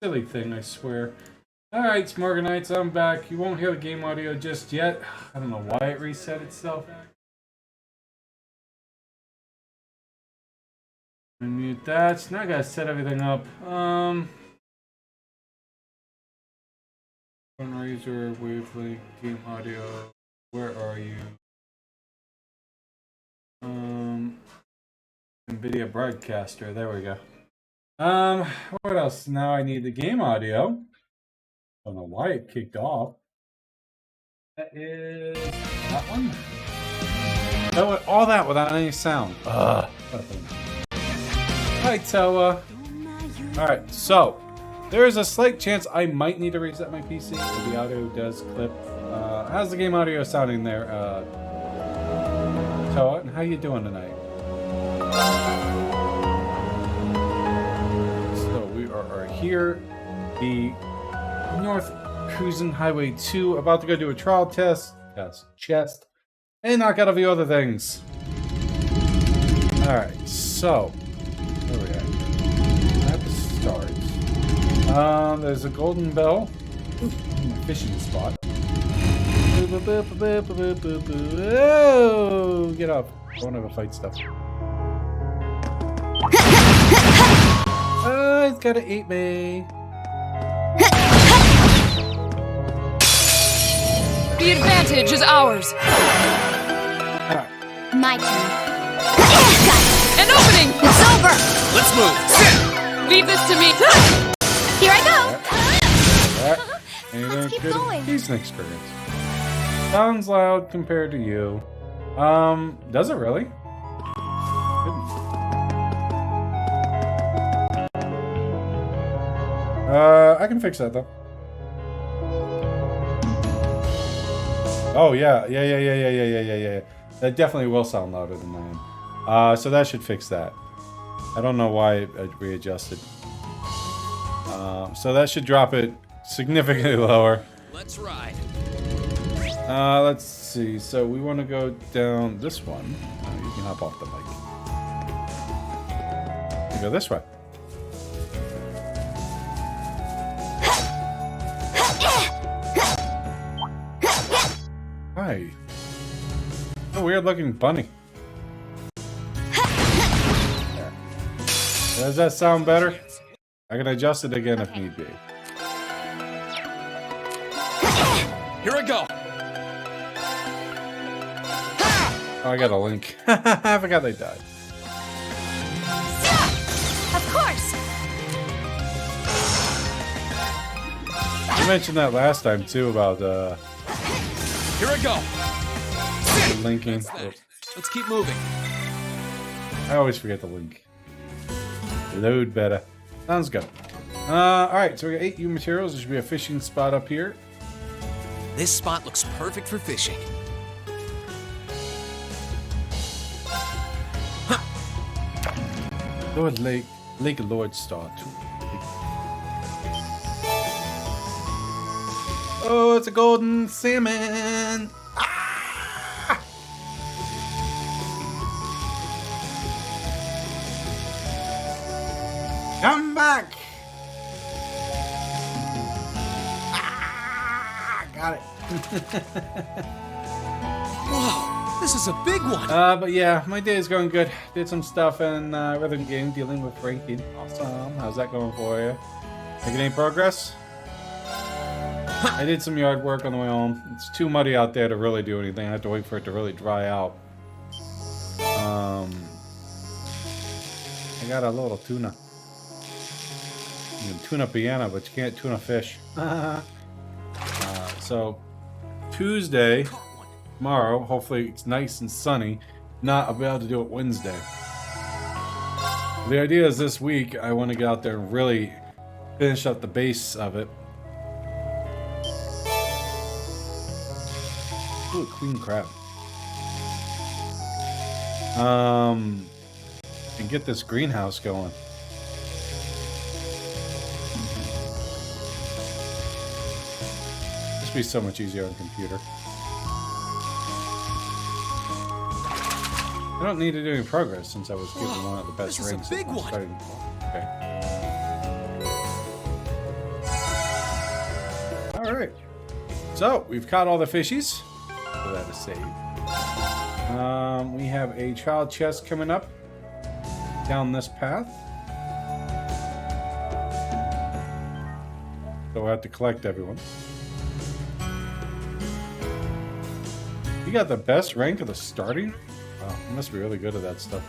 silly thing, I swear. Alright, Smorganites, I'm back. You won't hear the game audio just yet. I don't know why it reset itself. Mute that. So now I gotta set everything up. Fundraiser, wavelength, game audio. Where are you? NVIDIA broadcaster. There we go. What else? Now I need the game audio. Don't know why it kicked off. That is that one. Oh, all that without any sound. Alright, so alright, so there is a slight chance I might need to reset my PC if the audio does clip. How's the game audio sounding there? So how you doing tonight? So we are here, the North Cruising Highway 2, about to go do a trial test, chest, and knock out a few other things. Alright, so where are we at? At the start. There's a golden bell. Fishing spot. Oh, get up. I don't have a fight stuff. He's gotta eat me. The advantage is ours. Right. My turn. An opening! It's over! Let's move! Leave this to me! Here I go! Let's keep going. Decent experience. Sounds loud compared to you. Does it really? I can fix that though. Oh yeah. That definitely will sound louder than mine. So that should fix that. I don't know why it readjusted. So that should drop it significantly lower. Let's ride. Let's see. So we want to go down this one. You can hop off the mic. You go this way. Hi. A weird looking bunny. There. Does that sound better? I can adjust it again if need be. Here I go. Oh, I got a link. I forgot they died. Of course! I mentioned that last time too about Here I go. linking. Let's keep moving. I always forget the link. Load better. Sounds good. Alright, so we got 8 U materials. There should be a fishing spot up here. This spot looks perfect for fishing. Lord Lake Lord Star 2. Oh, it's a golden salmon! Ah! Come back! Ah! Got it. Whoa, this is a big one. But yeah, my day is going good. Did some stuff in rhythm game, dealing with ranking. Awesome. How's that going for you? Making any progress? I did some yard work on the way home. It's too muddy out there to really do anything. I have to wait for it to really dry out. I got a little tuna. You can tuna piano, but you can't tuna fish. So, Tuesday, tomorrow, hopefully it's nice and sunny. Not, I'll be able to do it Wednesday. The idea is this week, I want to get out there and really finish up the base of it. Ooh, queen crab. And get this greenhouse going. This would be so much easier on computer. I don't need to do any progress since I was given one of the best This is a rings. big one. Okay. Alright. So, we've caught all the fishies. So that is saved. We have a trial chest coming up down this path. So we'll have to collect everyone. You got the best rank of the starting? Wow, you must be really good at that stuff.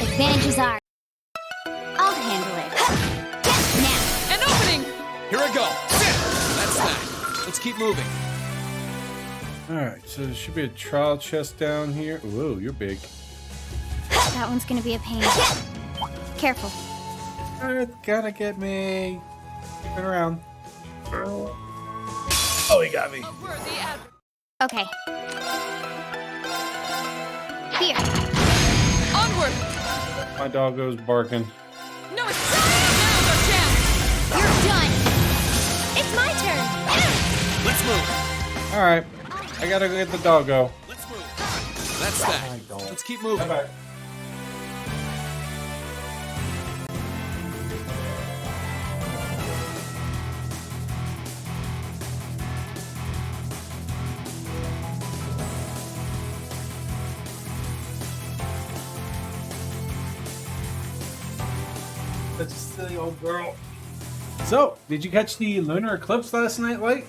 Advantages are. I'll handle it. Now. An opening! Here I go. That's that. Let's keep moving. Alright, so there should be a trial chest down here. Ooh, you're big. That one's gonna be a pain. Careful. It's gonna get me. Turn around. Oh, he got me. A worthy ad- Okay. Here. Onward! My dog goes barking. No, it's now's our chance! You're done. It's my turn. Let's move. Alright, I gotta go get the doggo. Let's move. That's that. Let's keep moving. Bye-bye. Such a silly old girl. So, did you catch the lunar eclipse last night, Light?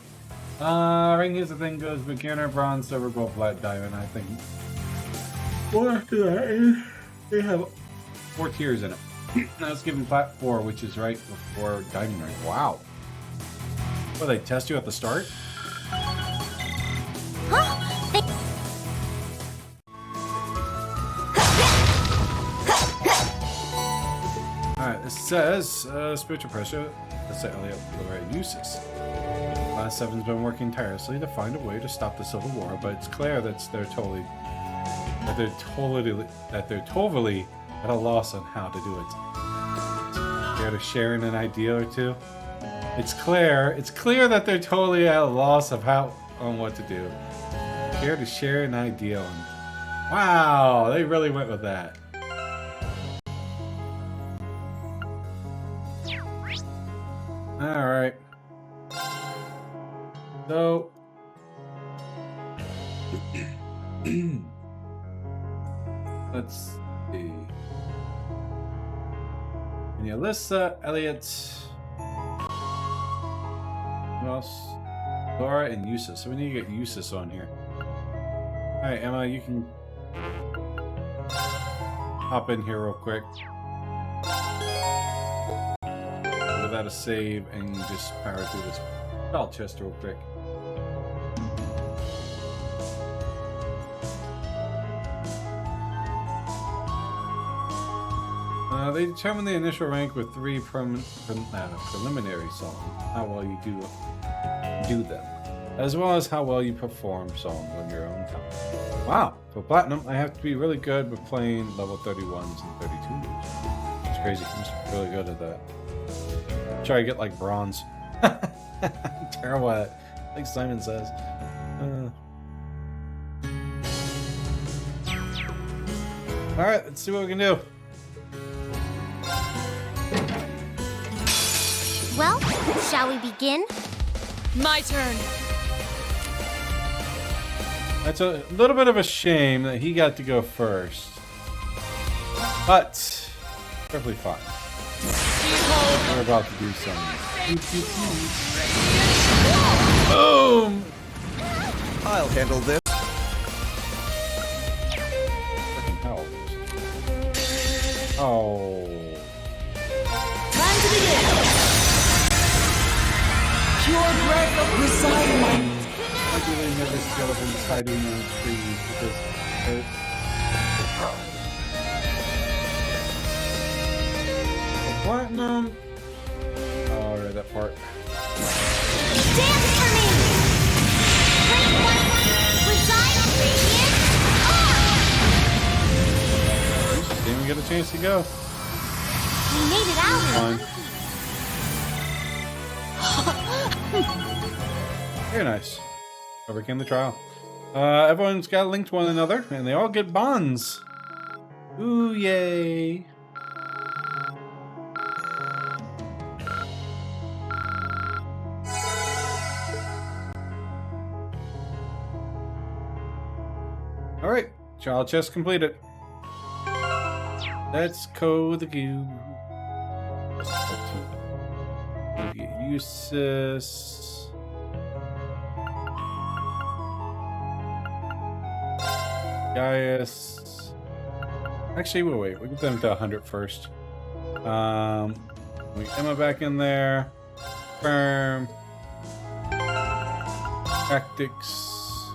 Ring is the thing goes beginner, bronze, silver, gold, flat, diamond, I think. Well, after that, they have 4 tiers in it. Now it's given plat 4, which is right before diamond rank. Wow. Well, they test you at the start? Alright, this says, spiritual pressure. Let's say Elliot for the right uses. Class 7's been working tirelessly to find a way to stop the Civil War, but it's clear that they're totally at a loss on how to do it. Care to share an idea or two? It's clear that they're totally at a loss on what to do. Care to share an idea on. Wow, they really went with that. Alright. So let's see. And Alyssa, Elliot, who else? Laura and Eustace. So we need to get Eustace on here. Alright, Emma, you can hop in here real quick. Without a save and just power through this spell chest real quick. They determine the initial rank with 3 preliminary songs. How well you do them, as well as how well you perform songs on your own time. Wow! For platinum, I have to be really good with playing level 31s and 32s. It's crazy. I'm just really good at that. Try to get like bronze. Terrible at it. Like Simon says. Alright, let's see what we can do. Well, shall we begin? My turn! That's a little bit of a shame that he got to go first. But, perfectly fine. We're about to do some. Boom! I'll handle this. Freaking hell. Oh. Time to begin! Pure breath of resilient. Why do they never skeletons hiding in the trees? Because platinum. Oh, right, that part. Dance for me! Great one! Reside radiant! Didn't even get a chance to go. We made it out! Fine. Very nice. Overcame the trial. Everyone's got linked to one another, and they all get bonds. Ooh, yay. Alright, child chest completed. Let's code the goo. Uses. Gaius. Actually, we'll wait. We'll get them to 100 first. We Emma back in there. Firm. Tactics.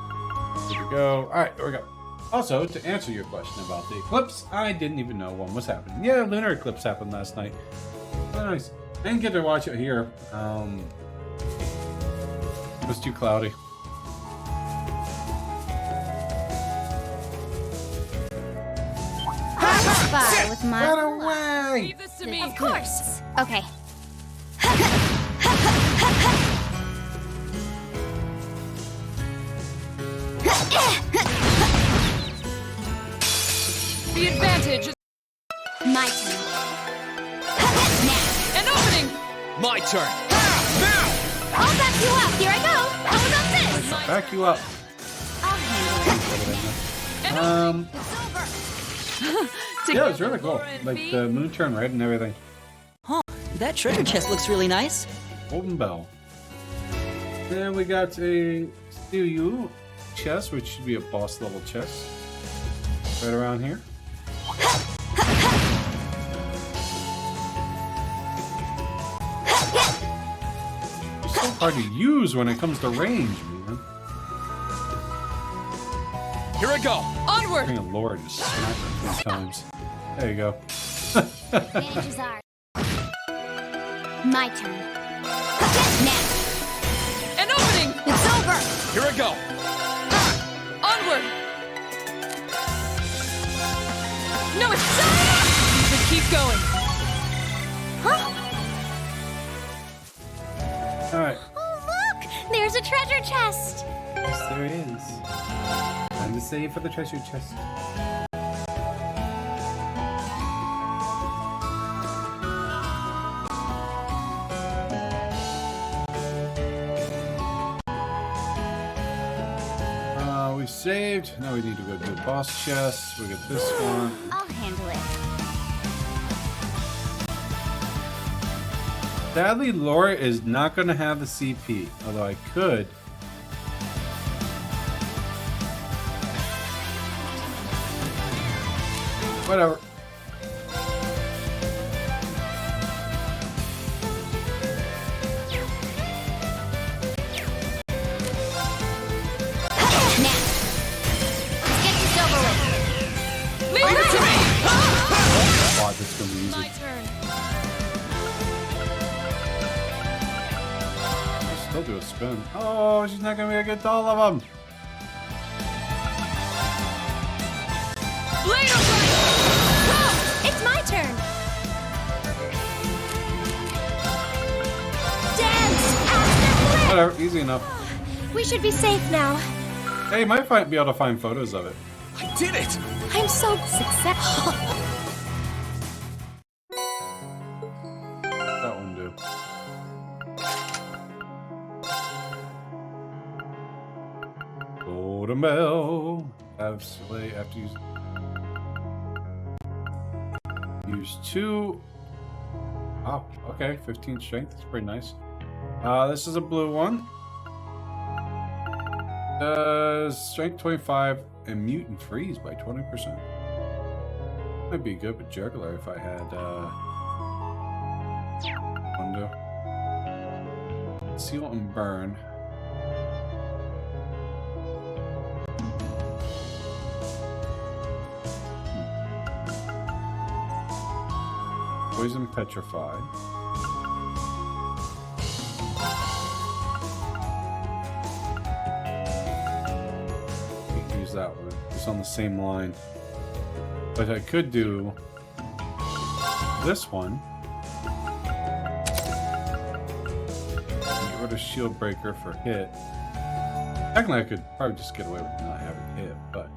There we go. Alright, there we go. Also, to answer your question about the eclipse, I didn't even know one was happening. Yeah, lunar eclipse happened last night. Oh, nice. I didn't get to watch it here. It was too cloudy. Bye with my. Run away! Leave this to me. Of course. Okay. The advantage is My turn. Now. an opening. My turn. I'll back you up. Here I go. How about this? Back you up. I'll handle it. It's over. Yeah, it was really cool. Like the moon turned red and everything. That treasure chest looks really nice. Golden bell. Then we got a Stew chest, which should be a boss level chest. Right around here. It's so hard to use when it comes to range, man. Here I go. Onward. Bring a lord and smack it 3 times. There you go. Advantage is ours. My turn. Now. An opening. It's over. Here I go. Onward. No, it's you should keep going. Alright. Oh, look! There's a treasure chest. Yes, there is. Time to save for the treasure chest. We saved. Now we need to go do the boss chest. We get this one. I'll handle it. Sadly, Laura is not going to have the CP, although I could. Whatever. Leave it to me. Wow, this is going to be My easy. turn. Still do a spin. Oh, she's not going to be able to get to all of them. Blade of light. It's my turn. Dance after Whatever, easy enough. We should be safe now. Hey, you might be able to find photos of it. I did it. I'm so successful. That one do. Golden bell. Absolutely. Have to use 2. Oh, okay. 15 strength. That's pretty nice. This is a blue one. Strength 25 and mutant freeze by 20%. Might be good with juggler if I had Wonder. Seal and burn. Poison petrified. Use that one. It's on the same line. But I could do this one. Get rid of shield breaker for hit. Technically, I could probably just get away with not having hit, but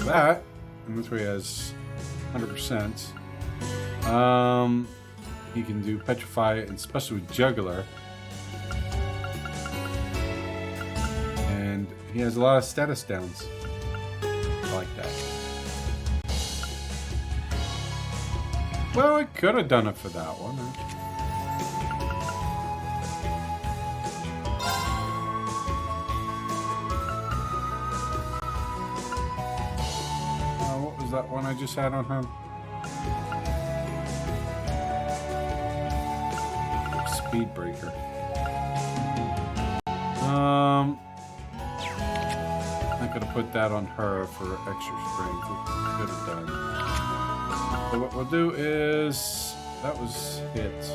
that. And this way he has 100%. He can do Petrify, and especially with Juggler. And he has a lot of status downs. I like that. Well, I could have done it for that one. What was that one I just had on him? Speed breaker. I could have put that on her for extra strength. Could have done. So what we'll do is that was hit.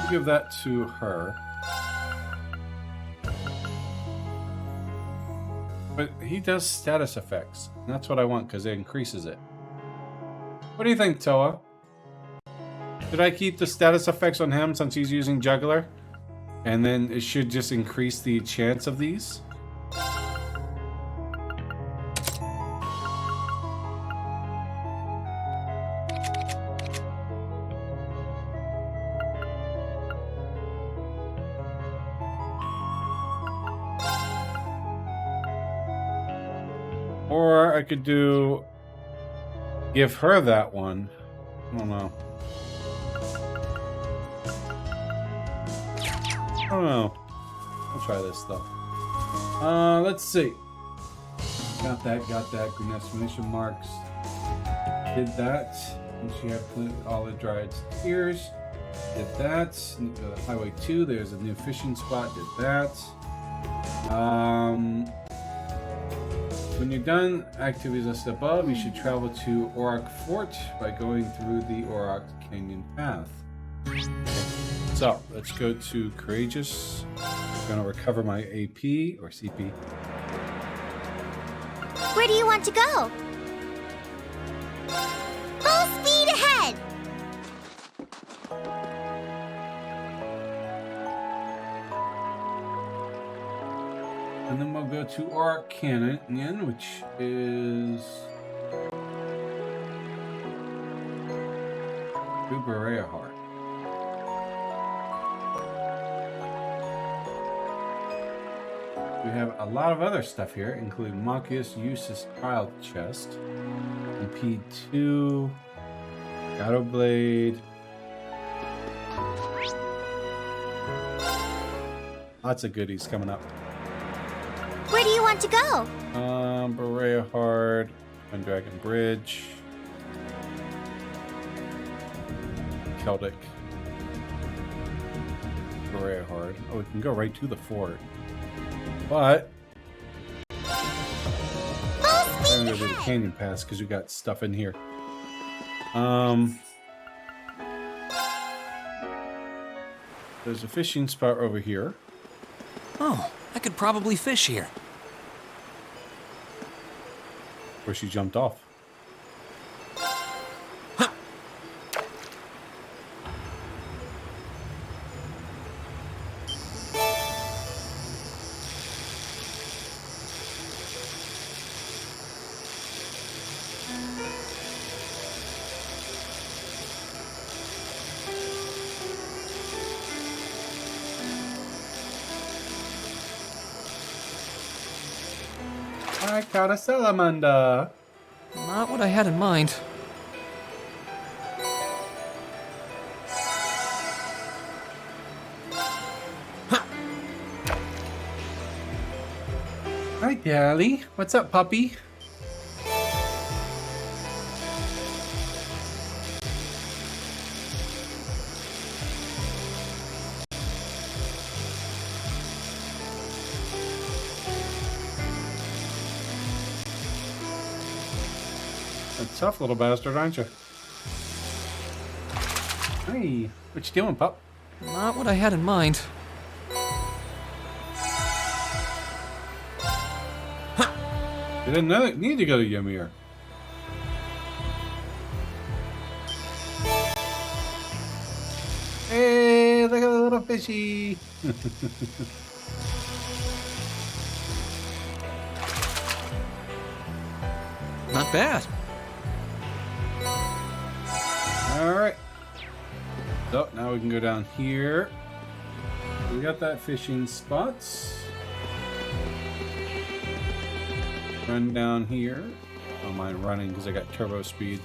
We'll give that to her. But he does status effects. And that's what I want because it increases it. What do you think, Toa? Should I keep the status effects on him since he's using Juggler? And then it should just increase the chance of these? Or I could do... give her that one. I don't know. I don't know. I'll try this though. Let's see. Got that. Green exclamation marks. Did that. And she had all the dried tears. Did that. Highway 2. There's a new fishing spot. Did that. When you're done activities listed above, you should travel to Auroch Fort by going through the Auroch Canyon path. So, let's go to Courageous. I'm going to recover my AP or CP. Where do you want to go? Full speed ahead! And then we'll go to Auroch Canyon, which is... Berea Heart. We have a lot of other stuff here, including Machias Usus Trial Chest, MP2, Gato Blade. Lots of goodies coming up. Where do you want to go? Berea Hard, Dragon Bridge, Celtic, Berea Hard. Oh, we can go right to the fort. But I'm gonna go to the Canyon Pass because we got stuff in here. There's a fishing spot over here. Oh, I could probably fish here. Where she jumped off. I caught a salamander. Not what I had in mind. Hi, Dally. What's up, puppy? A tough little bastard, aren't you? Hey, what you doing, pup? Not what I had in mind. You didn't need to go to Ymir. Hey, look at the little fishy. Not bad. Alright. So now we can go down here. We got that fishing spots. Run down here. I don't mind running because I got turbo speed.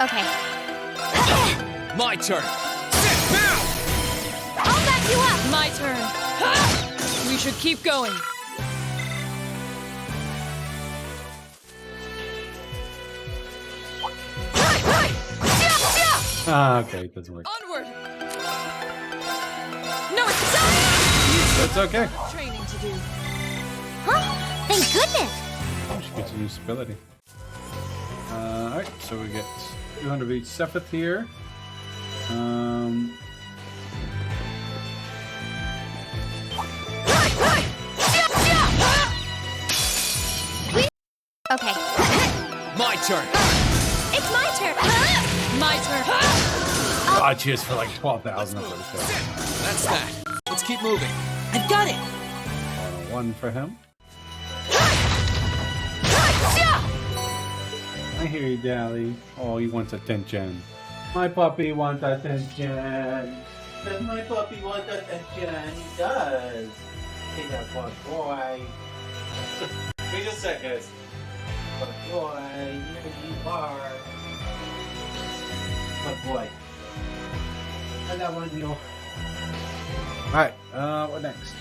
Okay. My turn. Sit now. I'll back you up! My turn. We should keep going. Ah, okay, it doesn't work. Onward! No, it's time! That's okay. Training to do. Huh? Thank goodness. Oh, she gets a new ability. Alright, so we get 200 of each Sephiroth here. Okay. My turn. It's my turn. My turn. God, she is for like 12,000 of those guys. That's that. Let's keep moving. I've got it. 101 for him. I hear you, Dally. Oh, he wants attention. My puppy wants attention. Does my puppy want attention? He does. He's a good boy. Wait a second. Good boy, here you are. Good boy. I got one of you. Alright, what next?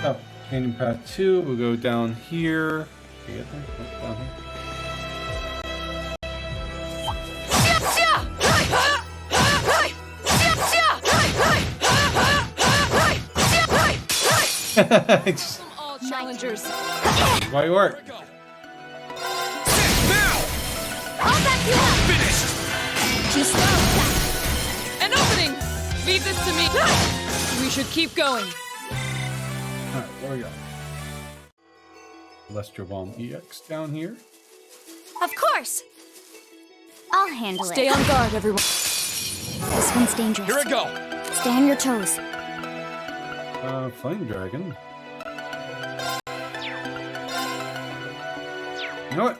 Oh, Canyon Path 2. We'll go down here. You get there? Oh, down here. Just, All challengers. why work? Go. I'll back you up. Finished. Too slow. An opening! Leave this to me. We should keep going. Alright, where we go? Lester Bomb EX down here. Of course. I'll handle Stay it. on guard, everyone. This one's dangerous. Here I go. Stay on your toes. Flame Dragon. You know what?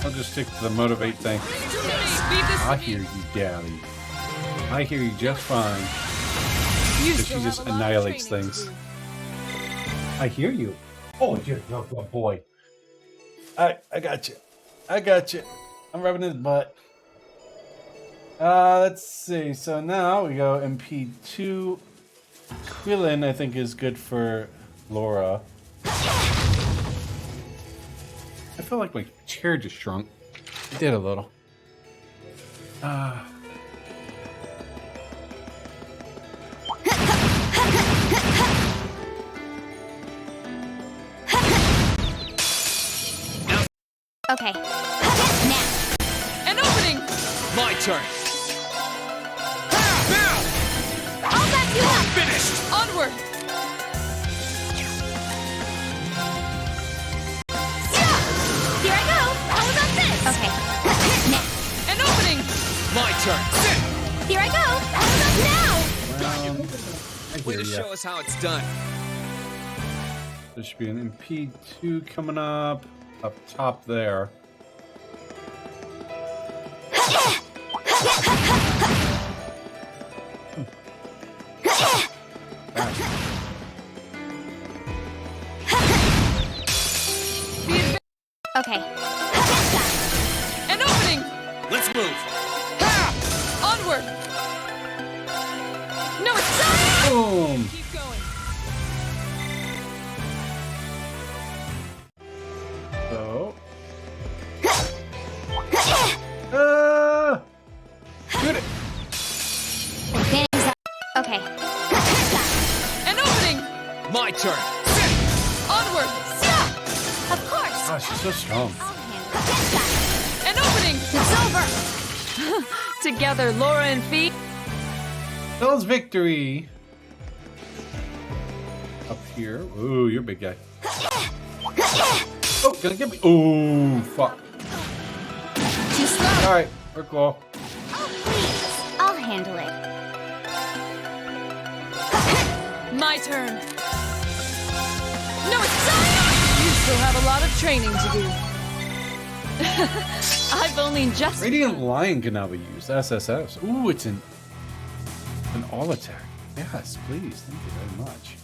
I'll just stick to the motivate thing. Leave this I to hear me. you, Daddy. I hear you just fine. You She still just have a lot of annihilates training to things. do. I hear you. Oh, you're a good boy. I got you. I got you. I'm rubbing his butt. Let's see. So now we go MP2. Krillin, I think, is good for Laura. I feel like my chair just shrunk. It did a little. Okay. Now. An opening! My turn. I'll back you up. Finished. Onward! Here I go. How about this? Okay. Now. An opening! My turn. Sit. Here I go. How about now? I Way hear to ya. show us how it's done. There should be an MP2 coming up top there. Okay. An opening! Let's move. Onward! No, it's time! Boom! Keep going. So. Shoot it! Advantage up. Okay. An opening! My turn. Onward! Of course. Oh, she's so strong. I'll handle it. An opening! It's over. Together, Laura and Fee. Bill's victory. Up here. Ooh, you're a big guy. Oh, gonna get me. Ooh, fuck. Too slow. Alright, we're cool. Oh, please. I'll handle it. My turn. still have a lot of training to do. I've only just... Radiant Lion can now be used. SSS. Ooh, it's an all attack. Yes, please. Thank you very much.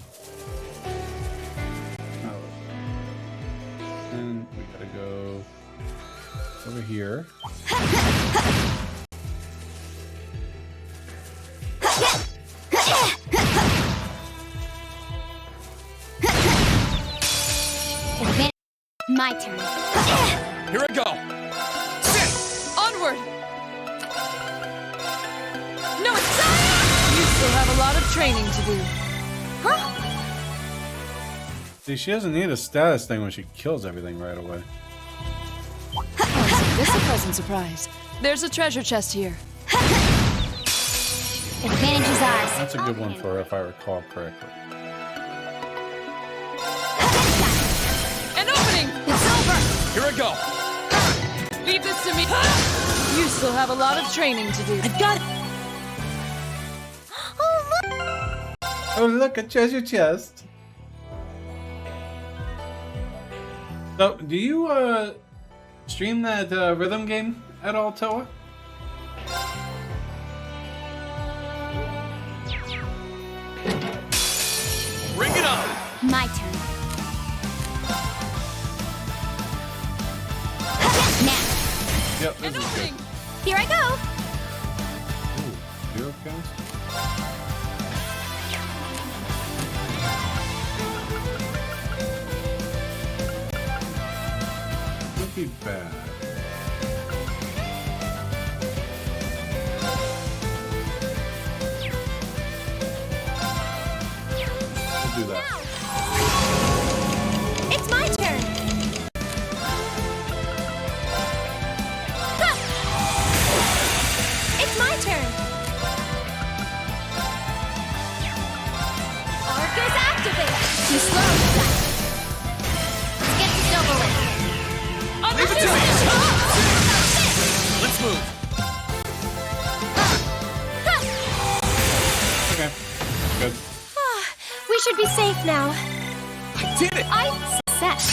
Oh. And we gotta go over here. My turn. Here I go. Sit. Onward! No, it's time! You still have a lot of training to do. Huh? See, she doesn't need a status thing when she kills everything right away. Oh, isn't this a pleasant surprise? There's a treasure chest here. Advantage is ours. That's a good one for her, if I recall correctly. An opening! It's over. Here I go. Leave this to me. You still have a lot of training to do. I've got it. Oh, look, a treasure chest. So, do you stream that rhythm game at all, Toa? Bring it on. My turn. Now, Yep, An this is good. opening! here I go. Ooh, zero counts? Would be bad. We'll do that. It's my turn. Huh. It's my turn. Arc is activated. Too slow. Let's get this over with. Leave it to me. Let's move. Okay, good. We should be safe now. I did it. I success.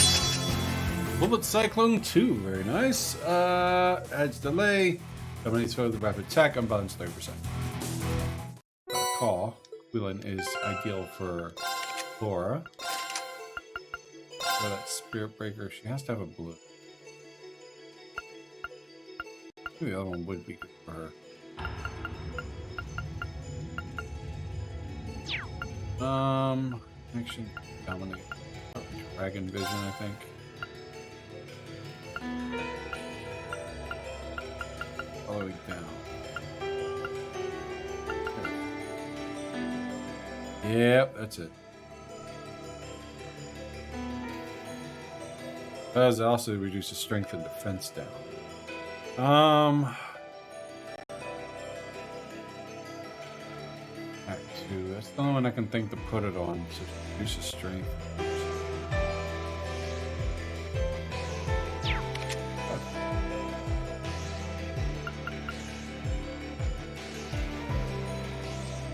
Bullet Cyclone 2, very nice. Adds delay. Dominates foe with rapid attack, unbalanced 30%. Call. Wheelan is ideal for Laura. For that Spirit Breaker, she has to have a blue. Maybe the other one would be good for her. Action, dominate, dragon vision, I think. All the way down. Yep, that's it. Does also reduces strength and defense down. Act 2. That's the only one I can think to put it on. So it reduces strength.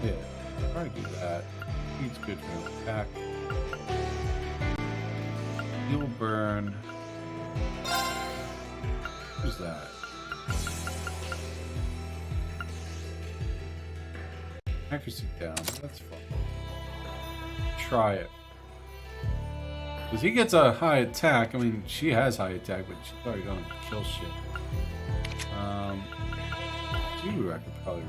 Yeah, probably do that. He's good for an attack. He'll burn. Who's that? Accuracy down. That's fun. Try it. Because he gets a high attack. I mean, she has high attack, but she's probably going to kill shit. Ooh, I could probably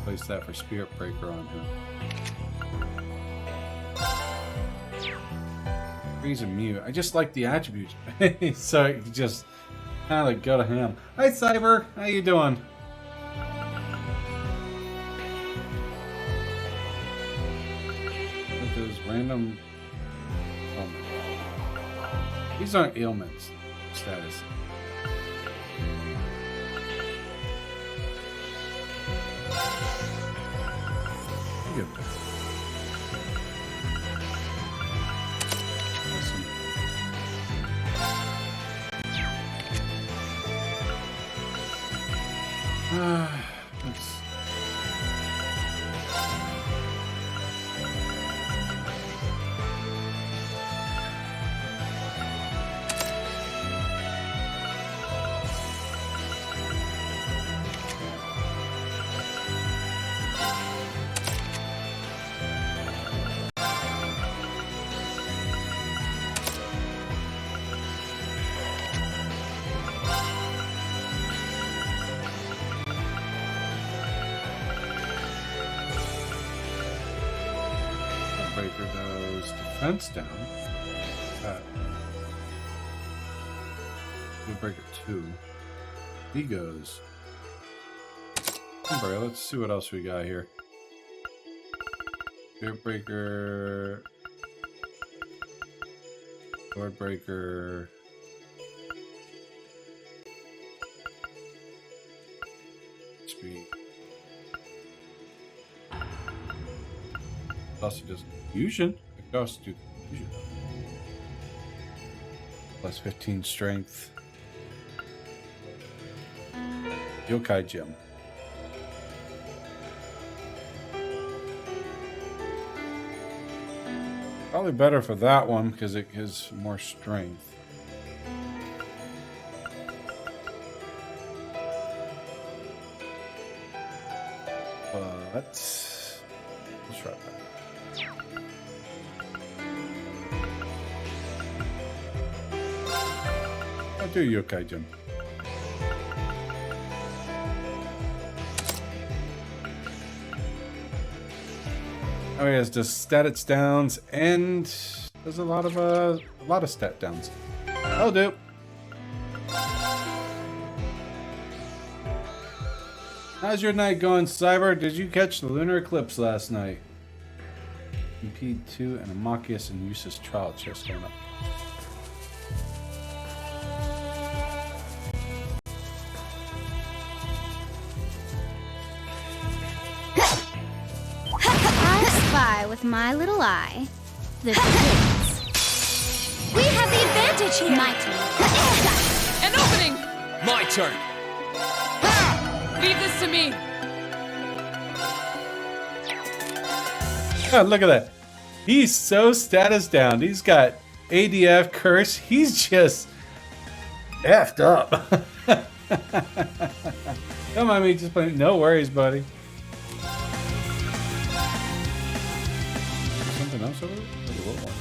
replace that for Spirit Breaker on him. Freeze and mute. I just like the attributes. So you just kind of like go to ham. Hi, Cyber. How you doing? With those random... Oh, these aren't ailments. Status. Get this. Let's... goes defense down. Breaker 2. He goes. Umbrella. Let's see what else we got here. Spirit Breaker. Sword Breaker. Speed. Also does fusion. It does do fusion. Plus 15 strength. Yokai Gem. Probably better for that one because it gives more strength. But let's try that. I'll do Yokai Gem. Oh, he has just status downs and there's a lot of stat downs. That'll do. How's your night going, Cyber? Did you catch the lunar eclipse last night? MP2 and Amachius and Usus trial chest going up. With my little eye, the kids. We have the advantage here. My turn. An opening! My turn. Leave this to me. God, look at that. He's so status down. He's got ADF curse. He's just effed up. Don't mind me just playing. No worries, buddy. Something else over there? There's a little one.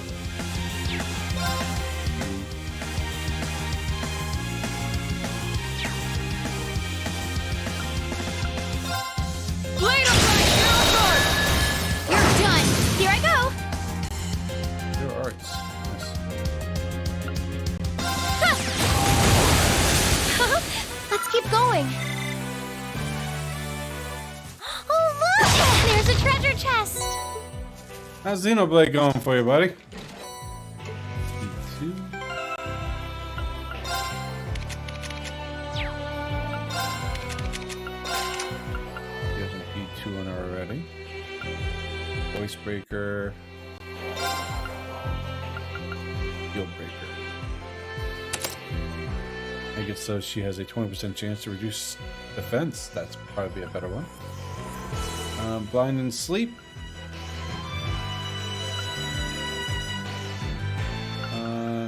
Blade of Light, You're done. Here I go. There are arts. Nice. Let's keep going. Oh, look! There's a treasure chest. How's Xenoblade going for you, buddy? P2. He has a P2 on her already. Voice Breaker. Field Breaker. Make it so she has a 20% chance to reduce defense. That's probably a better one. Blind and Sleep.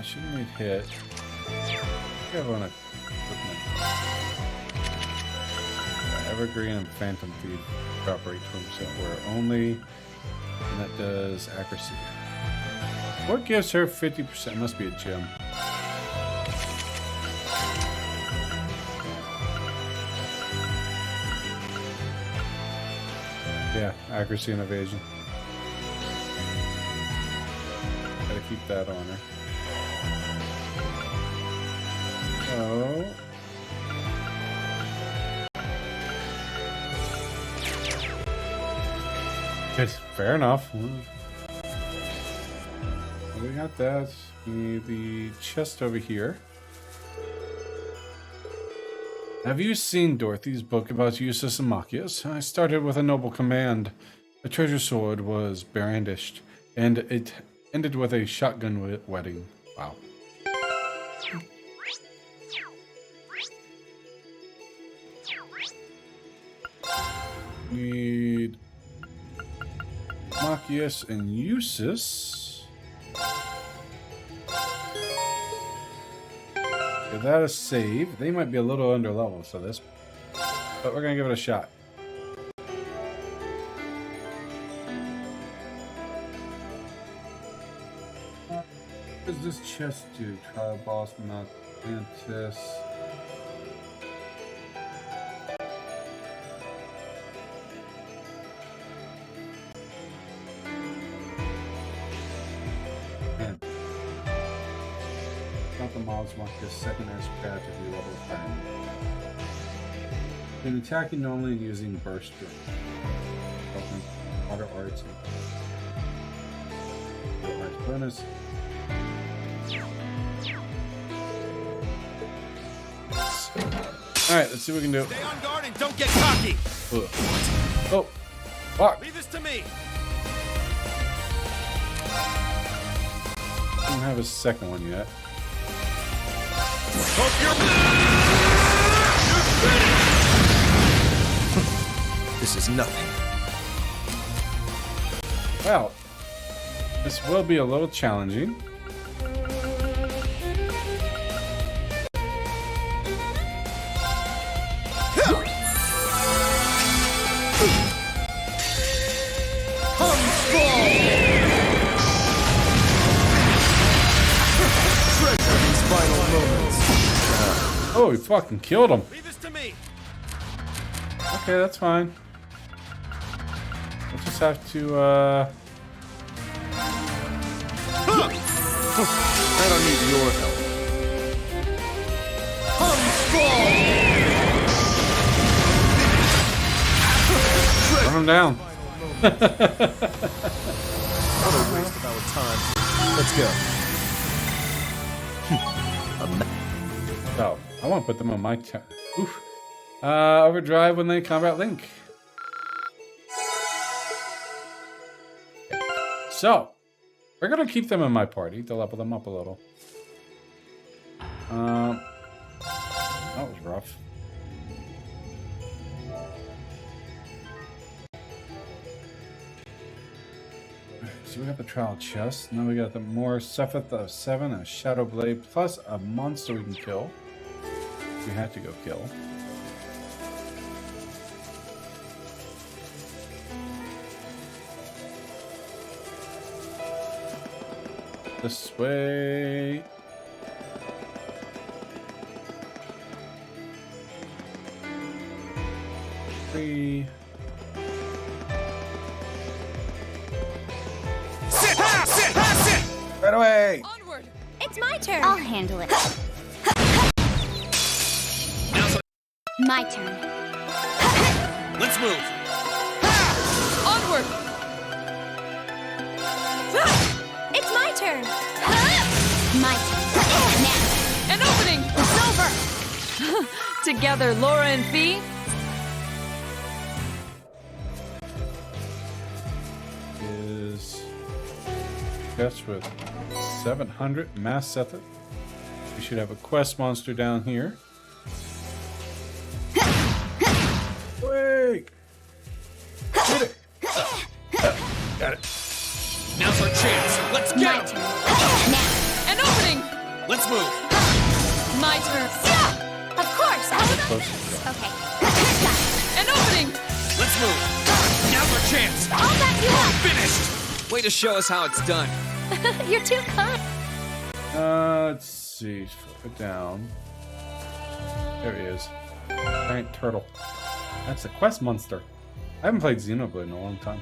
She might hit. I have on equipment. Evergreen and Phantom Feed operate 20% where only, and that does accuracy. What gives her 50%? Must be a gem. Yeah, accuracy and evasion. Gotta keep that on her. So good, fair enough. We got that. We need the chest over here. Have you seen Dorothy's book about Usus and Machias? I started with a noble command. A treasure sword was brandished, and it ended with a shotgun wedding. Wow. Need Machias and Usus. Give that a save. They might be a little under level, so this, but we're gonna give it a shot. What does this chest do? Trial boss, not Mantis. the mobs mark this second aircraft if you level firing. Been attacking normally and using burst drill. Water arts and arts bonus. Alright, let's see what we can do. Stay on guard and don't get cocky. Ugh. Oh, fuck. Leave this to me. I don't have a second one yet. Hope you're This is nothing. Well, this will be a little challenging. Oh, he fucking killed him. Leave this to me. Okay, that's fine. We'll just have to, I don't need your help. run him down. What a waste of our time. Let's go. Oh, I want to put them on my turn. Oof. Overdrive when they combat link. So, we're gonna keep them in my party to level them up a little. That was rough. So we got the trial chest. Now we got the more Sepheth of 7, a Shadow Blade, plus a monster we can kill. We had to go kill. This way. Three. Sit! Sit! Sit! Right away! Onward! It's my turn. I'll handle it. My turn. Let's move. Onward! It's my turn. My turn. Now. An opening! It's over. Together, Laura and Fee. Is chest with 700 mass Sepheth. We should have a quest monster down here. Wait! Get it! Got it. Now's our chance. Let's My get turn. him. Now. An opening! Let's move. My turn. Of course. Close. Okay. Got An opening! Let's move. Now's our chance. it. I'll back you Finished. Way to show us how it's done. up. You're too kind. Let's see. Flip it down. There he is. Giant turtle. That's a quest monster. I haven't played Xenoblade in a long time.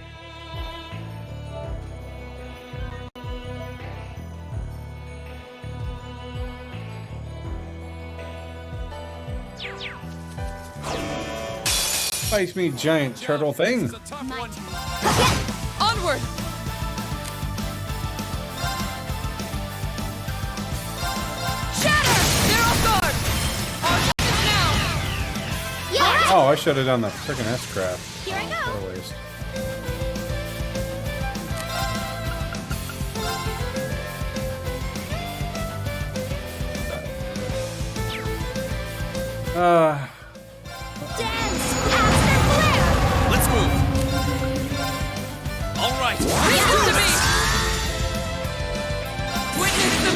Fight me, giant turtle thing. This is a tough My one. turn. Onward! Shatter! They're off guard! Our time is now! Yeah. Oh, I should have done the freaking S-craft. Here I go. What a waste. Dance. After flare. Let's move. All right. Listen to me! Witness the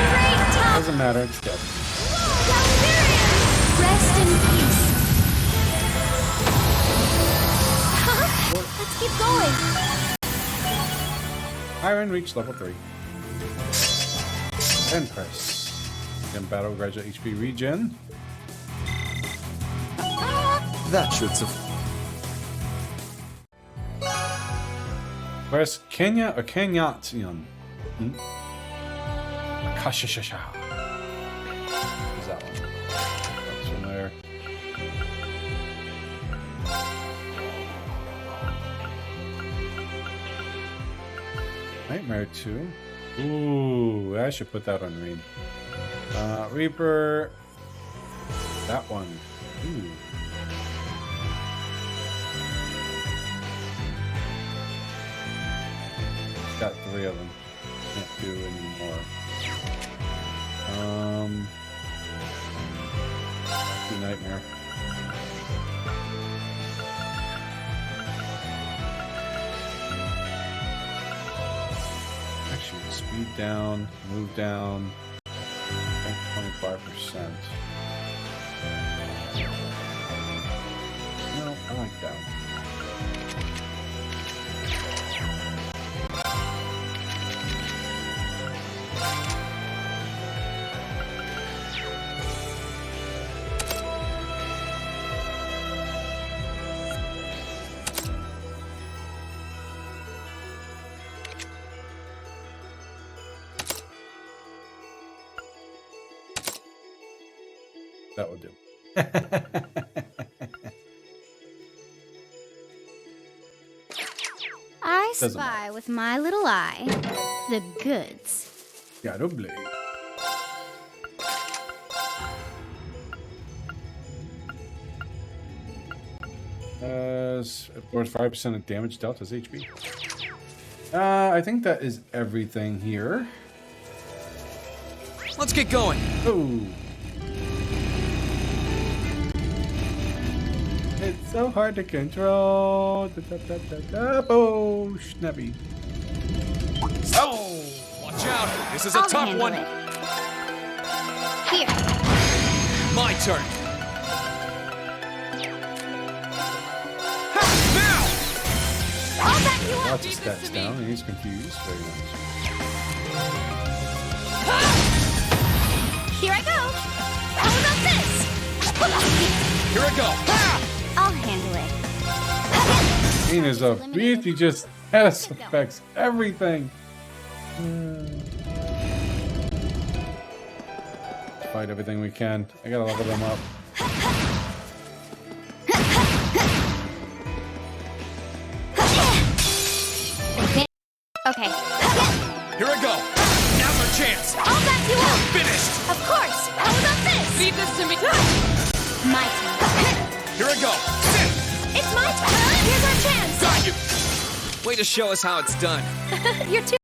Great time. Doesn't matter, it's dead. Rest in peace. Let's keep going. Iron reached level 3. And press. Then battle gradual HP regen. That should suffice. Where's Kenya or Kenyatian? Kashashasha. Who's that one? That's one there. Nightmare 2. Ooh, I should put that on read. Reaper. That one. Ooh. It's got 3 of them. Can't do anymore. Nightmare. Actually, speed down, move down. 25%. No, I like that. That would do. I Doesn't spy matter. with my little eye the goods. Double. Of course, 5% of damage dealt as HP. I think that is everything here. Let's get going. Oh. It's so hard to control. Oh, snappy. Oh, watch out. This is a I'll tough handle one. it. Here. My turn. Ha, now. All that you want. Lots of stats down, and he's confused. Very nice. Here I go. How about this? Here I go. Ha! I'll handle it. Ian is a beast. He just S affects everything. Fight everything we can. I gotta level them up. Okay. Here I go. Now's our chance. All that you want. Finished. Of course. How about this? Leave this to me. My turn. Here I go. It's my turn. Here's our chance. Got you. Way to show us how it's done. You're too.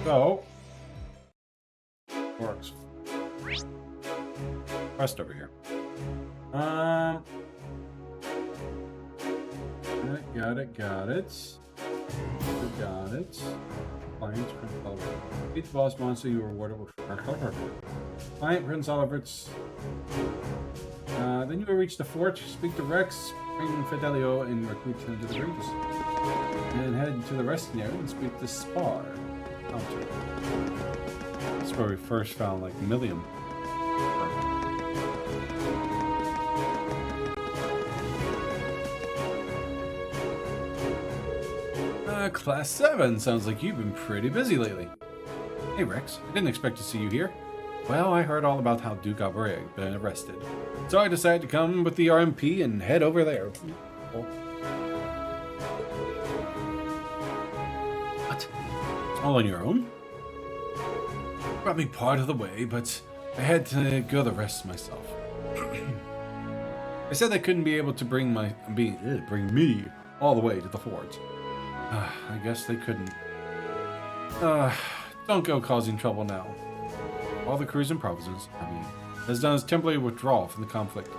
So, works. Quest over here. Got it. Got it. Client Prince Oliver. Beat the boss monster, you are rewarded with Client Prince Oliver's. Then you will reach the fort, speak to Rex, bring Fidelio, and recruit him to the Regis. And head to the resting area and speak to Spar. That's where we first found like Millium. Class 7. Sounds like you've been pretty busy lately. Hey Rex, I didn't expect to see you here. Well, I heard all about how Duke Albury had been arrested. So I decided to come with the RMP and head over there. What? All on your own? Brought me part of the way, but I had to go the rest myself. I said I couldn't be able to bring me all the way to the fort. I guess they couldn't. Don't go causing trouble now. All the crews and provinces, has done is temporary withdrawal from the conflict.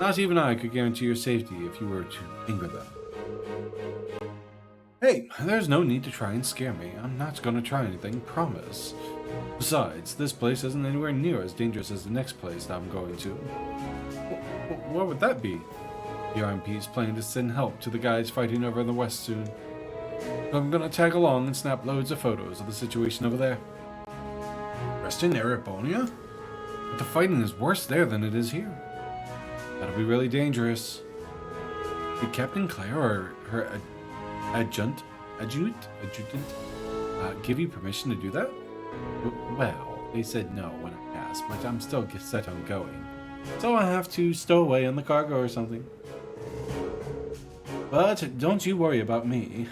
Not even I could guarantee your safety if you were to anger them. Hey, there's no need to try and scare me. I'm not going to try anything, promise. Besides, this place isn't anywhere near as dangerous as the next place that I'm going to. What would that be? The RMP is planning to send help to the guys fighting over in the west soon. I'm gonna tag along and snap loads of photos of the situation over there. Rest in Erebonia? But the fighting is worse there than it is here. That'll be really dangerous. Did Captain Claire or her adjutant give you permission to do that? Well, they said no when I asked, but I'm still set on going. So I have to stow away on the cargo or something. But don't you worry about me.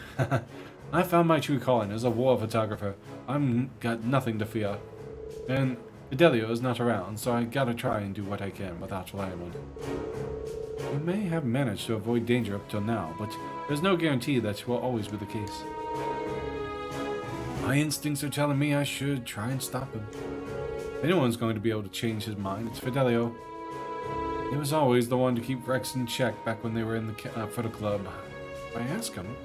I found my true calling as a war photographer. I'm got nothing to fear. And Fidelio is not around, so I gotta try and do what I can without relying on him. You may have managed to avoid danger up till now, but there's no guarantee that will always be the case. My instincts are telling me I should try and stop him. If anyone's going to be able to change his mind, it's Fidelio. He was always the one to keep Rex in check back when they were in the photo club. If I ask him...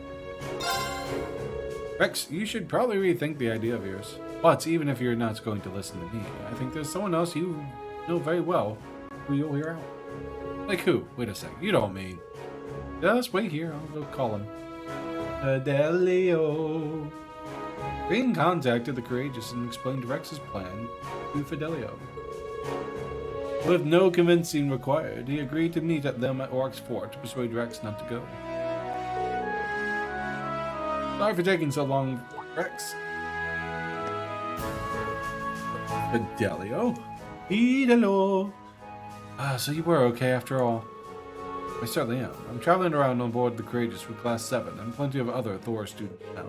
Rex, you should probably rethink the idea of yours. But even if you're not going to listen to me, I think there's someone else you know very well who you'll hear out. Like who? Wait a sec. You don't mean... Just wait here. I'll go call him. Fidelio. Green contacted the Courageous and explained Rex's plan to Fidelio. With no convincing required, he agreed to meet at them at Orc's Fort to persuade Rex not to go. Sorry for taking so long, Rex. Fidelio? Fidelio! So you were okay after all. I certainly am. I'm traveling around on board the Courageous with Class 7 and plenty of other Thor students now.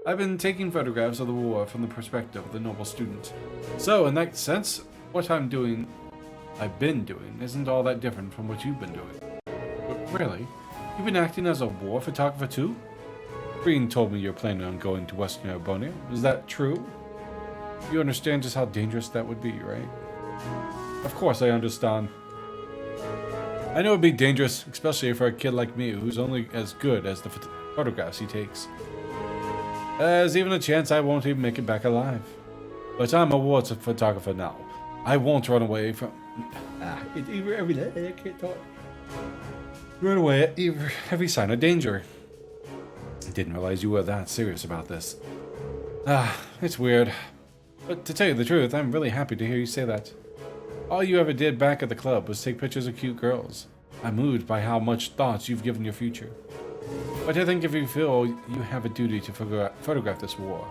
I've been taking photographs of the war from the perspective of the noble student. So, in that sense, what I've been doing, isn't all that different from what you've been doing. But really? You've been acting as a war photographer too? Green told me you're planning on going to Western Erebonia. Is that true? You understand just how dangerous that would be, right? Of course I understand. I know it'd be dangerous, especially for a kid like me who's only as good as the photographs he takes. There's even a chance I won't even make it back alive. But I'm a war photographer now. I won't run away from... every day I can't talk. Run away at every sign of danger. I didn't realize you were that serious about this. It's weird. But to tell you the truth, I'm really happy to hear you say that. All you ever did back at the club was take pictures of cute girls. I'm moved by how much thought you've given your future. But I think if you feel you have a duty to photograph this war,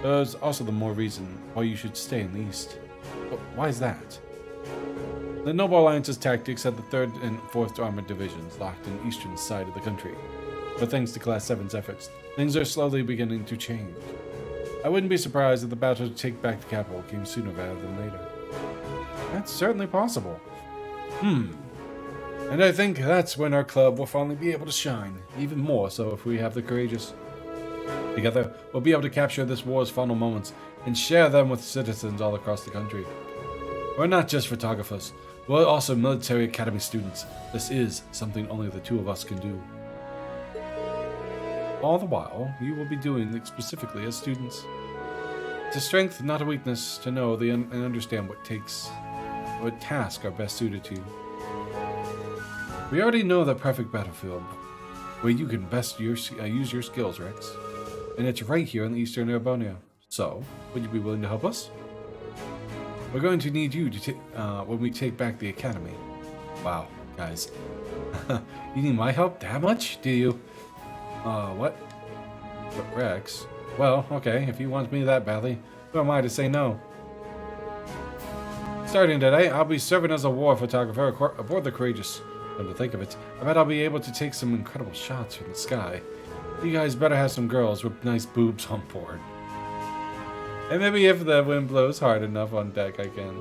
there's also the more reason why you should stay in the East. But why is that? The Noble Alliance's tactics had the 3rd and 4th Armored Divisions locked in the eastern side of the country. But thanks to Class 7's efforts, things are slowly beginning to change. I wouldn't be surprised if the battle to take back the capital came sooner rather than later. That's certainly possible. And I think that's when our club will finally be able to shine, even more so if we have the Courageous. Together, we'll be able to capture this war's final moments and share them with citizens all across the country. We're not just photographers, we're also military academy students. This is something only the two of us can do. All the while, you will be doing it specifically as students. It's a strength, not a weakness, to know and understand what tasks are best suited to you. We already know the perfect battlefield, where you can best use your skills, Rex. And it's right here in the Eastern Erebonia. So, would you be willing to help us? We're going to need you to when we take back the academy. Wow, guys. You need my help that much? Do you? What? But Rex? Well, okay, if he wants me that badly, who am I to say no? Starting today, I'll be serving as a war photographer aboard the Courageous. Come to think of it, I bet I'll be able to take some incredible shots from the sky. You guys better have some girls with nice boobs on board. And maybe if the wind blows hard enough on deck, I can.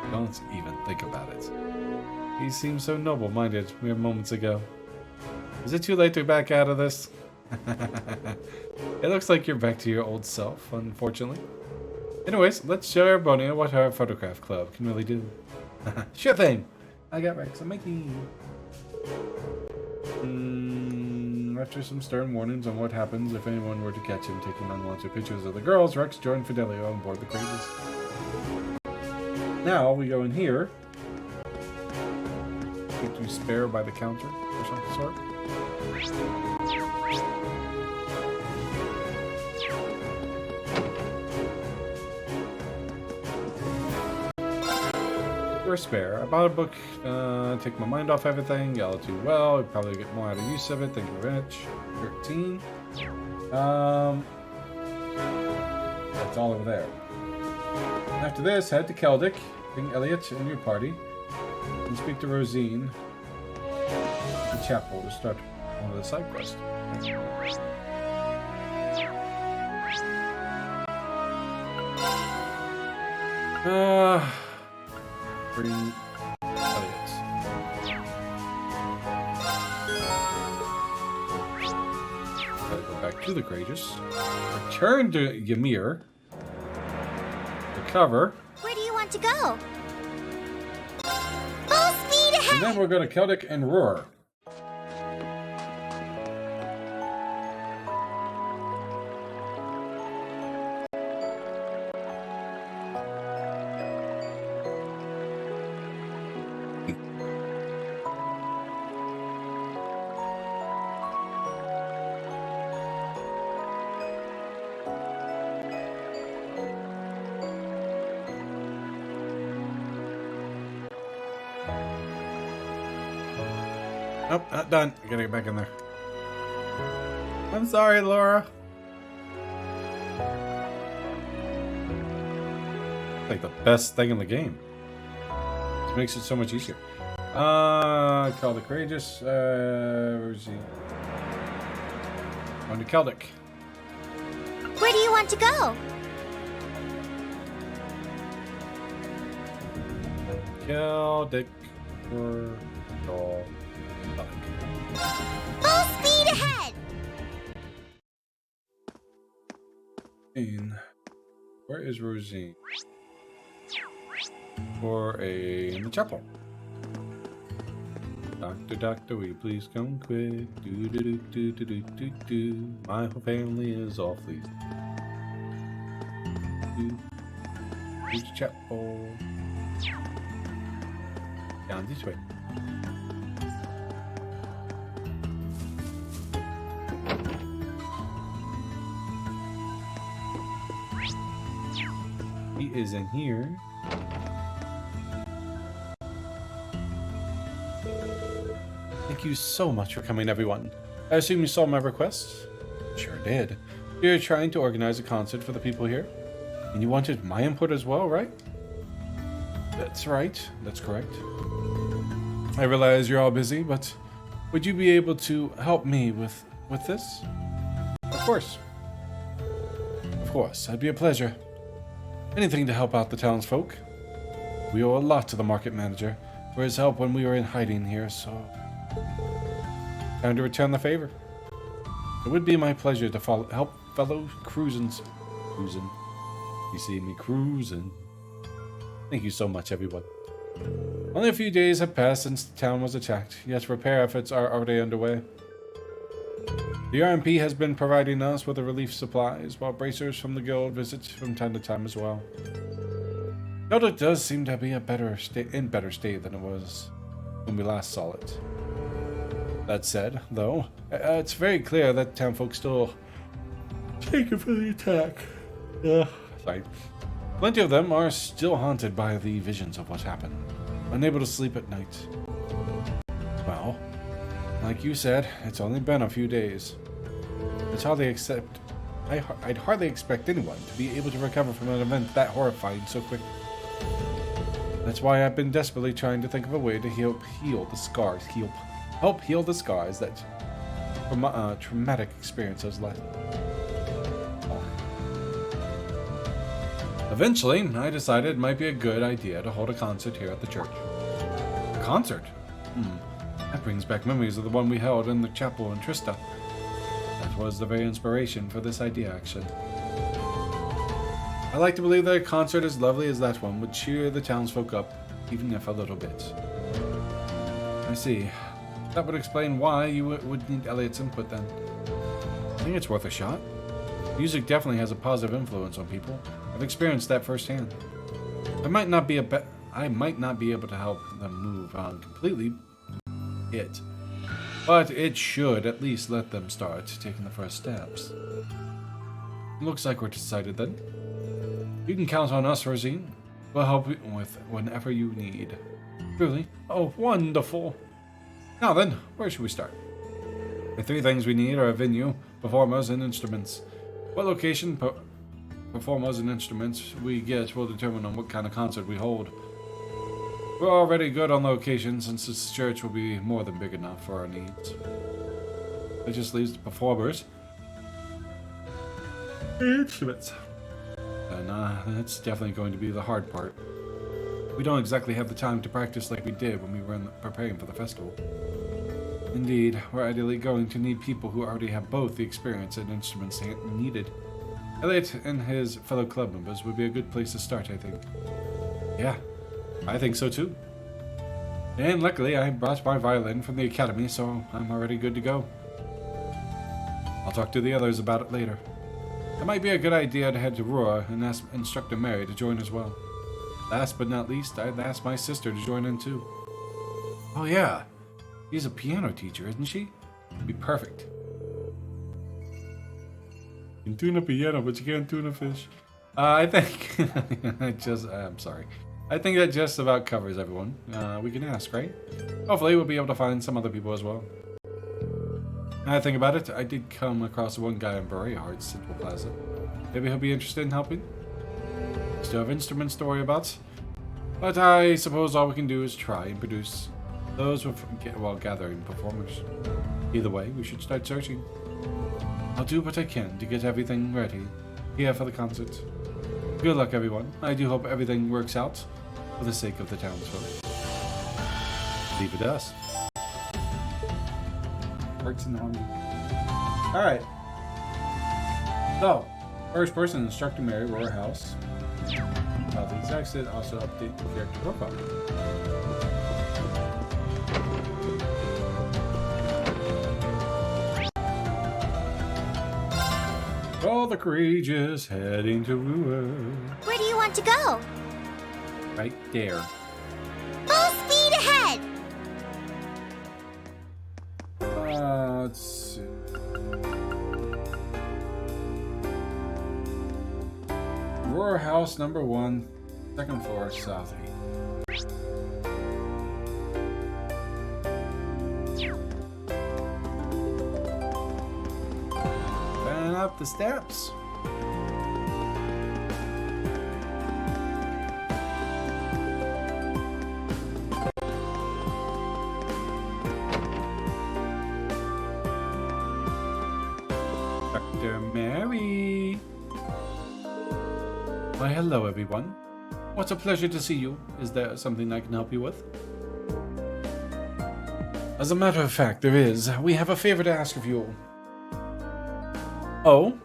Don't even think about it. He seemed so noble-minded mere moments ago. Is it too late to back out of this? It looks like you're back to your old self, unfortunately. Anyways, let's show Erebonia what our photograph club can really do. Sure thing! I got Rex, I'm making... After some stern warnings on what happens if anyone were to catch him taking unwanted pictures of the girls, Rex joined Fidelio on board the Courageous. Now we go in here. Get you spare by the counter or some sort. We're spare. I bought a book, take my mind off everything. Y'all do well. I'd probably get more out of use of it. Thank you very much. 13. That's all over there. After this, head to Keldic, bring Elliot and your party, and speak to Rosine, the chapel, to start one of the side quests. Bring Elliot. Gotta go back to the Courageous. Return to Ymir. Recover. Where do you want to go? Full speed ahead! And then we're going to Celtic and Roar. Nope, not done. I gotta get back in there. I'm sorry, Laura. Like the best thing in the game. This makes it so much easier. Call the Courageous. Where is he? On to Celtic. Where do you want to go? Celtic. Or Celtic. Full speed ahead! Where is Rosine? In the chapel. Doctor, will you please come quick? Do. My whole family is awfully. Here's the chapel. Down this way. He is in here. Thank you so much for coming, everyone. I assume you saw my request? Sure did. You're trying to organize a concert for the people here? And you wanted my input as well, right? That's right. That's correct. I realize you're all busy, but would you be able to help me with this? Of course. Of course, that'd be a pleasure. Anything to help out the townsfolk. We owe a lot to the market manager for his help when we were in hiding here, so time to return the favor. It would be my pleasure to help fellow cruising. You see me cruising. Thank you so much, everyone. Only a few days have passed since the town was attacked, yet repair efforts are already underway. The RMP has been providing us with the relief supplies, while bracers from the guild visit from time to time as well. Celtic does seem to be in better state than it was when we last saw it. That said, though, it's very clear that townfolk still taken for the attack. Sorry. Plenty of them are still haunted by the visions of what happened, unable to sleep at night. Well, like you said, it's only been a few days. I'd hardly expect anyone to be able to recover from an event that horrifying so quickly. That's why I've been desperately trying to think of a way to help heal the scars that traumatic experience has left. Eventually, I decided it might be a good idea to hold a concert here at the church. A concert? That brings back memories of the one we held in the chapel in Trista. That was the very inspiration for this idea, actually. I like to believe that a concert as lovely as that one would cheer the townsfolk up, even if a little bit. I see. That would explain why you would need Elliot's input then. I think it's worth a shot. Music definitely has a positive influence on people. I've experienced that firsthand. I might not be able to help them move on completely, but it should at least let them start taking the first steps. Looks like we're decided then. You can count on us, Rosine. We'll help you with whenever you need. Really? Oh, wonderful. Now then, where should we start? The three things we need are a venue, performers, and instruments. What location, performers, and instruments we get will determine on what kind of concert we hold. We're already good on location since this church will be more than big enough for our needs. It just leaves the performers and instruments. And that's definitely going to be the hard part. We don't exactly have the time to practice like we did when we were preparing for the festival. Indeed, we're ideally going to need people who already have both the experience and instruments needed. Elliot and his fellow club members would be a good place to start, I think. Yeah, I think so too. And luckily, I brought my violin from the academy, so I'm already good to go. I'll talk to the others about it later. It might be a good idea to head to Roar and ask Instructor Mary to join as well. Last but not least, I'd ask my sister to join in too. Oh yeah, she's a piano teacher, isn't she? It'd be perfect. You can tune a piano, but you can't tune a fish. I think I'm sorry. I think that just about covers everyone. We can ask, right? Hopefully we'll be able to find some other people as well. Now I think about it, I did come across one guy in Barrayard's Central Plaza. Maybe he'll be interested in helping. Still have instruments to worry about. But I suppose all we can do is try and produce those while gathering performers. Either way, we should start searching. I'll do what I can to get everything ready here for the concert. Good luck, everyone. I do hope everything works out for the sake of the townsfolk. Leave it to us. Works in the harmony. Alright. So, first person, Instructor Mary, Roar House. The exact set also update the character profile. All the courageous heading to Roar. Where do you want to go? Right there. Full speed ahead! Let's see. Roar House number 1, second floor, south 8. And up the steps. Dr. Mary. Why, hello, everyone. What a pleasure to see you. Is there something I can help you with? As a matter of fact, there is. We have a favor to ask of you. Oh?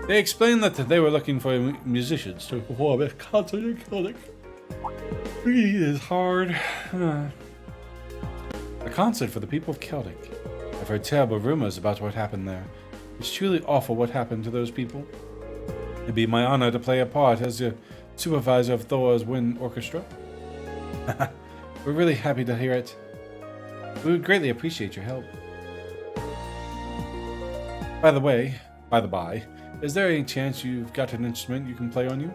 They explained that they were looking for musicians to perform a concert in Celtic. Breathe is hard. A concert for the people of Celtic. I've heard terrible rumors about what happened there. It's truly awful what happened to those people. It'd be my honor to play a part as the supervisor of Thor's Wind Orchestra. We're really happy to hear it. We would greatly appreciate your help. By the by, is there any chance you've got an instrument you can play on you?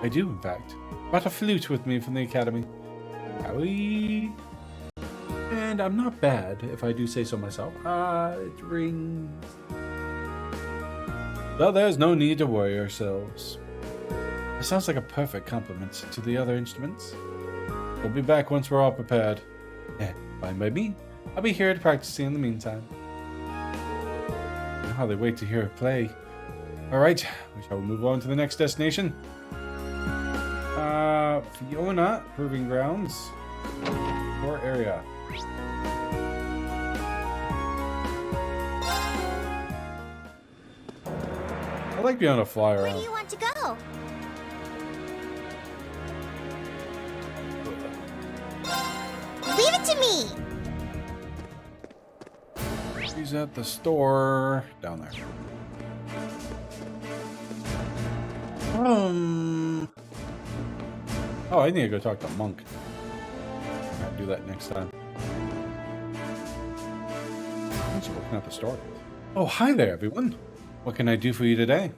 I do, in fact. Brought a flute with me from the academy. Owie. And I'm not bad, if I do say so myself. It rings. Well, there's no need to worry yourselves. It sounds like a perfect complement to the other instruments. We'll be back once we're all prepared. Fine by me. I'll be here to practice in the meantime. Now they wait to hear her play. Alright, we shall move on to the next destination. Fiona, Proving Grounds. Core area. I like being able to fly around. Where do you want to go? Leave it to me! She's at the store down there. Oh, I need to go talk to Monk. I'll do that next time. She's working at the store. Oh, hi there, everyone. What can I do for you today?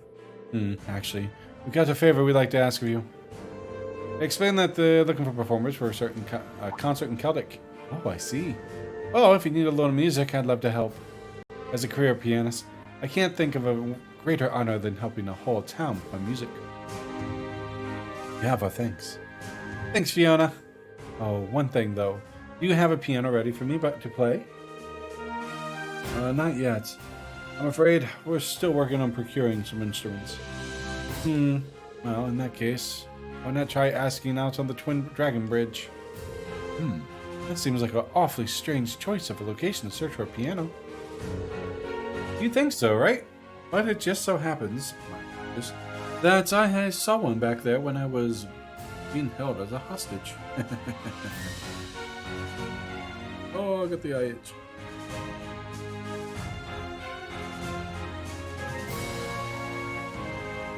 Actually, we've got a favor we'd like to ask of you. Explain that they're looking for performers for a certain concert in Celtic. Oh, I see. Well, if you need a little music, I'd love to help. As a career pianist, I can't think of a greater honor than helping a whole town with my music. You have our thanks. Thanks, Fiona. Oh, one thing though. Do you have a piano ready for me to play? Not yet. I'm afraid we're still working on procuring some instruments. Well, in that case, why not try asking out on the Twin Dragon Bridge? That seems like an awfully strange choice of a location to search for a piano. You think so, right? But it just so happens that I saw one back there when I was being held as a hostage. Oh, I got the eye itch.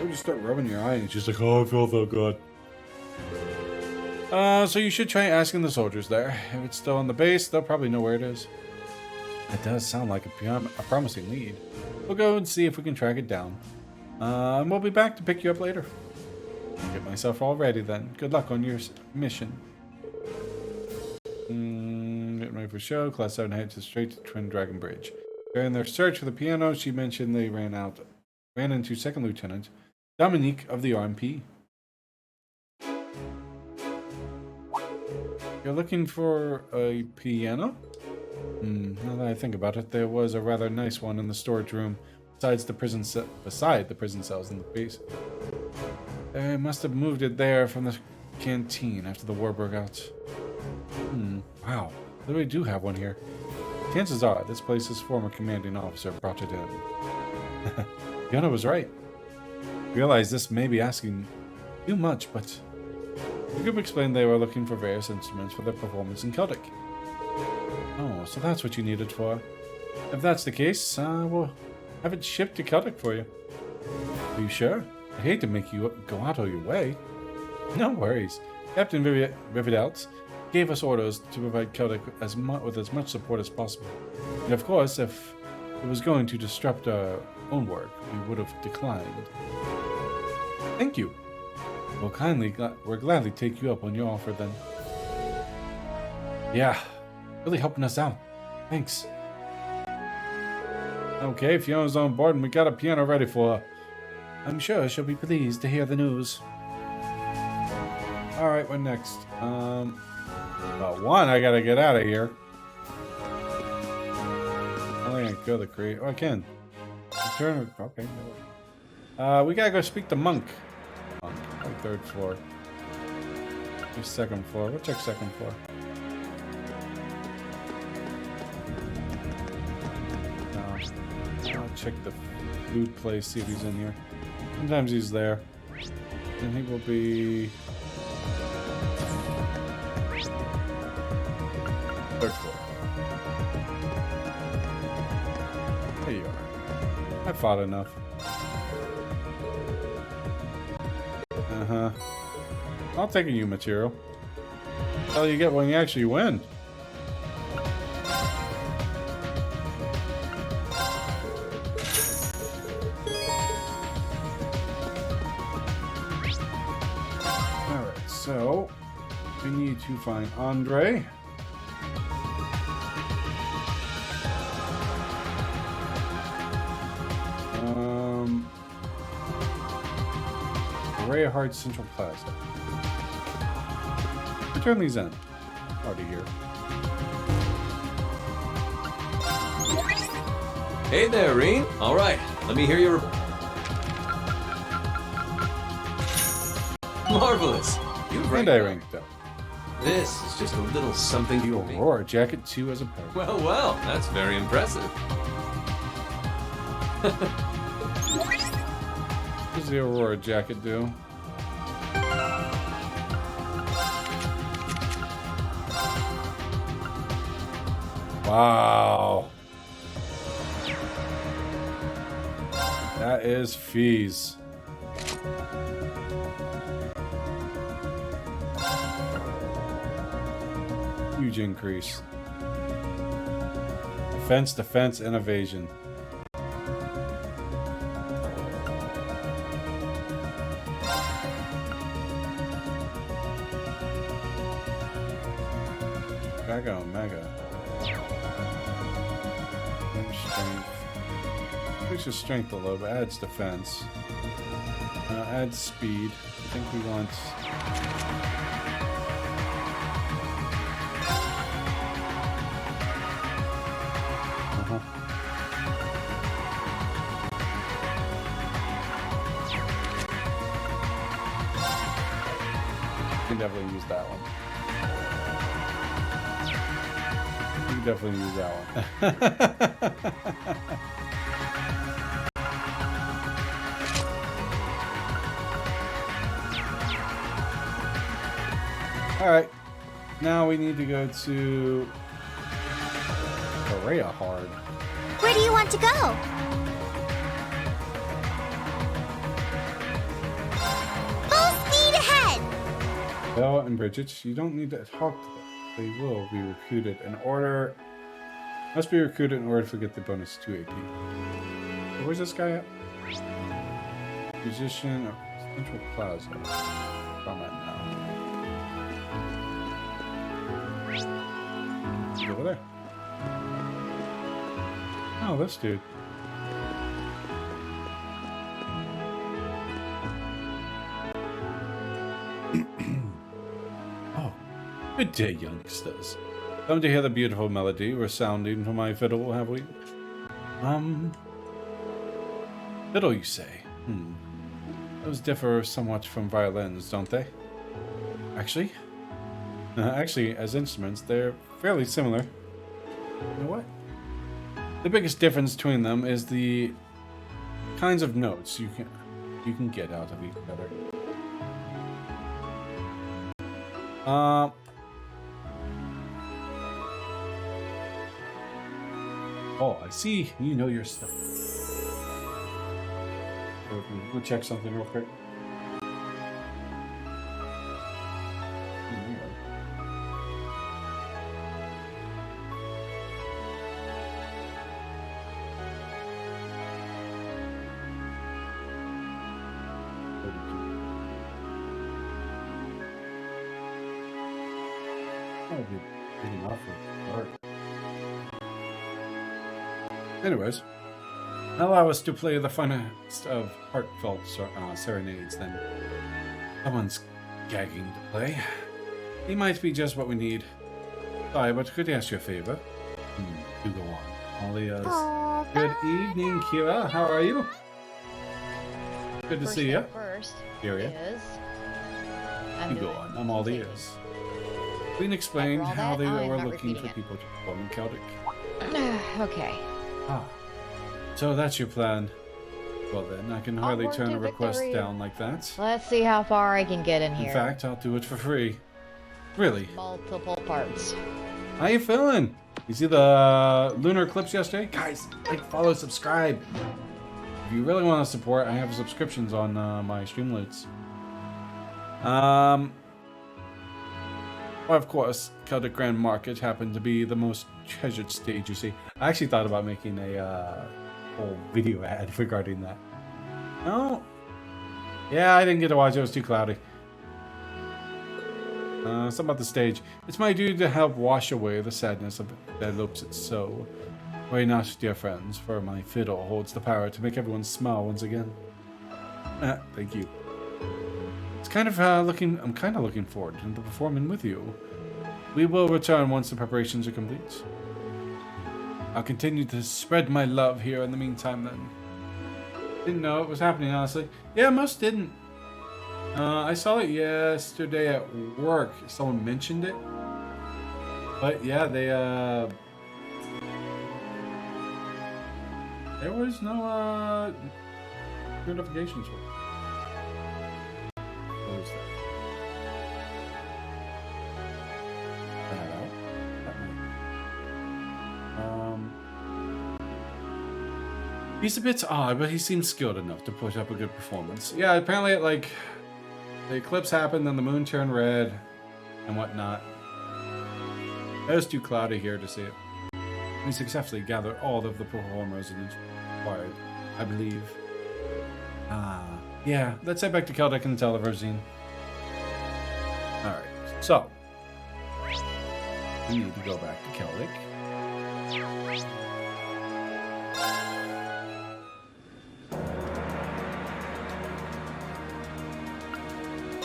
You just start rubbing your eye and it's just like, oh, I feel so good. So you should try asking the soldiers there. If it's still on the base, they'll probably know where it is. That does sound like a promising lead. We'll go and see if we can track it down. And we'll be back to pick you up later. I'll get myself all ready then. Good luck on your mission. Getting ready for show. Class 7 heads straight to Twin Dragon Bridge. During their search for the piano, she mentioned they ran into Second Lieutenant Dominique of the RMP. You're looking for a piano? Now that I think about it, there was a rather nice one in the storage room beside the prison cells in the base. They must have moved it there from the canteen after the war broke out. Wow, they really do have one here. Chances are this place's former commanding officer brought it in. Fiona was right. I realize this may be asking too much, but the group explained they were looking for various instruments for their performance in Celtic. Oh, so that's what you needed for. If that's the case, we'll have it shipped to Celtic for you. Are you sure? I'd hate to make you go out of your way. No worries. Captain Vividelt gave us orders to provide Celtic with as much support as possible. And of course, if it was going to disrupt our own work, we would have declined. Thank you. We'll gladly take you up on your offer then. Yeah, really helping us out. Thanks. Okay, Fiona's on board and we got a piano ready for her. I'm sure she'll be pleased to hear the news. Alright, what next? One, I gotta get out of here. I think I can go the crate. Oh, I can. Turn. Okay. We gotta go speak to Monk. Third floor. Second floor. We'll check second floor. I'll check the food place, see if he's in here. Sometimes he's there. And he will be... third floor. There you are. I fought enough. I'll take a U material. That's all you get when you actually win. Alright, so we need to find Andre. Rayhard Central Plaza. Return these in. Already here. Hey there, Reen. All right, let me hear your report. Marvelous. You've And I ranked up. This is just a little something The for me. Aurora Jacket 2 as a perk. Well, that's very impressive. What does the Aurora Jacket do? Wow. That is fees. Huge increase. Defense, and evasion. Mega Omega. Strength. Increases strength a little, but adds defense. Adds speed. I think we want. We can definitely use that one. We can definitely use that one. Alright, now we need to go to Area Hard. Where do you want to go? Full speed ahead! Belle and Bridget, you don't need to talk to them. They will be recruited in order. Must be recruited in order to get the bonus 2 AP. Where's this guy at? Musician of Central Plaza. I'm at now. He's over there. Oh, this dude. Oh, good day, youngsters. Come to hear the beautiful melody resounding from my fiddle, have we? Fiddle, you say? Those differ somewhat from violins, don't they? Actually, as instruments, they're fairly similar. You know what? The biggest difference between them is the kinds of notes you can get out of each other. Oh, I see. You know your stuff. We'll check something real quick. Anyways, allow us to play the finest of heartfelt serenades then. Someone's gagging to play. He might be just what we need. Sorry, but could I ask you a favor? You go on. Olias. Good evening, Kira. How are you? Good to see you. First Kira. You go on. I'm all ears. Queen explained how they were looking for people to perform in Celtic. Okay. Ah, so that's your plan. Well then, I can hardly turn a request down like that. Let's see how far I can get in here. In fact, I'll do it for free. Really? Multiple parts. How you feeling? You see the lunar eclipse yesterday? Guys, like, follow, subscribe. If you really want to support, I have subscriptions on my Streamloots. Well, of course, Celtic Grand Market happened to be the most treasured stage, you see. I actually thought about making a whole video ad regarding that. No? Yeah, I didn't get to watch it. It was too cloudy. Something about the stage. It's my duty to help wash away the sadness of that elopes its soul. Worry not, dear friends, for my fiddle holds the power to make everyone smile once again. Thank you. It's kind of I'm kind of looking forward to performing with you. We will return once the preparations are complete. I'll continue to spread my love here in the meantime then. Didn't know it was happening, honestly. Yeah, most didn't. I saw it yesterday at work. Someone mentioned it. But yeah, they there was no notifications for it. Close that. That out. He's a bit odd, but he seems skilled enough to put up a good performance. Yeah, apparently like the eclipse happened, then the moon turned red and whatnot. It was too cloudy here to see it. We successfully gathered all of the performers and required, I believe. Yeah, let's head back to Celtic and tell the Rosine. Alright, so. We need to go back to Celtic.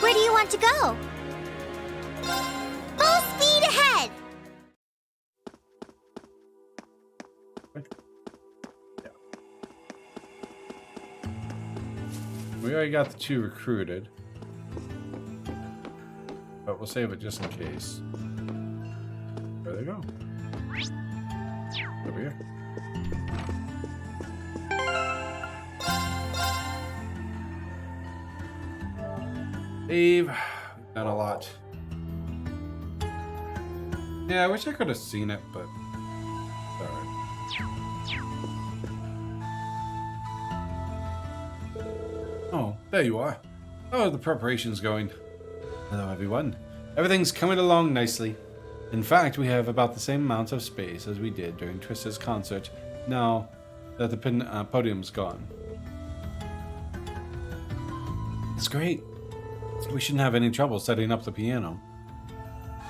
Where do you want to go? Full speed ahead! We already got the 2 recruited. But we'll save it just in case. Where they go? Over here. Save. We've done a lot. Yeah, I wish I could have seen it, but sorry. Oh, there you are. How are the preparations going? Hello, everyone. Everything's coming along nicely. In fact, we have about the same amount of space as we did during Trista's concert, now that the podium's gone. It's great. We shouldn't have any trouble setting up the piano.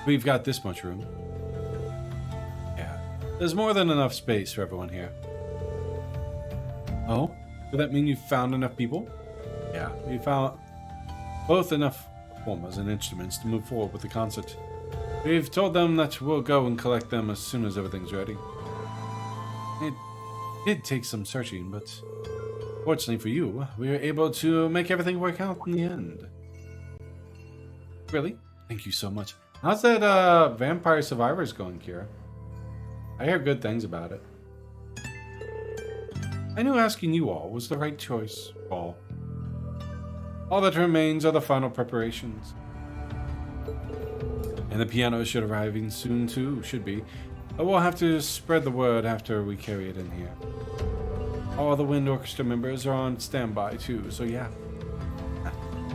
We've got this much room. Yeah, there's more than enough space for everyone here. Oh? Does that mean you found enough people? Yeah, we found both enough performers and instruments to move forward with the concert. We've told them that we'll go and collect them as soon as everything's ready. It did take some searching, but fortunately for you, we were able to make everything work out in the end. Really? Thank you so much. How's that Vampire Survivors going, Kira? I hear good things about it. I knew asking you all was the right choice, Paul. All that remains are the final preparations. And the piano should arrive in soon too, should be. But we'll have to spread the word after we carry it in here. All the Wind Orchestra members are on standby too, so yeah.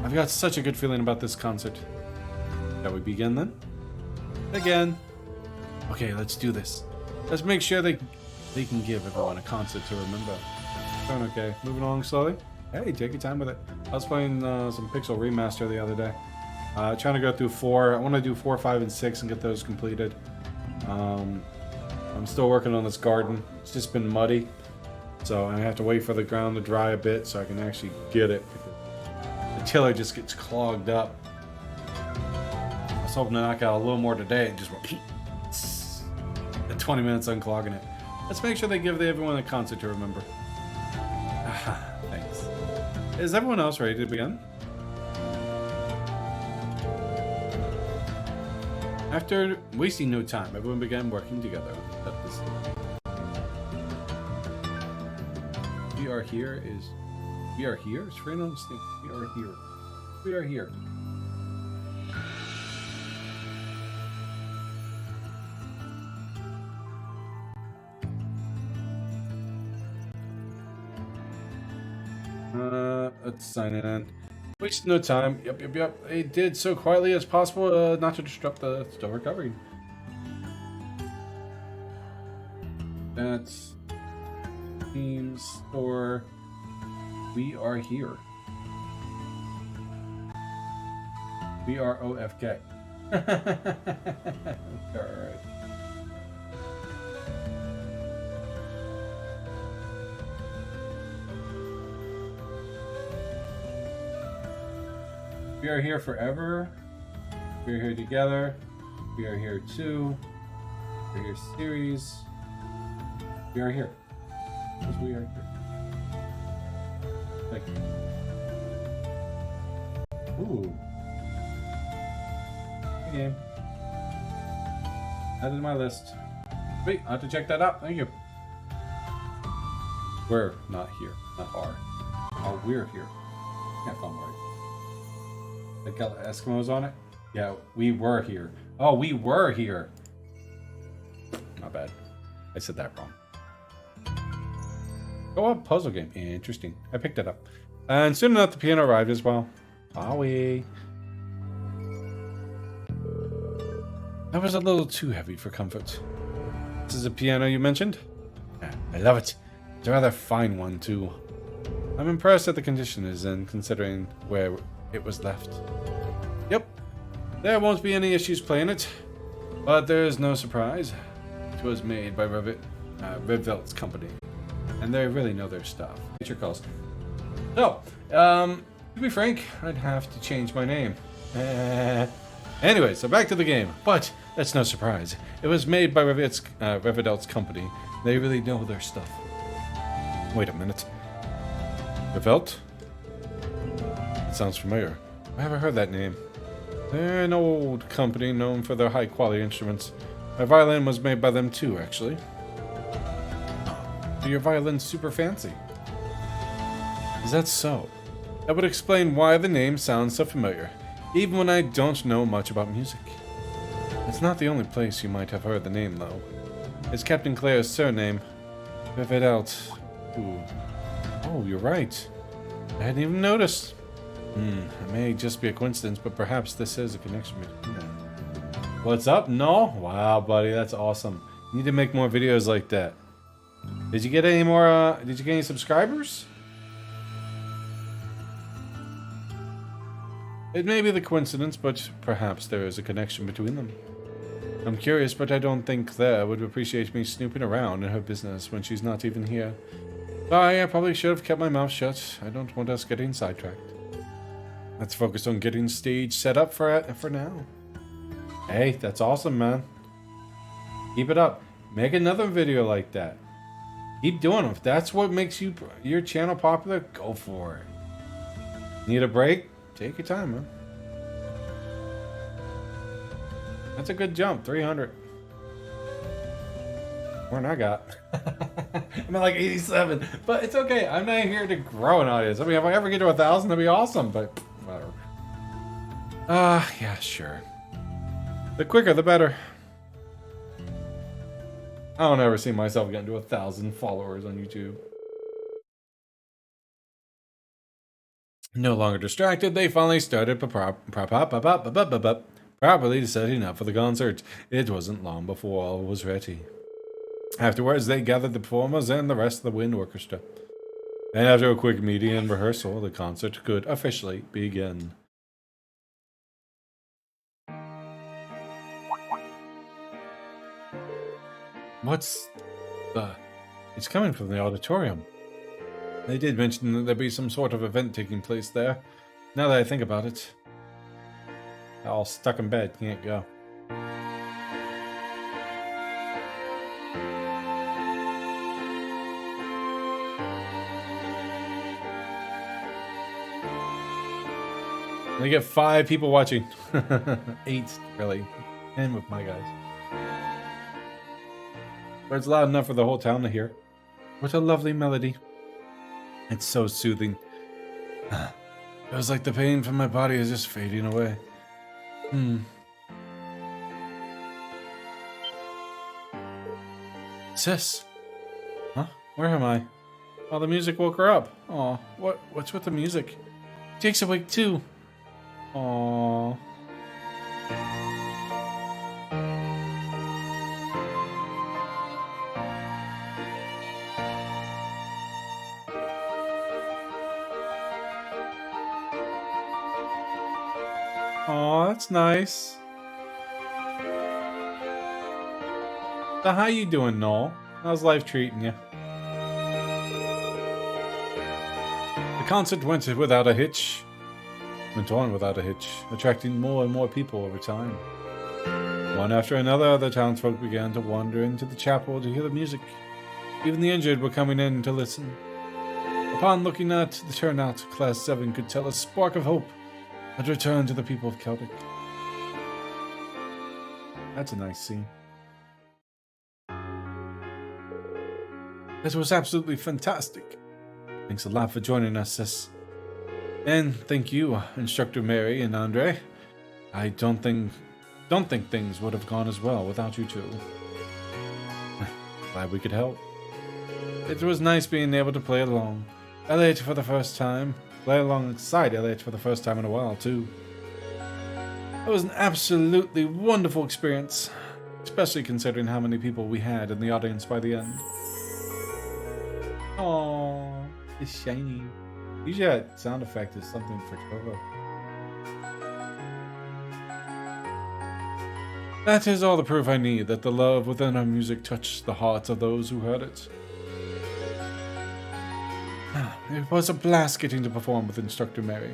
I've got such a good feeling about this concert. Shall we begin then? Again. Okay, let's do this. Let's make sure they can give everyone a concert to remember. Going okay. Moving along slowly. Hey, take your time with it. I was playing some Pixel Remaster the other day. Trying to go through 4. I want to do 4, 5, and 6 and get those completed. I'm still working on this garden. It's just been muddy. So I have to wait for the ground to dry a bit so I can actually get it. The tiller just gets clogged up. I was hoping to knock out a little more today and just went in 20 minutes unclogging it. Let's make sure they give everyone a concert to remember. Thanks. Is everyone else ready to begin? After wasting no time, everyone began working together. We are here is... We are here? Is Fran on the stage? We are here. We are here. Let's sign it in. Wasted no time. Yep. They did so quietly as possible not to disrupt the still recovery. That's Team Store. We are here. We are OFK. Alright. We are here forever. We are here together. We are here too. We are here series. We are here. Because we are here. Thank you. Ooh. Good game. Added to my list. Wait, I have to check that out. Thank you. We're not here. Not are. Oh, we're here. Can't find right. They got Eskimos on it? Yeah, we were here. Oh, we were here. Not bad. I said that wrong. Oh, a puzzle game. Interesting. I picked it up. And soon enough, the piano arrived as well. Wowie. That was a little too heavy for comfort. This is a piano you mentioned? Yeah, I love it. It's a rather fine one, too. I'm impressed at the condition it is in, considering where it was left. Yep. There won't be any issues playing it. But there is no surprise. It was made by Revelt's company. And they really know their stuff. Nature calls. So, to be frank, I'd have to change my name. Anyway, so back to the game. But that's no surprise. It was made by Revelt's company. They really know their stuff. Wait a minute. Revelt? It sounds familiar. I haven't heard that name. They're an old company known for their high-quality instruments. My violin was made by them too, actually. So your violin's super fancy. Is that so? That would explain why the name sounds so familiar, even when I don't know much about music. It's not the only place you might have heard the name, though. It's Captain Claire's surname, Revelt. Ooh. Oh, you're right. I hadn't even noticed. It may just be a coincidence, but perhaps this is a connection between them. What's up? No? Wow, buddy, that's awesome. You need to make more videos like that. Did you get any more, did you get any subscribers? It may be the coincidence, but perhaps there is a connection between them. I'm curious, but I don't think Claire would appreciate me snooping around in her business when she's not even here. Sorry, I probably should have kept my mouth shut. I don't want us getting sidetracked. Let's focus on getting stage set up for now. Hey, that's awesome, man. Keep it up. Make another video like that. Keep doing them. If that's what makes your channel popular, go for it. Need a break? Take your time, man. That's a good jump, 300. More than I got. I'm at like 87, but it's okay. I'm not here to grow an audience. I mean, if I ever get to 1,000, that'd be awesome, but whatever. Yeah, sure. The quicker, the better. I don't ever see myself getting to 1,000 followers on YouTube. No longer distracted, they finally started properly setting up for the concert. It wasn't long before all was ready. Afterwards, they gathered the performers and the rest of the wind orchestra. And after a quick meeting and rehearsal, the concert could officially begin. What's the... It's coming from the auditorium. They did mention that there'd be some sort of event taking place there. Now that I think about it. All stuck in bed, can't go. They get 5 people watching. 8, really. 10 with my guys. But it's loud enough for the whole town to hear. What a lovely melody. It's so soothing. Feels like the pain from my body is just fading away. Sis? Huh? Where am I? Oh, the music woke her up. Aw, what's with the music? Jake's awake too. Aww. Aw, that's nice. So how you doing, Noel? How's life treating you? The concert went on without a hitch, attracting more and more people over time. One after another, the townsfolk began to wander into the chapel to hear the music. Even the injured were coming in to listen. Upon looking at the turnout, Class 7 could tell a spark of hope had returned to the people of Celtic. That's a nice scene. It was absolutely fantastic. Thanks a lot for joining us, sis. And thank you, Instructor Mary and Andre. I don't think things would have gone as well without you two. Glad we could help. It was nice being able to play along. Elliot for the first time. Play alongside Elliot for the first time in a while, too. It was an absolutely wonderful experience, especially considering how many people we had in the audience by the end. Aww, it's shiny. Usually that sound effect is something for Trovo. That is all the proof I need that the love within our music touched the hearts of those who heard it. It was a blast getting to perform with Instructor Mary.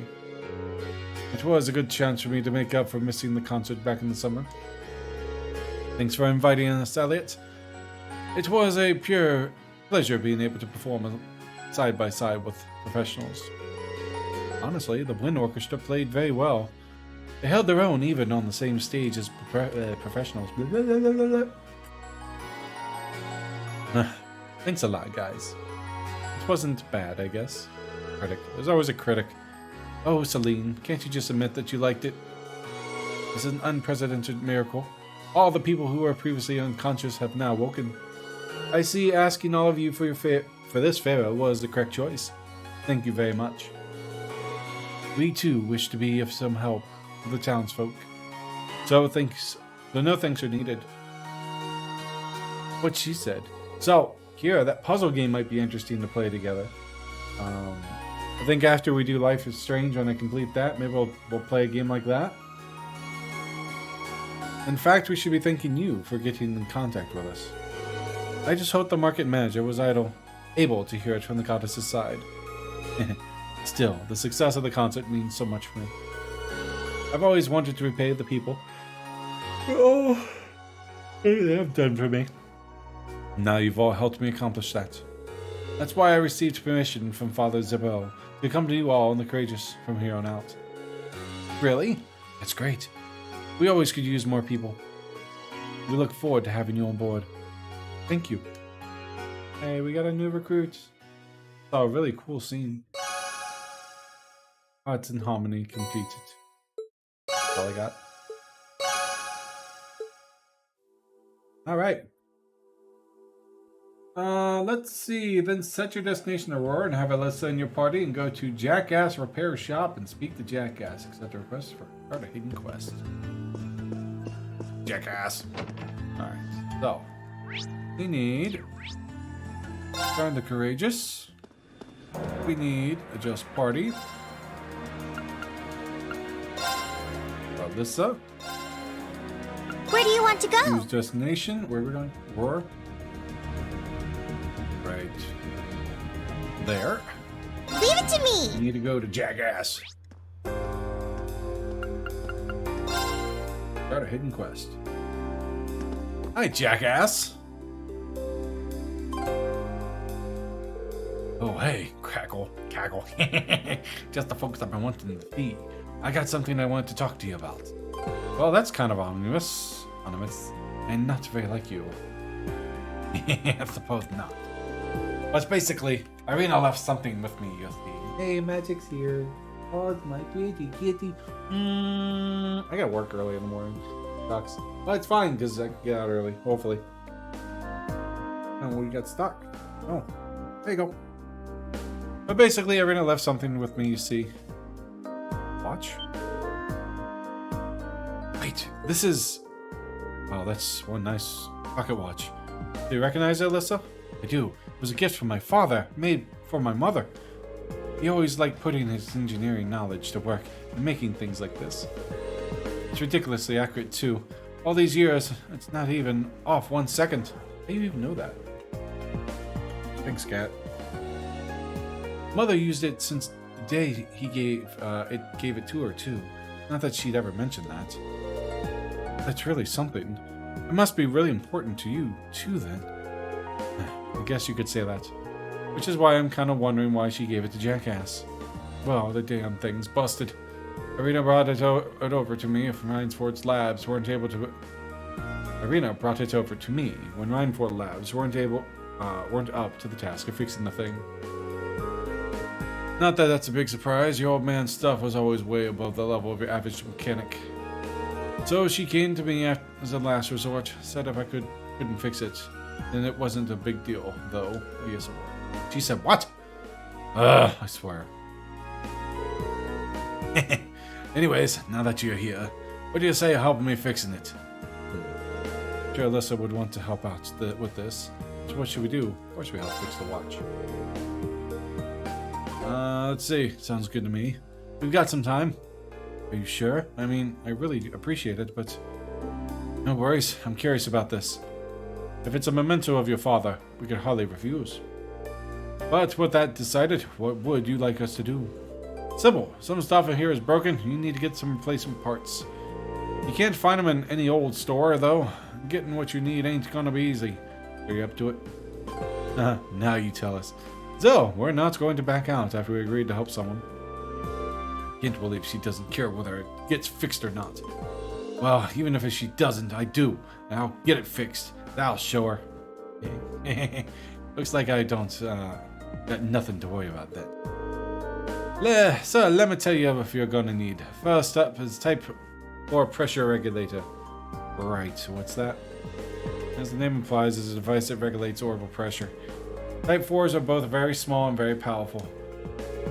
It was a good chance for me to make up for missing the concert back in the summer. Thanks for inviting us, Elliot. It was a pure pleasure being able to perform side by side with professionals. Honestly, the Wind Orchestra played very well. They held their own even on the same stage as professionals. Thanks a lot, guys. It wasn't bad, I guess. Critic. There's always a critic. Oh, Celine, can't you just admit that you liked it? It's an unprecedented miracle. All the people who were previously unconscious have now woken. I see asking all of you for this favor was the correct choice. Thank you very much. We too wish to be of some help to the townsfolk. So no thanks are needed. What she said. So, Kira, that puzzle game might be interesting to play together. I think after we do Life is Strange, when I complete that, maybe we'll play a game like that. In fact, we should be thanking you for getting in contact with us. I just hope the market manager was able to hear it from the goddess's side. Still, the success of the concert means so much for me. I've always wanted to repay the people. Oh, they have done for me. Now you've all helped me accomplish that. That's why I received permission from Father Zabel to come to you all in the Courageous from here on out. Really? That's great. We always could use more people. We look forward to having you on board. Thank you. Hey, we got a new recruit. Oh, a really cool scene. Arts and Harmony completed. That's all I got. Alright. Let's see. Then set your destination Aurora and have Alyssa in your party and go to Jackass Repair Shop and speak to Jackass. Accept a request for start a hidden quest. Jackass. Alright. So, we need Join the Courageous. We need Adjust Party. Alyssa. Where do you want to go? Choose destination. Where are we going? Aurora. Right there. Leave it to me. You need to go to Jackass. Start a hidden quest. Hi, Jackass. Oh, hey, cackle. Just the folks I've been wanting to see. I got something I wanted to talk to you about. Well, that's kind of ominous, and not very like you. I suppose not. But basically, Irina left something with me, you see. Hey, Magic's here. Oh, it's my kitty. I got work early in the morning. Sucks. Well, it's fine, because I can get out early, hopefully. And we got stuck. Oh, there you go. But basically, Irina left something with me, you see. Watch? Wait, this is... Oh, that's one nice pocket watch. Do you recognize it, Alyssa? I do. It was a gift from my father, made for my mother. He always liked putting his engineering knowledge to work and making things like this. It's ridiculously accurate, too. All these years, it's not even off 1 second. How do you even know that? Thanks, Cat. Mother used it since the day he gave it to her, too. Not that she'd ever mentioned that. That's really something. It must be really important to you, too, then. I guess you could say that. Which is why I'm kind of wondering why she gave it to Jackass. Well, the damn thing's busted. Irina brought it over to me if Rhineford's labs weren't able to... Irina brought it over to me when Rhineford labs weren't up to the task of fixing the thing. Not that that's a big surprise. Your old man's stuff was always way above the level of your average mechanic. So she came to me as a last resort, said if I couldn't fix it, then it wasn't a big deal, though. Yes, it was. She said, what? I swear. Anyways, now that you're here, what do you say helping me fixing it? Sure, Alyssa would want to help out with this. So what should we do? Of course we help fix the watch. Let's see. Sounds good to me. We've got some time. Are you sure? I mean, I really appreciate it, but... No worries, I'm curious about this. If it's a memento of your father, we could hardly refuse. But with that decided, what would you like us to do? Simple. Some stuff in here is broken. You need to get some replacement parts. You can't find them in any old store, though. Getting what you need ain't gonna be easy. Are you up to it? Now you tell us. So, we're not going to back out after we agreed to help someone. Can't believe she doesn't care whether it gets fixed or not. Well, even if she doesn't, I do. And I'll get it fixed. I'll show her. Looks like I don't, got nothing to worry about then. So, let me tell you what you're gonna need. First up is Type 4 pressure regulator. Right, what's that? As the name implies, it's a device that regulates orbital pressure. Type 4s are both very small and very powerful.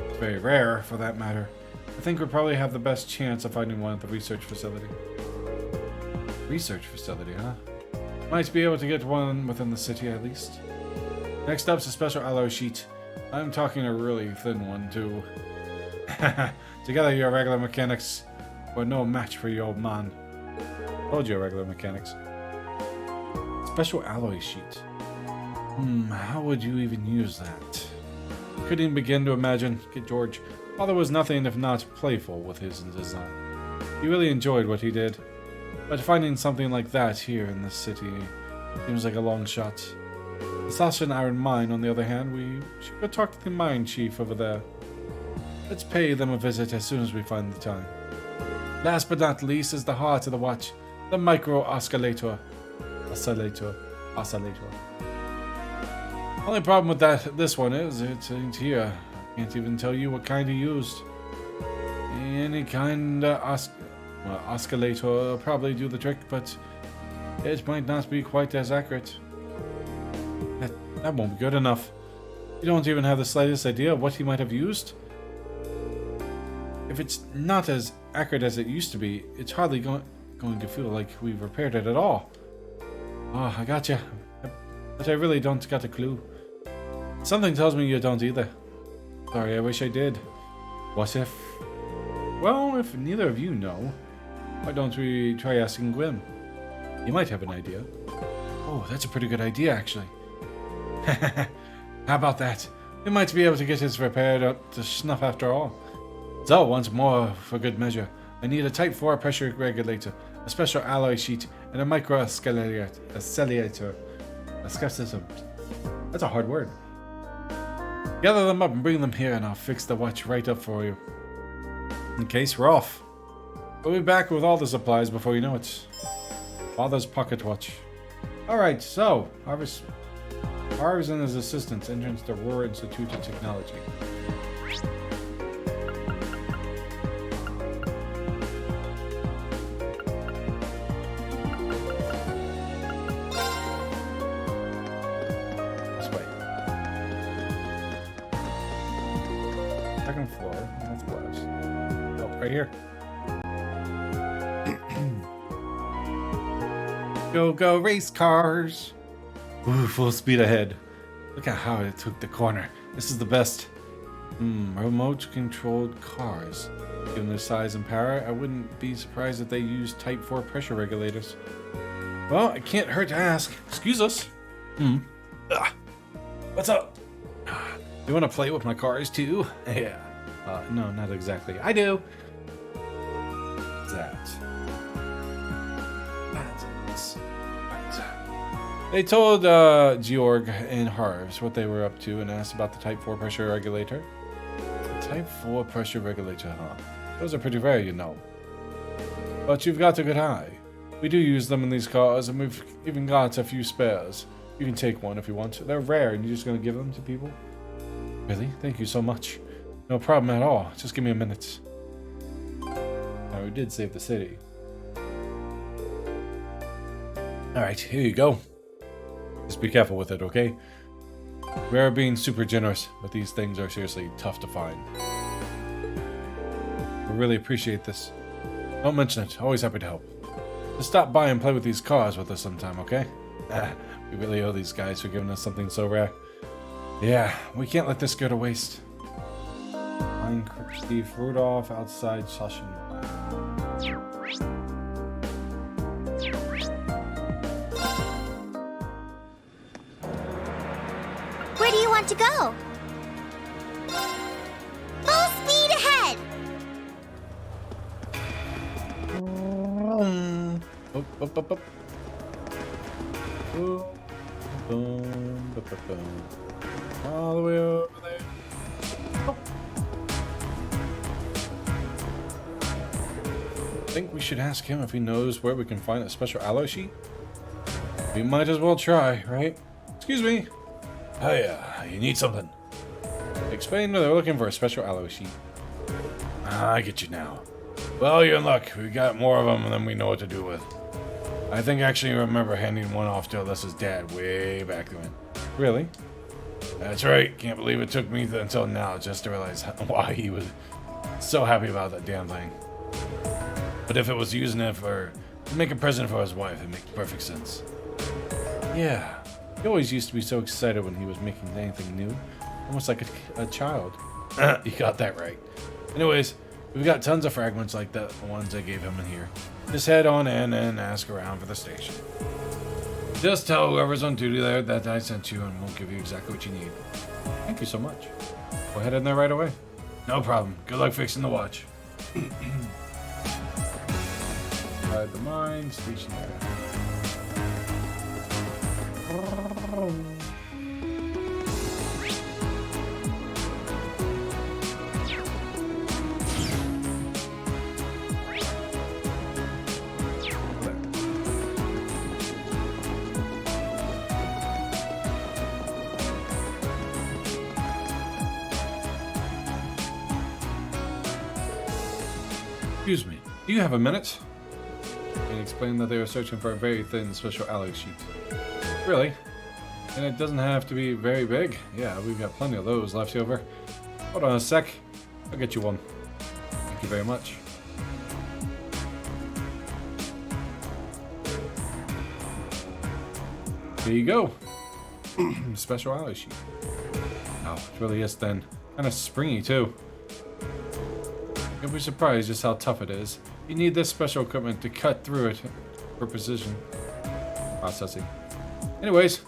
It's very rare, for that matter. I think we'll probably have the best chance of finding one at the research facility. Research facility, huh? Might be able to get one within the city at least. Next up's a special alloy sheet. I'm talking a really thin one, too. Together, your regular mechanics were no match for your old man. Told you, regular mechanics. Special alloy sheet. How would you even use that? Couldn't even begin to imagine. Get George. Father was nothing if not playful with his design. He really enjoyed what he did. But finding something like that here in this city seems like a long shot. The Sasha and Iron Mine, on the other hand, we should go talk to the mine chief over there. Let's pay them a visit as soon as we find the time. Last but not least is the heart of the watch, the micro oscillator. Oscillator. Only problem with this one is it ain't here. I can't even tell you what kind he used. Any kind of oscillator will probably do the trick, but it might not be quite as accurate. That won't be good enough. You don't even have the slightest idea of what he might have used? If it's not as accurate as it used to be, it's hardly going to feel like we've repaired it at all. Oh, I gotcha. But I really don't got a clue. Something tells me you don't either. Sorry, I wish I did. What if? Well, if neither of you know, why don't we try asking Gwyn? He might have an idea. Oh, that's a pretty good idea, actually. How about that? We might be able to get this repaired up to snuff after all. So, once more, for good measure, I need a Type 4 pressure regulator, a special alloy sheet, and a micro oscillator. That's a hard word. Gather them up and bring them here, and I'll fix the watch right up for you. In case we're off. We'll be back with all the supplies before you know it. Father's pocket watch. Alright, so, Harv's and his assistants, entrance to Aurora Institute of Technology. This way. Second floor, northwest. Oh, right here. Go race cars! Ooh, full speed ahead. Look at how it took the corner. This is the best. Remote controlled cars. Given their size and power, I wouldn't be surprised if they use Type 4 pressure regulators. Well, it can't hurt to ask. Excuse us. What's up? You want to play with my cars too? Yeah. No, not exactly. I do. They told Georg and Harvs what they were up to and asked about the Type 4 pressure regulator. The Type 4 pressure regulator, huh? Those are pretty rare, you know. But you've got a good eye. We do use them in these cars, and we've even got a few spares. You can take one if you want. They're rare, and you're just going to give them to people? Really? Thank you so much. No problem at all. Just give me a minute. Now, we did save the city. Alright, here you go. Just be careful with it, okay? We are being super generous, but these things are seriously tough to find. We really appreciate this. Don't mention it. Always happy to help. Just stop by and play with these cars with us sometime, okay? We really owe these guys for giving us something so rare. Yeah, we can't let this go to waste. Find Steve Rudolph outside Sasha. want to go? Full speed ahead! Up, up, up, up. Boom, boom, ba, ba, boom. All the way over there. Oh. I think we should ask him if he knows where we can find a special alloy sheet. We might as well try, right? Excuse me. Hey, you need something. Explain that they're looking for a special alloy sheet. I get you now. Well, you're in luck. We got more of them than we know what to do with. I think I actually remember handing one off to Alyssa's dad way back when. Really? That's right. Can't believe it took me until now just to realize why he was so happy about that damn thing. But if it was using it to make a present for his wife, it makes perfect sense. Yeah. He always used to be so excited when he was making anything new. Almost like a child. You got that right. Anyways, we've got tons of fragments like the ones I gave him in here. Just head on in and ask around for the station. Just tell whoever's on duty there that I sent you and we'll give you exactly what you need. Thank you so much. Go ahead in there right away. No problem. Good luck fixing the watch. Ride the mine, stationary. Excuse me, do you have a minute? And explain that they are searching for a very thin special alloy sheet. Really? And it doesn't have to be very big. Yeah, we've got plenty of those left over. Hold on a sec. I'll get you one. Thank you very much. Here you go. Special alloy sheet. Oh, it really is thin. Kind of springy too. You'll be surprised just how tough it is. You need this special equipment to cut through it for precision processing. Anyways,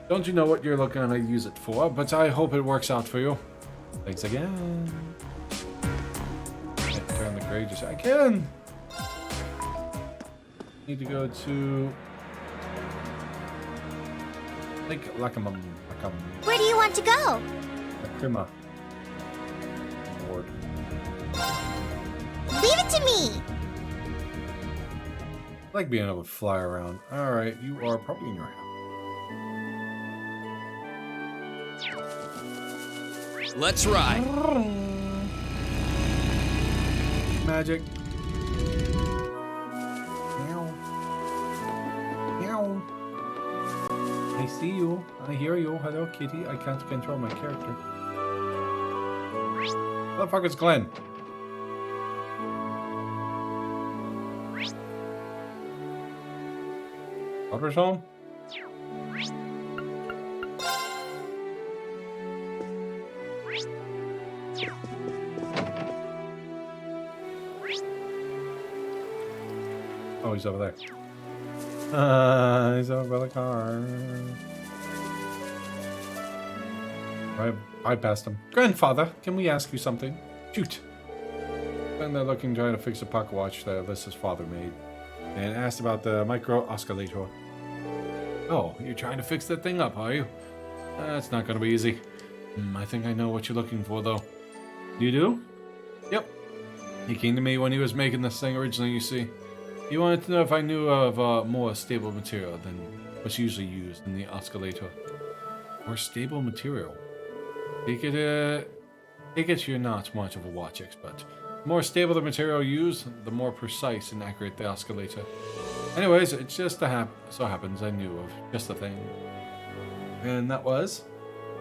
don't you know what you're looking to use it for, but I hope it works out for you. Thanks again. Can't turn the gray just I can. Need to go to Lake Lackamum. Where do you want to go? Lacrima. Lord. Leave it to me! I like being able to fly around. Alright, you are probably in your house. Let's ride. Magic. Meow. Meow. I see you. I hear you. Hello, kitty. I can't control my character. Where the fuck is Glenn? Butter's home? Oh, he's over there. He's over by the car. I passed him. Grandfather, can we ask you something? Shoot. And they're looking, trying to fix a pocket watch that Alyssa's father made. And asked about the micro oscillator. Oh, you're trying to fix that thing up, are you? That's not gonna be easy. I think I know what you're looking for, though. You do? Yep. He came to me when he was making this thing originally, you see. He wanted to know if I knew of more stable material than what's usually used in the oscillator. More stable material? Take it you're not much of a watch expert. The more stable the material used, the more precise and accurate the oscillator. Anyways, it just so happens I knew of just the thing. And that was,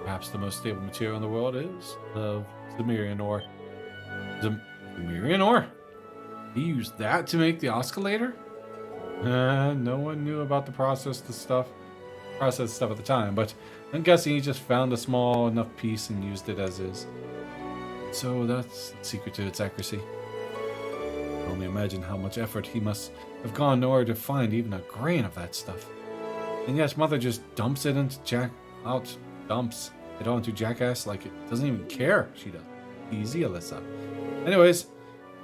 perhaps the most stable material in the world is of Zemirian ore. Zemirian ore? He used that to make the oscillator? No one knew about the process stuff at the time, but I'm guessing he just found a small enough piece and used it as is. So that's the secret to its accuracy. I can only imagine how much effort he must have gone in order to find even a grain of that stuff. And yet Mother just dumps it into dumps Head on to Jackass like it doesn't even care. She does. Easy, Alyssa. Anyways,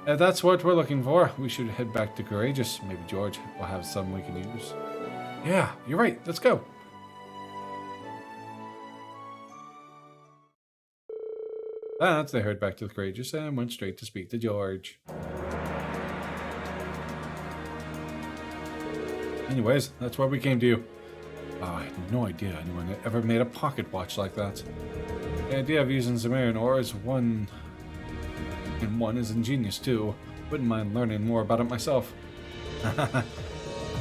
if that's what we're looking for, we should head back to Courageous. Maybe George will have some we can use. Yeah, you're right. Let's go. That's they heard back to the Courageous and went straight to speak to George. Anyways, that's why we came to you. Oh, I had no idea anyone had ever made a pocket watch like that. The idea of using Zamarian ore is one is ingenious too. Wouldn't mind learning more about it myself.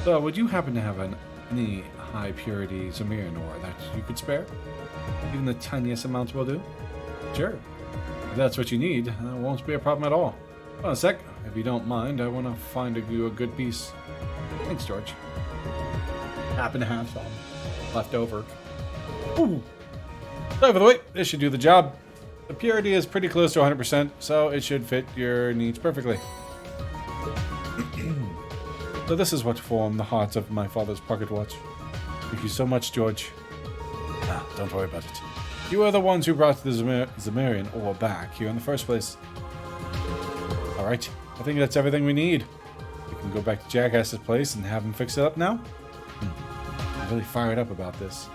So, would you happen to have any high purity Zamarian ore that you could spare? Even the tiniest amount will do? Sure. If that's what you need, that won't be a problem at all. Hold on a sec. If you don't mind, I want to find you a good piece. Thanks, George. Happen to have some left over. Ooh. So, by the way, this should do the job. The purity is pretty close to 100%, so it should fit your needs perfectly. So this is what formed the heart of my father's pocket watch. Thank you so much, George. Don't worry about it. You are the ones who brought the Zamarian ore back here in the first place. Alright, I think that's everything we need. We can go back to Jackass's place and have him fix it up now. I'm really fired up about this.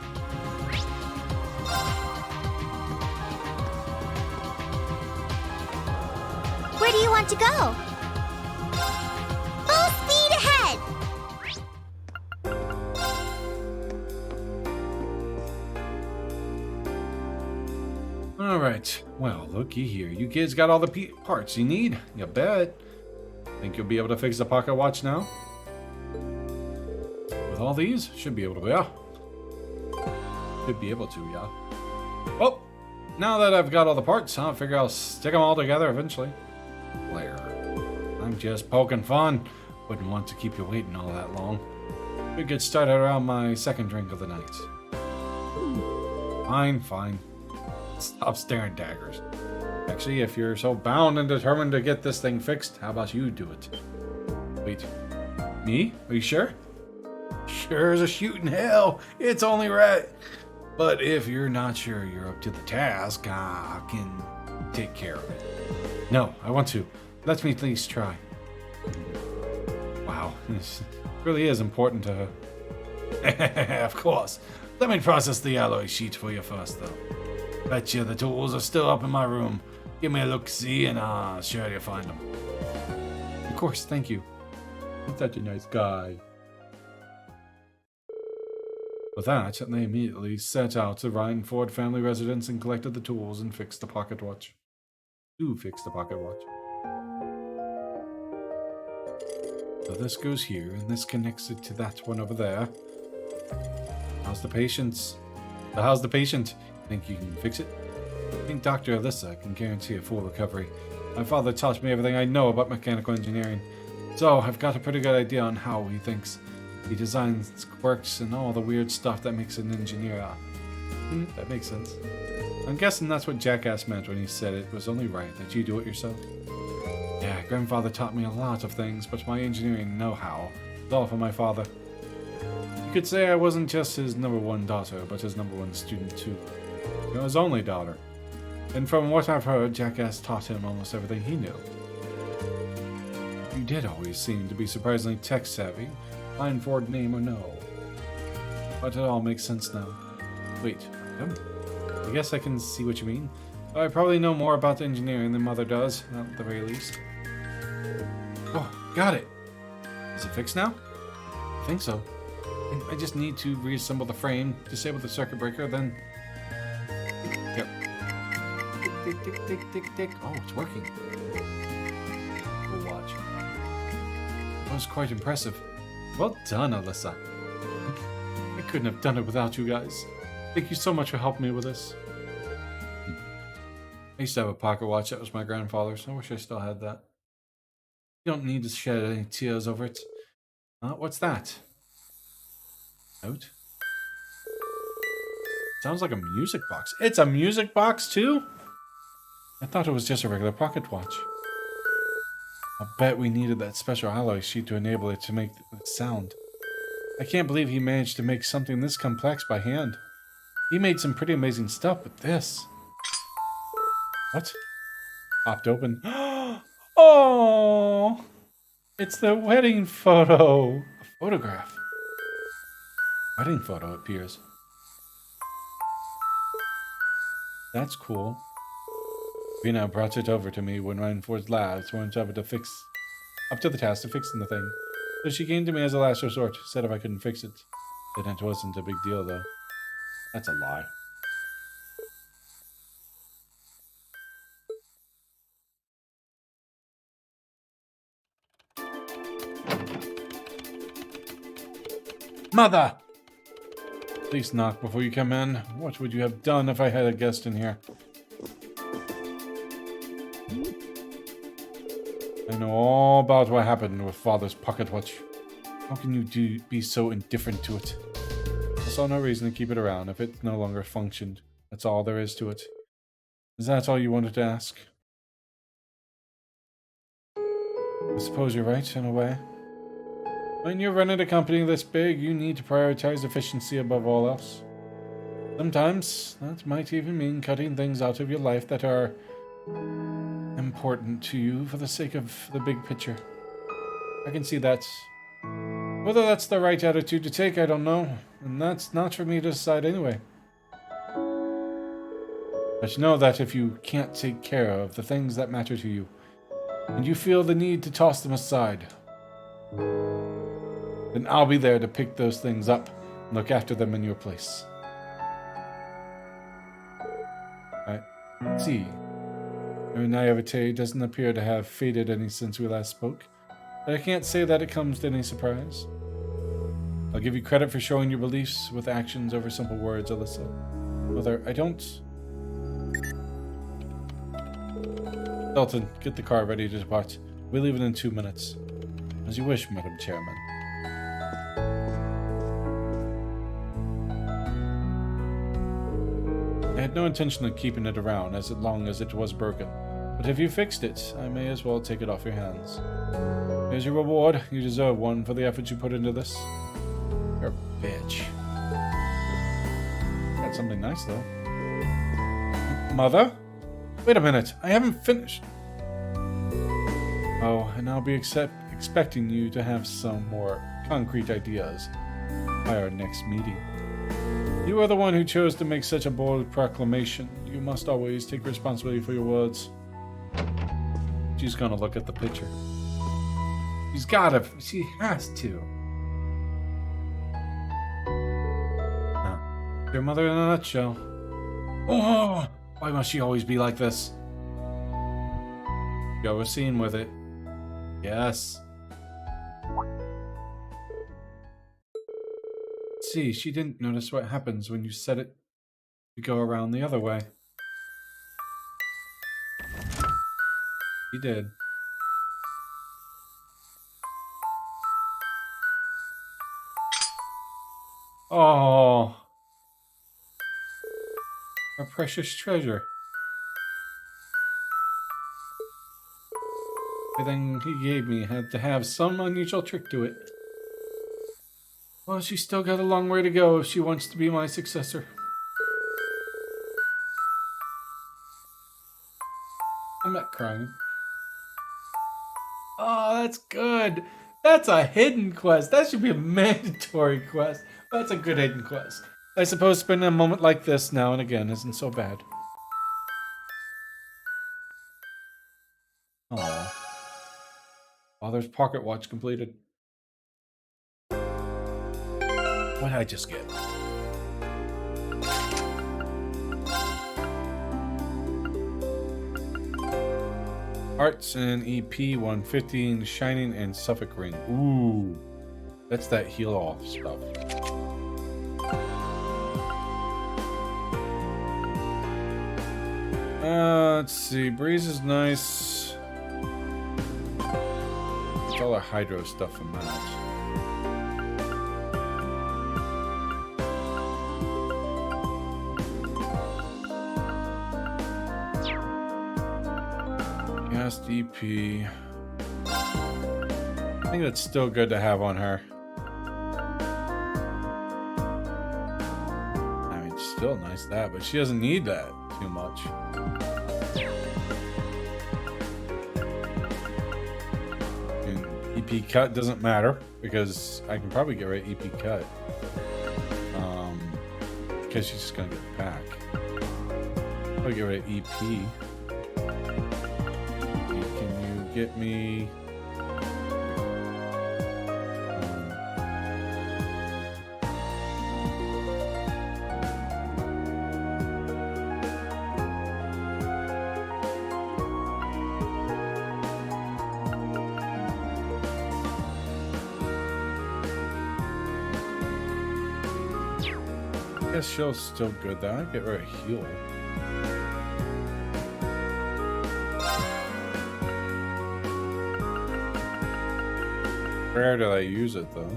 Where do you want to go? Full speed ahead! Alright, well, looky here. You kids got all the parts you need. You bet. Think you'll be able to fix the pocket watch now? With all these? Should be able to, yeah. Should be able to, yeah. Well, now that I've got all the parts, I'll figure I'll stick them all together eventually. Blair. I'm just poking fun. Wouldn't want to keep you waiting all that long. We get started around my second drink of the night. Fine. Stop staring daggers. Actually, if you're so bound and determined to get this thing fixed, how about you do it? Wait. Me? Are you sure? Sure as a shooting hell. It's only right. But if you're not sure you're up to the task, I can take care of it. No, I want to. Let me at least try. Wow, this really is important to her. Of course. Let me process the alloy sheet for you first, though. Betcha the tools are still up in my room. Give me a look-see and I'll show you find them. Of course, thank you. You're such a nice guy. With that, they immediately set out to Ryan Ford family residence and collected the tools and fixed the pocket watch. To fix the pocket watch. So this goes here, and this connects it to that one over there. How's the patient? How's the patient? Think you can fix it? I think Dr. Alyssa can guarantee a full recovery. My father taught me everything I know about mechanical engineering, so I've got a pretty good idea on how he thinks. He designs quirks and all the weird stuff that makes an engineer. That makes sense. I'm guessing that's what Jackass meant when he said it was only right that you do it yourself. Yeah, grandfather taught me a lot of things, but my engineering know-how is all from my father. You could say I wasn't just his #1 daughter, but his #1 student too. You're his only daughter. And from what I've heard, Jackass taught him almost everything he knew. You did always seem to be surprisingly tech-savvy, Ryan Ford name or no. But it all makes sense now. Wait, I guess I can see what you mean. I probably know more about engineering than Mother does, at the very least. Oh, got it! Is it fixed now? I think so. I just need to reassemble the frame, disable the circuit breaker, then... Yep. Tick, tick, tick, tick, tick. Oh, it's working. We'll watch. That was quite impressive. Well done, Alyssa. I couldn't have done it without you guys. Thank you so much for helping me with this. I used to have a pocket watch that was my grandfather's. I wish I still had that. You don't need to shed any tears over it. What's that? Note? Sounds like a music box. It's a music box too? I thought it was just a regular pocket watch. I'll bet we needed that special alloy sheet to enable it to make the sound. I can't believe he managed to make something this complex by hand. He made some pretty amazing stuff with this. What? Popped open. Oh! It's the wedding photo. A photograph. Wedding photo appears. That's cool. Rena brought it over to me when running Ford's labs weren't up to the task of fixing the thing. So she came to me as a last resort, said if I couldn't fix it. Said it wasn't a big deal though. That's a lie. Mother! Please knock before you come in. What would you have done if I had a guest in here? I know all about what happened with Father's pocket watch. How can you be so indifferent to it? I saw no reason to keep it around if it no longer functioned. That's all there is to it. Is that all you wanted to ask? I suppose you're right, in a way. When you're running a company this big, you need to prioritize efficiency above all else. Sometimes, that might even mean cutting things out of your life that are important to you for the sake of the big picture. I can see that. Whether that's the right attitude to take, I don't know. And that's not for me to decide anyway. But know that if you can't take care of the things that matter to you, and you feel the need to toss them aside, then I'll be there to pick those things up and look after them in your place. Let's see. Your naivete doesn't appear to have faded any since we last spoke, but I can't say that it comes to any surprise. I'll give you credit for showing your beliefs with actions over simple words, Alyssa. Mother, I don't... Dalton, get the car ready to depart. We'll leave it in 2 minutes. As you wish, Madam Chairman. I had no intention of keeping it around as long as it was broken, but if you fixed it, I may as well take it off your hands. Here's your reward. You deserve one for the effort you put into this. You're a bitch. Got something nice, though. Mother? Wait a minute. I haven't finished. Oh, and I'll be expecting you to have some more concrete ideas by our next meeting. You are the one who chose to make such a bold proclamation. You must always take responsibility for your words. She's gonna look at the picture. She has to. Your mother in a nutshell. Oh, why must she always be like this? Go a scene with it. Yes. See, she didn't notice what happens when you set it to go around the other way. She did. Oh, our precious treasure. Everything he gave me had to have some unusual trick to it. Well, she's still got a long way to go if she wants to be my successor. I'm not crying. Oh, that's good. That's a hidden quest. That should be a mandatory quest. That's a good hidden quest. I suppose spending a moment like this now and again isn't so bad. Aww. Father's pocket watch completed. What did I just get? Hearts and EP 115, Shining and Suffolk Ring. Ooh, that's that heal off stuff. Let's see. Breeze is nice. It's all our hydro stuff from that. DP. I think that's still good to have on her. I mean, just still nice that, but she doesn't need that too much. And EP cut doesn't matter because I can probably get rid of EP cut. Because she's just gonna get a pack. I'll get rid of EP. Can you get me? I guess Shield's still good though. I'd get rid of heal. Rare did I use it though?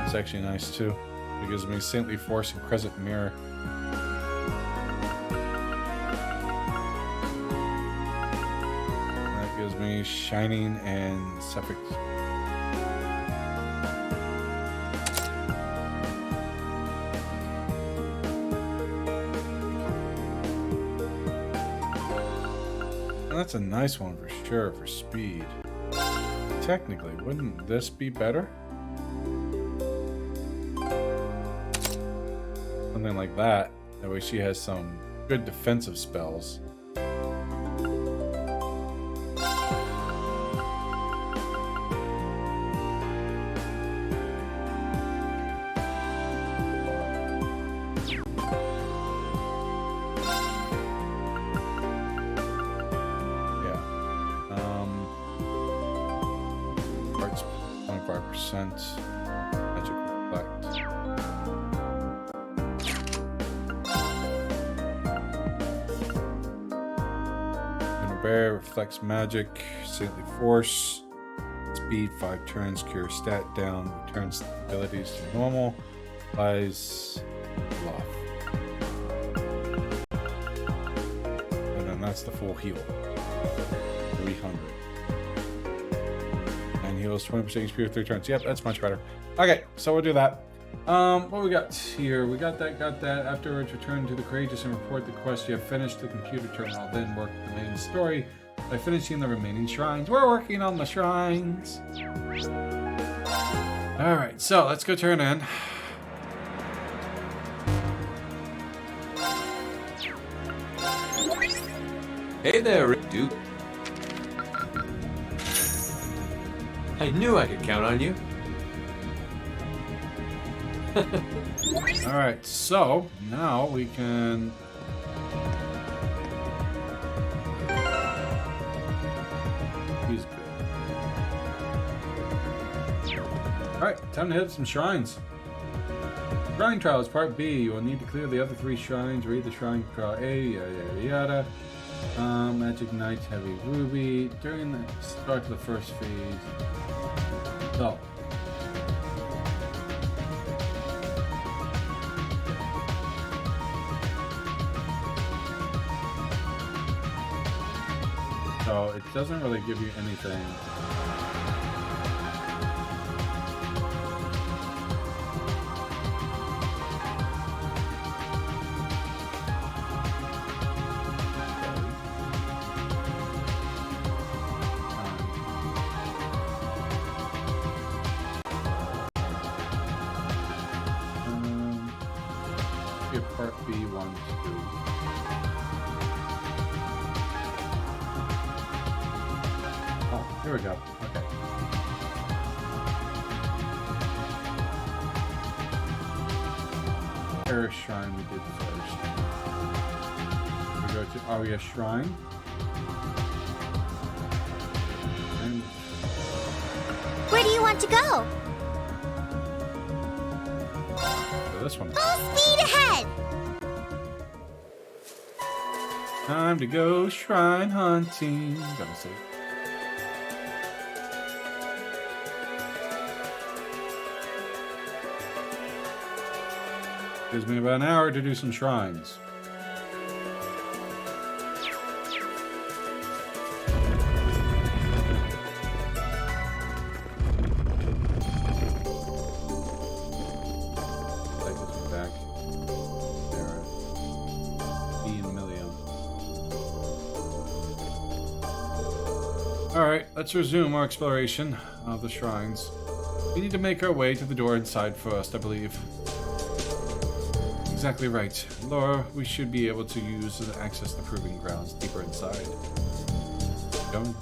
It's actually nice too. It gives me Saintly Force and Crescent Mirror. And that gives me Shining and Suffix. That's a nice one for sure for speed. Technically, wouldn't this be better? Something like that. That way she has some good defensive spells. Magic Reflect. Bear reflects magic, Saintly Force, speed 5 turns, cure stat down, returns abilities to normal, applies bluff. And then that's the full heal. 300. Heals 20% HP for 3 turns. Yep, that's much better. Okay, so we'll do that. What we got here? We got that. Afterwards, return to the Courageous and report the quest you have finished the computer terminal. Then work the main story by finishing the remaining shrines. We're working on the shrines. Alright, so let's go turn in. Hey there, dude. I knew I could count on you. Alright, so now we can... He's good. Alright, time to hit some shrines. Shrine Trials Part B. You will need to clear the other 3 shrines. Read the Shrine Trial A, yada yada yada. Magic Knight, Heavy Ruby. During the start of the first phase. So. So it doesn't really give you anything. Part B, 1, 2. Oh, here we go. Okay. Paris Shrine we did first. We go to Arya Shrine. And Where do you want to go? this one. Full speed ahead! Time to go shrine hunting. Gotta see. Gives me about an hour to do some shrines. Alright, let's resume our exploration of the shrines. We need to make our way to the door inside first, I believe. Exactly right. Laura, we should be able to use and access the proving grounds deeper inside. Going.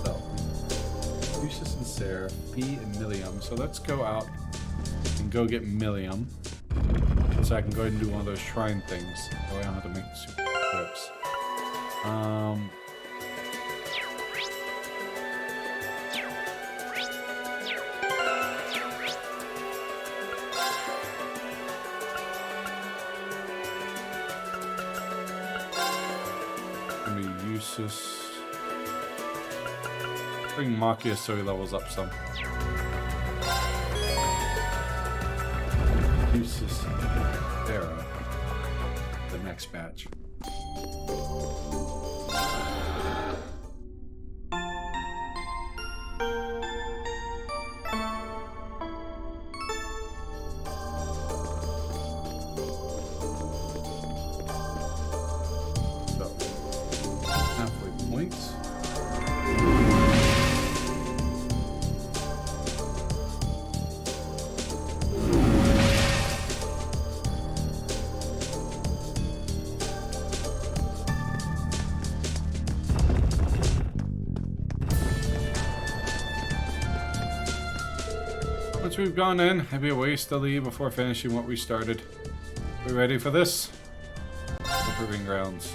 So. Lucius and Sarah, Fee and Millium. So let's go out and go get Millium. So I can go ahead and do one of those shrine things. So I don't have to make super trips. Useless. Bring Makia so he levels up some. Useless. Sarah. The next batch. Once we've gone in, it'd be a waste to leave before finishing what we started. We ready for this? The proving grounds.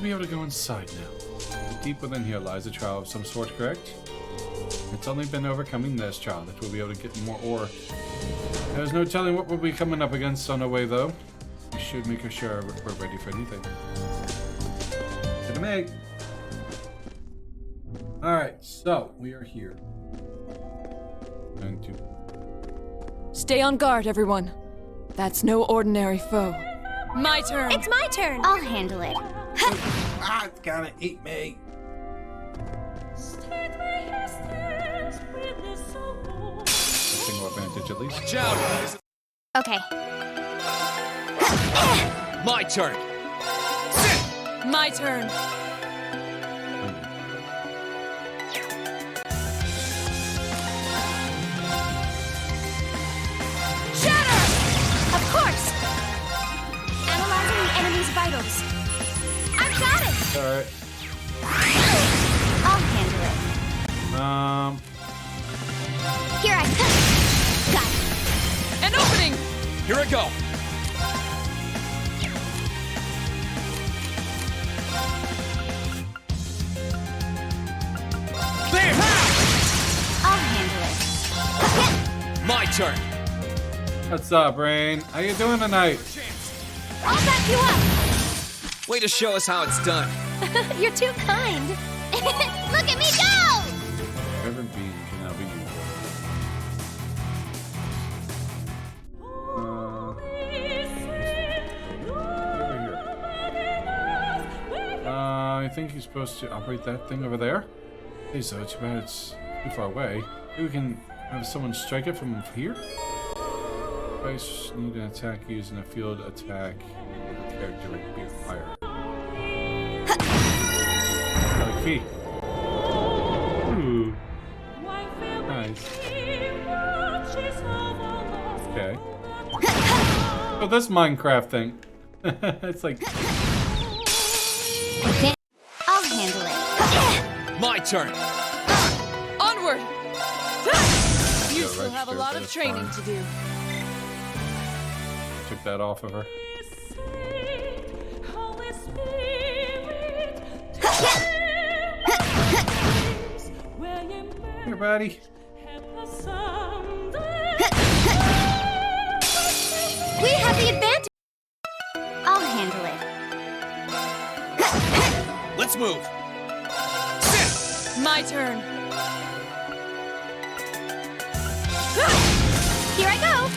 Be able to go inside now. Deep within here lies a trial of some sort, correct? It's only been overcoming this trial that we'll be able to get more ore. There's no telling what we'll be coming up against on our way, though. We should make sure we're ready for anything. Good to make. Alright, so we are here. Going to Stay on guard, everyone. That's no ordinary foe. My turn. It's my turn. I'll handle it. Ah, it's gonna eat me. single advantage at least. Watch out! Okay. My turn. My turn. Shatter! Of course! Analyzing the enemy's vitals. I've got it! Alright. I'll handle it. Here I come. Got it. An opening! Here I go. There! I'll handle it. My turn. What's up, Rain? How you doing tonight? I'll back you up. Way to show us how it's done. You're too kind. Look at me go! Reverend Bean can now be used. Over here. I think he's supposed to operate that thing over there. Hey, so too bad it's too far away. Maybe we can have someone strike it from here? Guys need an attack using a field attack character like Beer Fire. Like feet. Ooh. Nice. Okay. Oh, this Minecraft thing. It's like... I'll handle it. My turn. Onward! You Go still have a register lot for of this training farm. to do. Took that off of her. Here, buddy. We have the advantage. I'll handle it. Let's move. My turn. Here I go!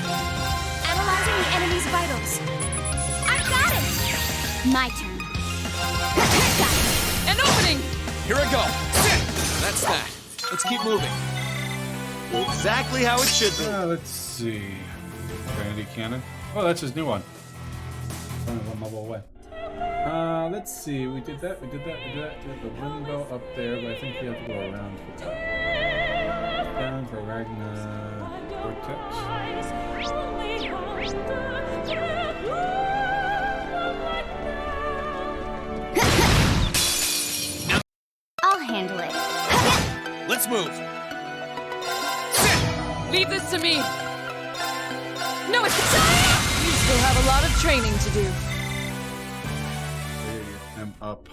Analyzing the enemy's vitals. I got it! My turn. Got it. An opening! Here I go. That's that. Let's keep moving. Exactly how it should be. Let's see. Granity Cannon. Oh, that's his new one. Only one level away. Let's see. We did that. We did the window up there, but I think we have to go around for that. Down for Ragnar Vortex. I'll handle it. Let's move. Leave this to me. No, it's you still have a lot of training to do. I am up.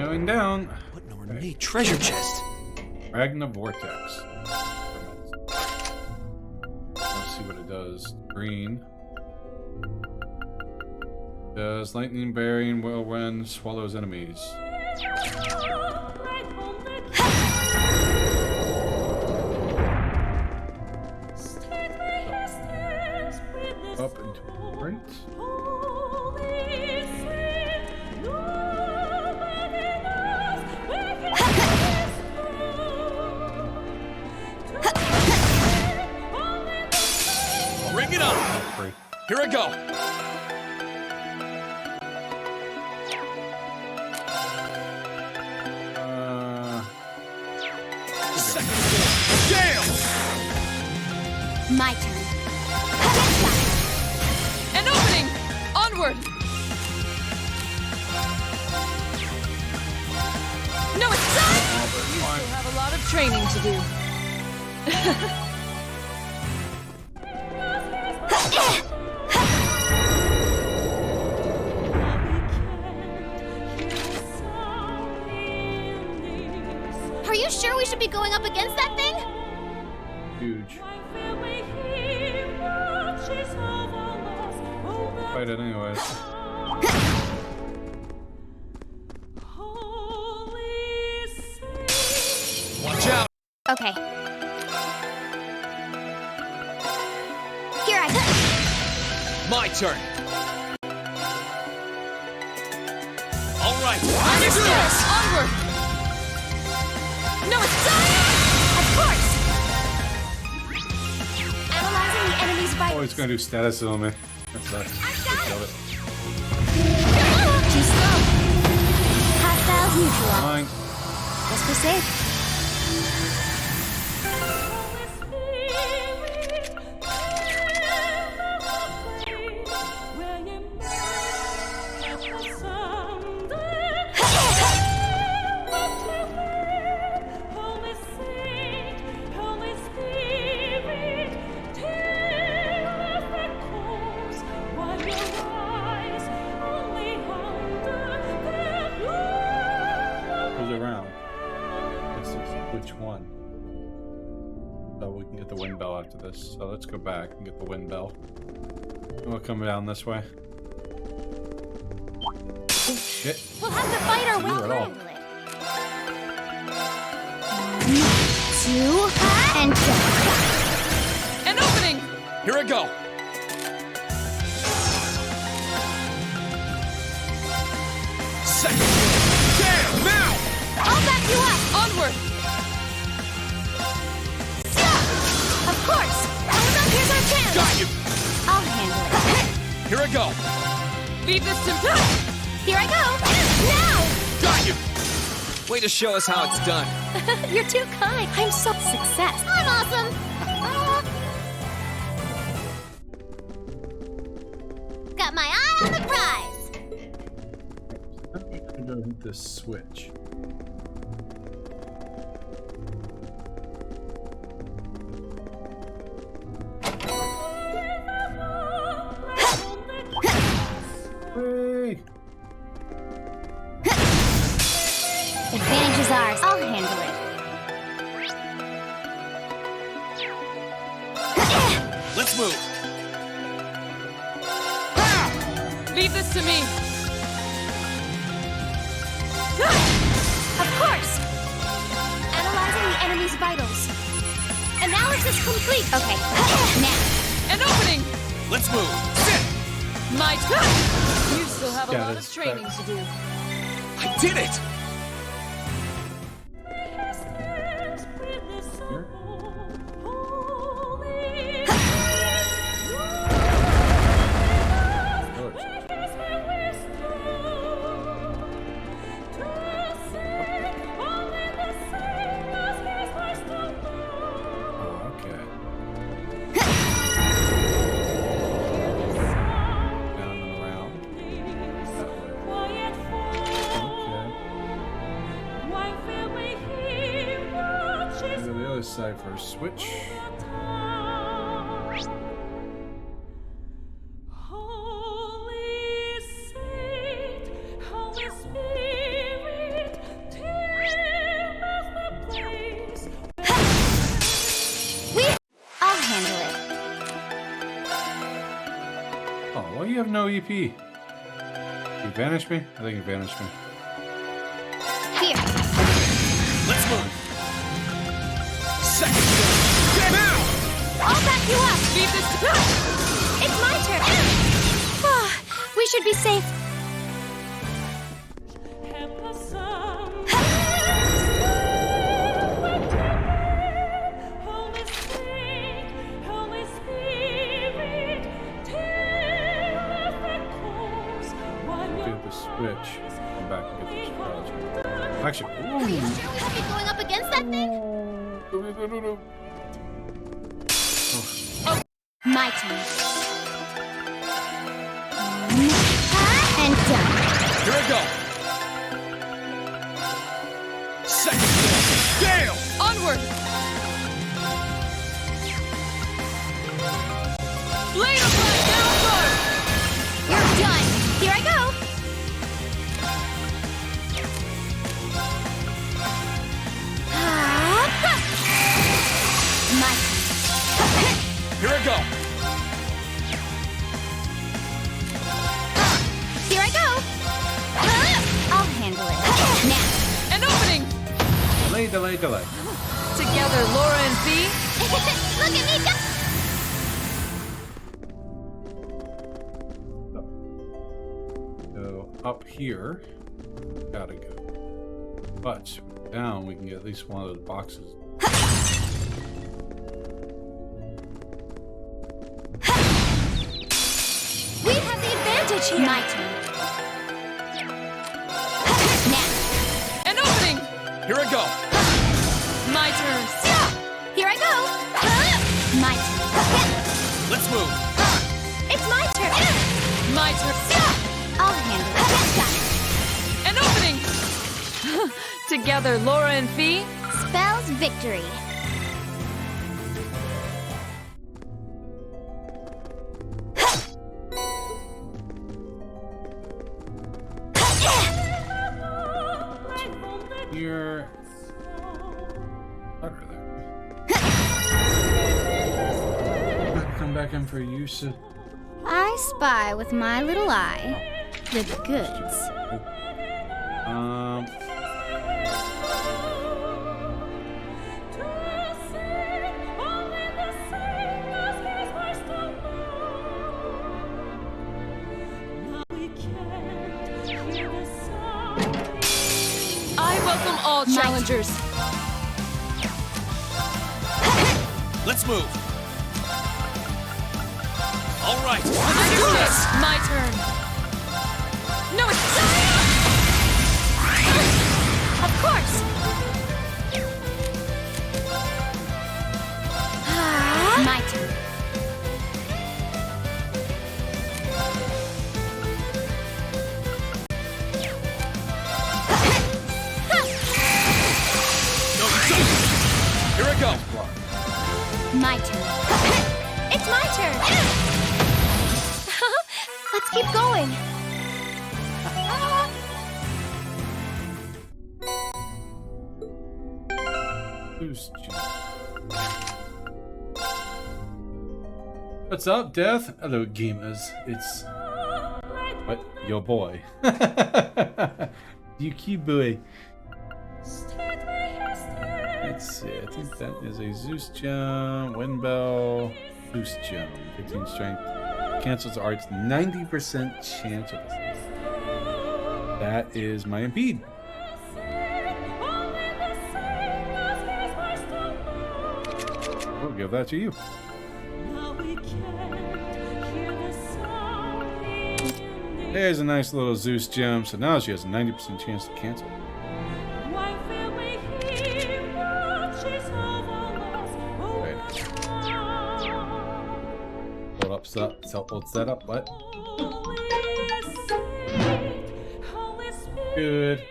Going down. What an ornate treasure chest. Ragnar Vortex. Let's see what it does. Green. Does lightning, bearing, whirlwind, swallows enemies. Up into right. Bring it on. Free. Here I go. Second Damn! My turn. An opening! Onward! No, it's time! You still have a lot of training to do. Are you sure we should be going up against that thing? Huge. Fight it anyways. Watch out. Okay. Here I go. My turn. All right. Understood! Onward! No, it's time! Of course. Analyzing the enemy's Oh, vitals. he's gonna do status on me. That sucks. I got Love it. it. Too slow. Hostiles neutralized. Fine. Let's be safe. Who's around? Let's see which one. Oh, we can get the wind bell after this. So let's go back and get the wind bell. And we'll come down this way. Oh, shit. We'll have to fight our way Not at all. handle it. 2 and jump. An opening! Here I go. Second Damn! Now! I'll back you up. Onward! Yeah! Of course. Here's our chance. Got you. I'll handle it. Here I go. Leave this to Here I go. Now. Got you. Way to show us how it's done. You're too kind. I'm so success. I'm awesome. Got my eye on the prize. I'm gonna go hit this switch. Hey! Advantage is ours. I'll handle it. Let's move. Leave this to me. Of course! Analyzing the enemy's vitals. Analysis complete! Okay, now. An opening! Let's move. Sit! My turn! You still have a Got lot it. of training to do. I did it! Here. Oh, okay. Down and around. That way. Okay. Go to the other side for a switch. I'll handle it. Oh, why do you have no EP? You vanished me? I think you vanished me. Here. Let's move. Second floor. Get out! I'll back you up. Beat this to It's my turn. Ah, we should be safe. Get the switch. Come back and get this project. Actually, ooh. Happy going up against that thing? No. My turn. And done. Here I go. Second floor. Gale! onward! Blade of light downward! You're done. Here I go. My Here I go. Here I go. I'll handle it. Now. An opening! Delay. Together, Laura and Fee. Look at me go. So up here, gotta go. But down, we can get at least one of those boxes. We have the advantage here. My turn. Now. An opening! Here I go. My turn. Here I go. My turn. Let's move. It's my turn. My turn. I'll handle it. An opening! Together, Laura and Fee. Spells victory. Here. Under there. Come back in for use. I spy with my little eye the goods. I welcome all challengers. Let's move. All right. Let's do this. My turn. No, it's Of course. My turn. No, here I go. My turn. It's my turn. Let's keep going. Who's What's up, Death? Hello, gamers. It's what? Your boy. Yuki boy. Let's see. I think that is a Zeus gem, wind bell, Zeus gem, 15 strength. Cancels arts, 90% chance of this. That is my impede. We'll give that to you. There's a nice little Zeus gem. So now she has a 90% chance to cancel. Hold up, hold set up. What? Good.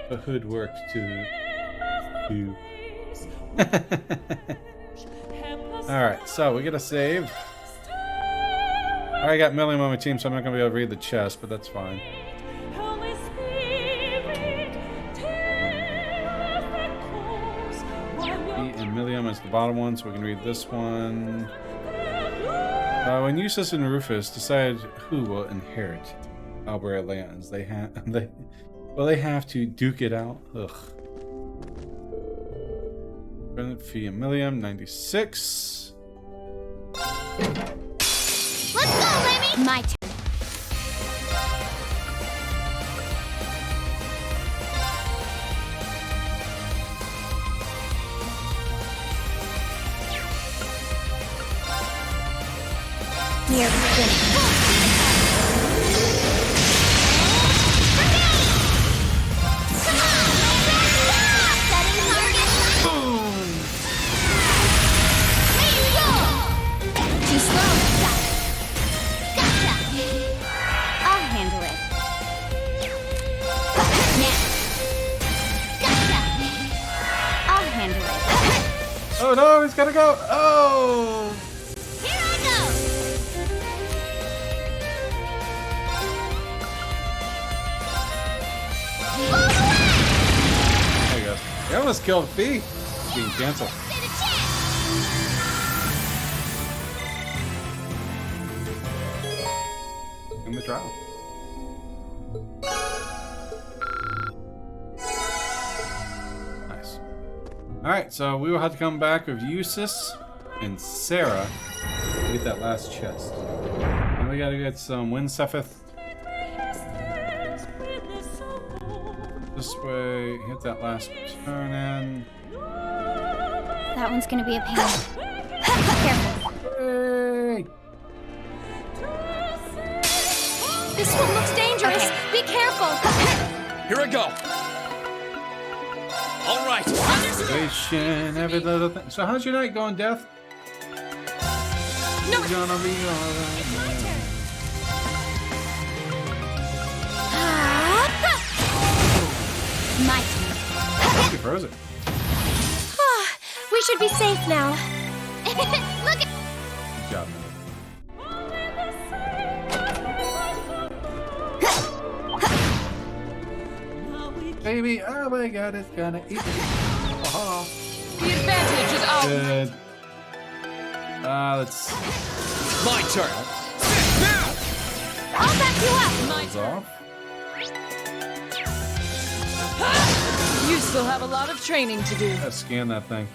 The hood worked too. Alright, so we get a save. I got Milliam on my team, so I'm not going to be able to read the chest, but that's fine. E and Milliam is the bottom one, so we can read this one. When Eustace and Rufus decide who will inherit Albert lands, they have to duke it out. Ugh. Fee and Milliam, 96. Let's go, Lemmy! My turn. Near finish. Come on! Setting target. Boom! Too slow. Gotcha. I'll handle it. Now. Gotcha. I'll handle it. Oh no, he's gotta go. Oh! Here I go. All the way. There you go. He almost killed Fee. Being canceled. Stand a chance. In the trial. Nice. Alright, so we will have to come back with Eustace and Sarah to get that last chest. And we gotta get some Windseffeth. This way, hit that last turn in. That one's gonna be a pain. Careful. Hey! This one looks dangerous. Be careful. Here I go. All right. Observation, every little thing. So how's your night going, Death? No, It's gonna be alright. my turn. My turn. You froze it. We should be safe now. Look at. Good job, man. Baby, oh my god, it's gonna eat me. Oh, The advantage is ours. good. Let's My turn. Now. I'll back you up. My close turn. off. You still have a lot of training to do. Let's scan that thing.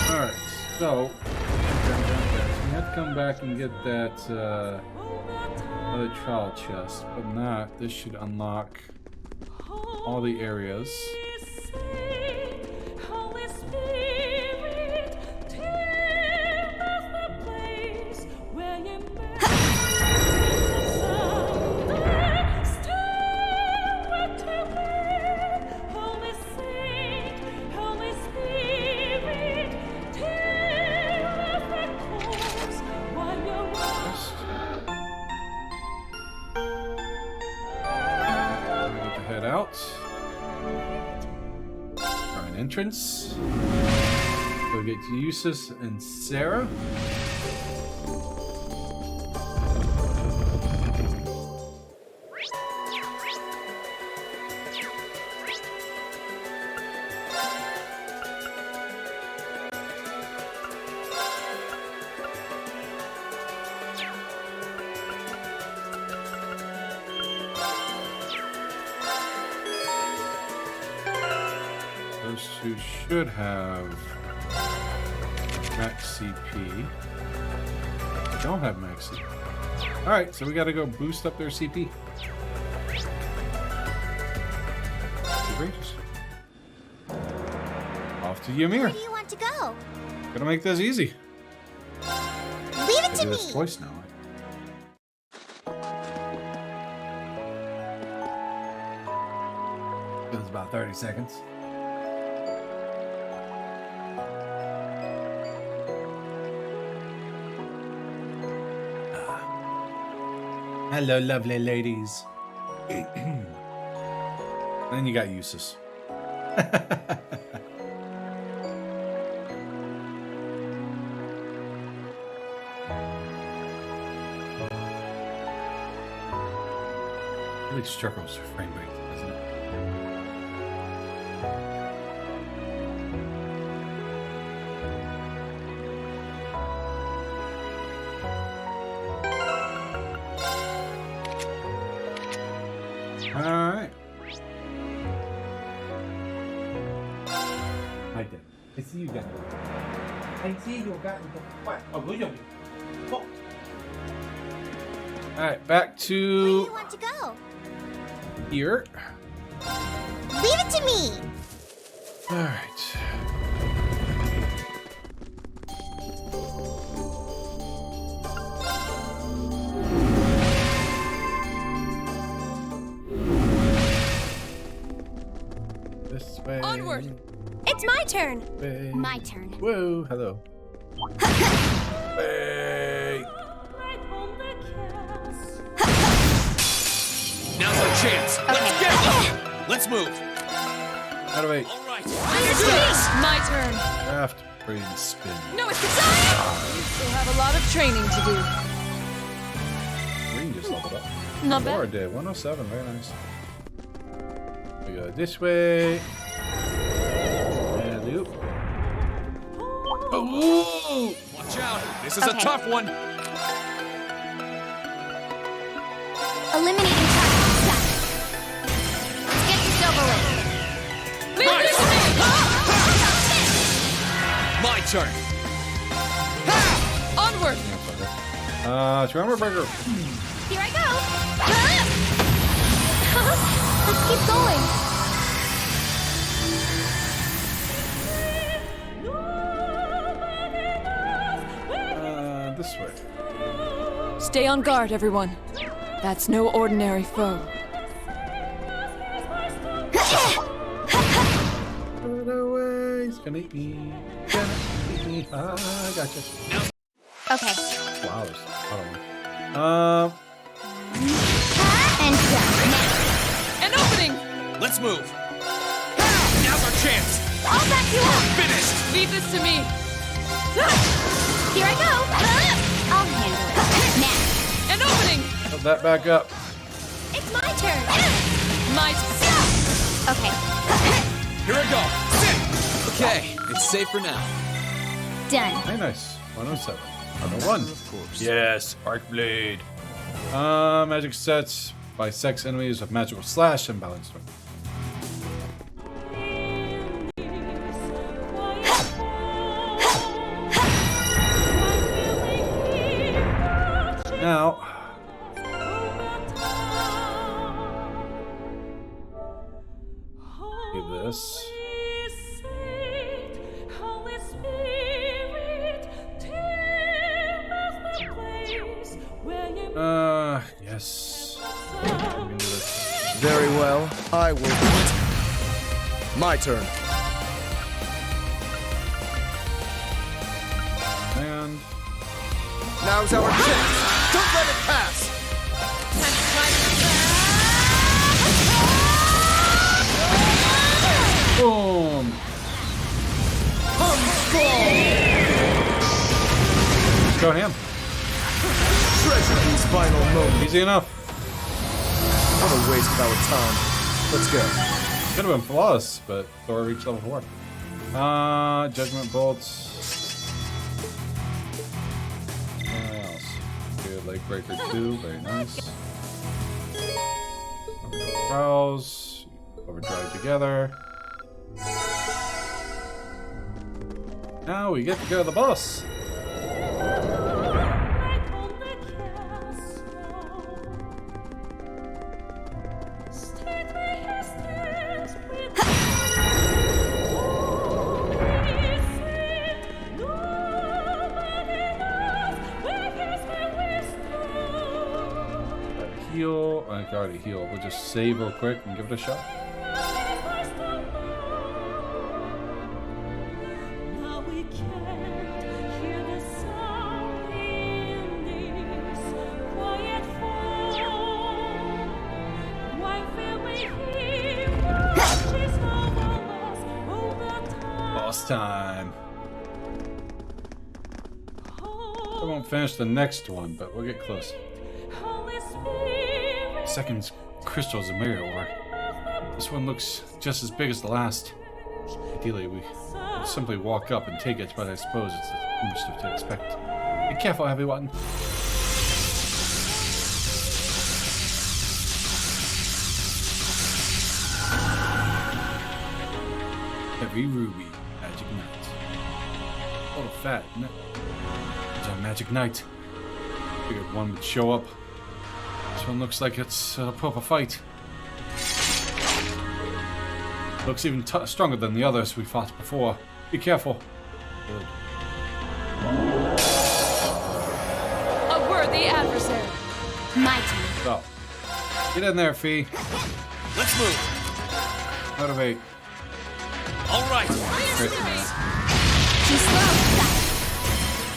Alright, so we have to come back and get that other trial chest, but not. This should unlock all the areas. Head out. Find entrance. Go get to Eustace and Sarah. 2 should have max CP. They don't have max CP. Alright, so we gotta go boost up their CP. Off to Ymir. Where do you want to go? Gonna make this easy. Leave it to Do me. this twice now. Feels about 30 seconds. Hello, lovely ladies. Then you got uses. Really struggles with frame rate, doesn't it? Alright. Hi there. I see you again. I see you got what? Oh, William. Oh. Alright, back Where do to you want to go? here. Leave it to me. Alright. This way. Onward. It's my turn. Way. My turn. Whoa, hello. Hey. Now's our chance. Let's get it. Let's move. How do I All right. My turn. craft brain spin? No, it's you still have a lot of training to do. Green just leveled up. Not Laura bad. did 107, very nice. We go this way. And loop. Oh! Watch out. This is a Okay. tough one. Eliminating target. Stuck. Let's get this over with. Leave this to me. My turn. Onward. Trauma Burger. Here I go. Let's keep going. This way. Stay on guard, everyone. That's no ordinary foe. Run away. He's gonna eat me. Gonna eat me. Ah, I gotcha. Okay. Wow, there's a lot of them. And done. Now. An opening. Let's move. Now's our chance. I'll back you up. Finished. Leave this to me. Here I go. I'll handle it. Now. An opening. Put that back up. It's my turn. My Okay. Here I go. Sit. Okay, it's safe for now. Done. Hey, nice. 107. 101. Of course. Yes, Arc Blade. Magic sets bisects enemies with magical slash and balance swing. Now, do this. Yes. We can do this. Very well, I will do it. My turn. And Now's our chance. Don't let it pass. boom. Let's go ham. Treasure these final moments. Easy enough. What a waste of our time. Let's go. Could have been flawless, but Thor reached level 4. Judgment bolts. What else? Good, Lake Breaker 2, very nice. Overdrive Prowls, Overdrive together. Now we get to go to the boss. Heal. I already heal. We'll just save real quick and give it a shot. Boss time. I won't finish the next one, but we'll get close. Second crystal is a mirror ore. This one looks just as big as the last. Ideally, we would simply walk up and take it, but I suppose it's the foolish to expect. Be careful, everyone. Heavy ruby, magic knight. A little fat, isn't it? It's our magic knight. Figured one would show up. This one looks like it's a proper fight. Looks even stronger than the others we fought before. Be careful. Good. A worthy adversary. My turn. So, get in there, Fee. Let's move. Motivate. All right. Great. Too slow.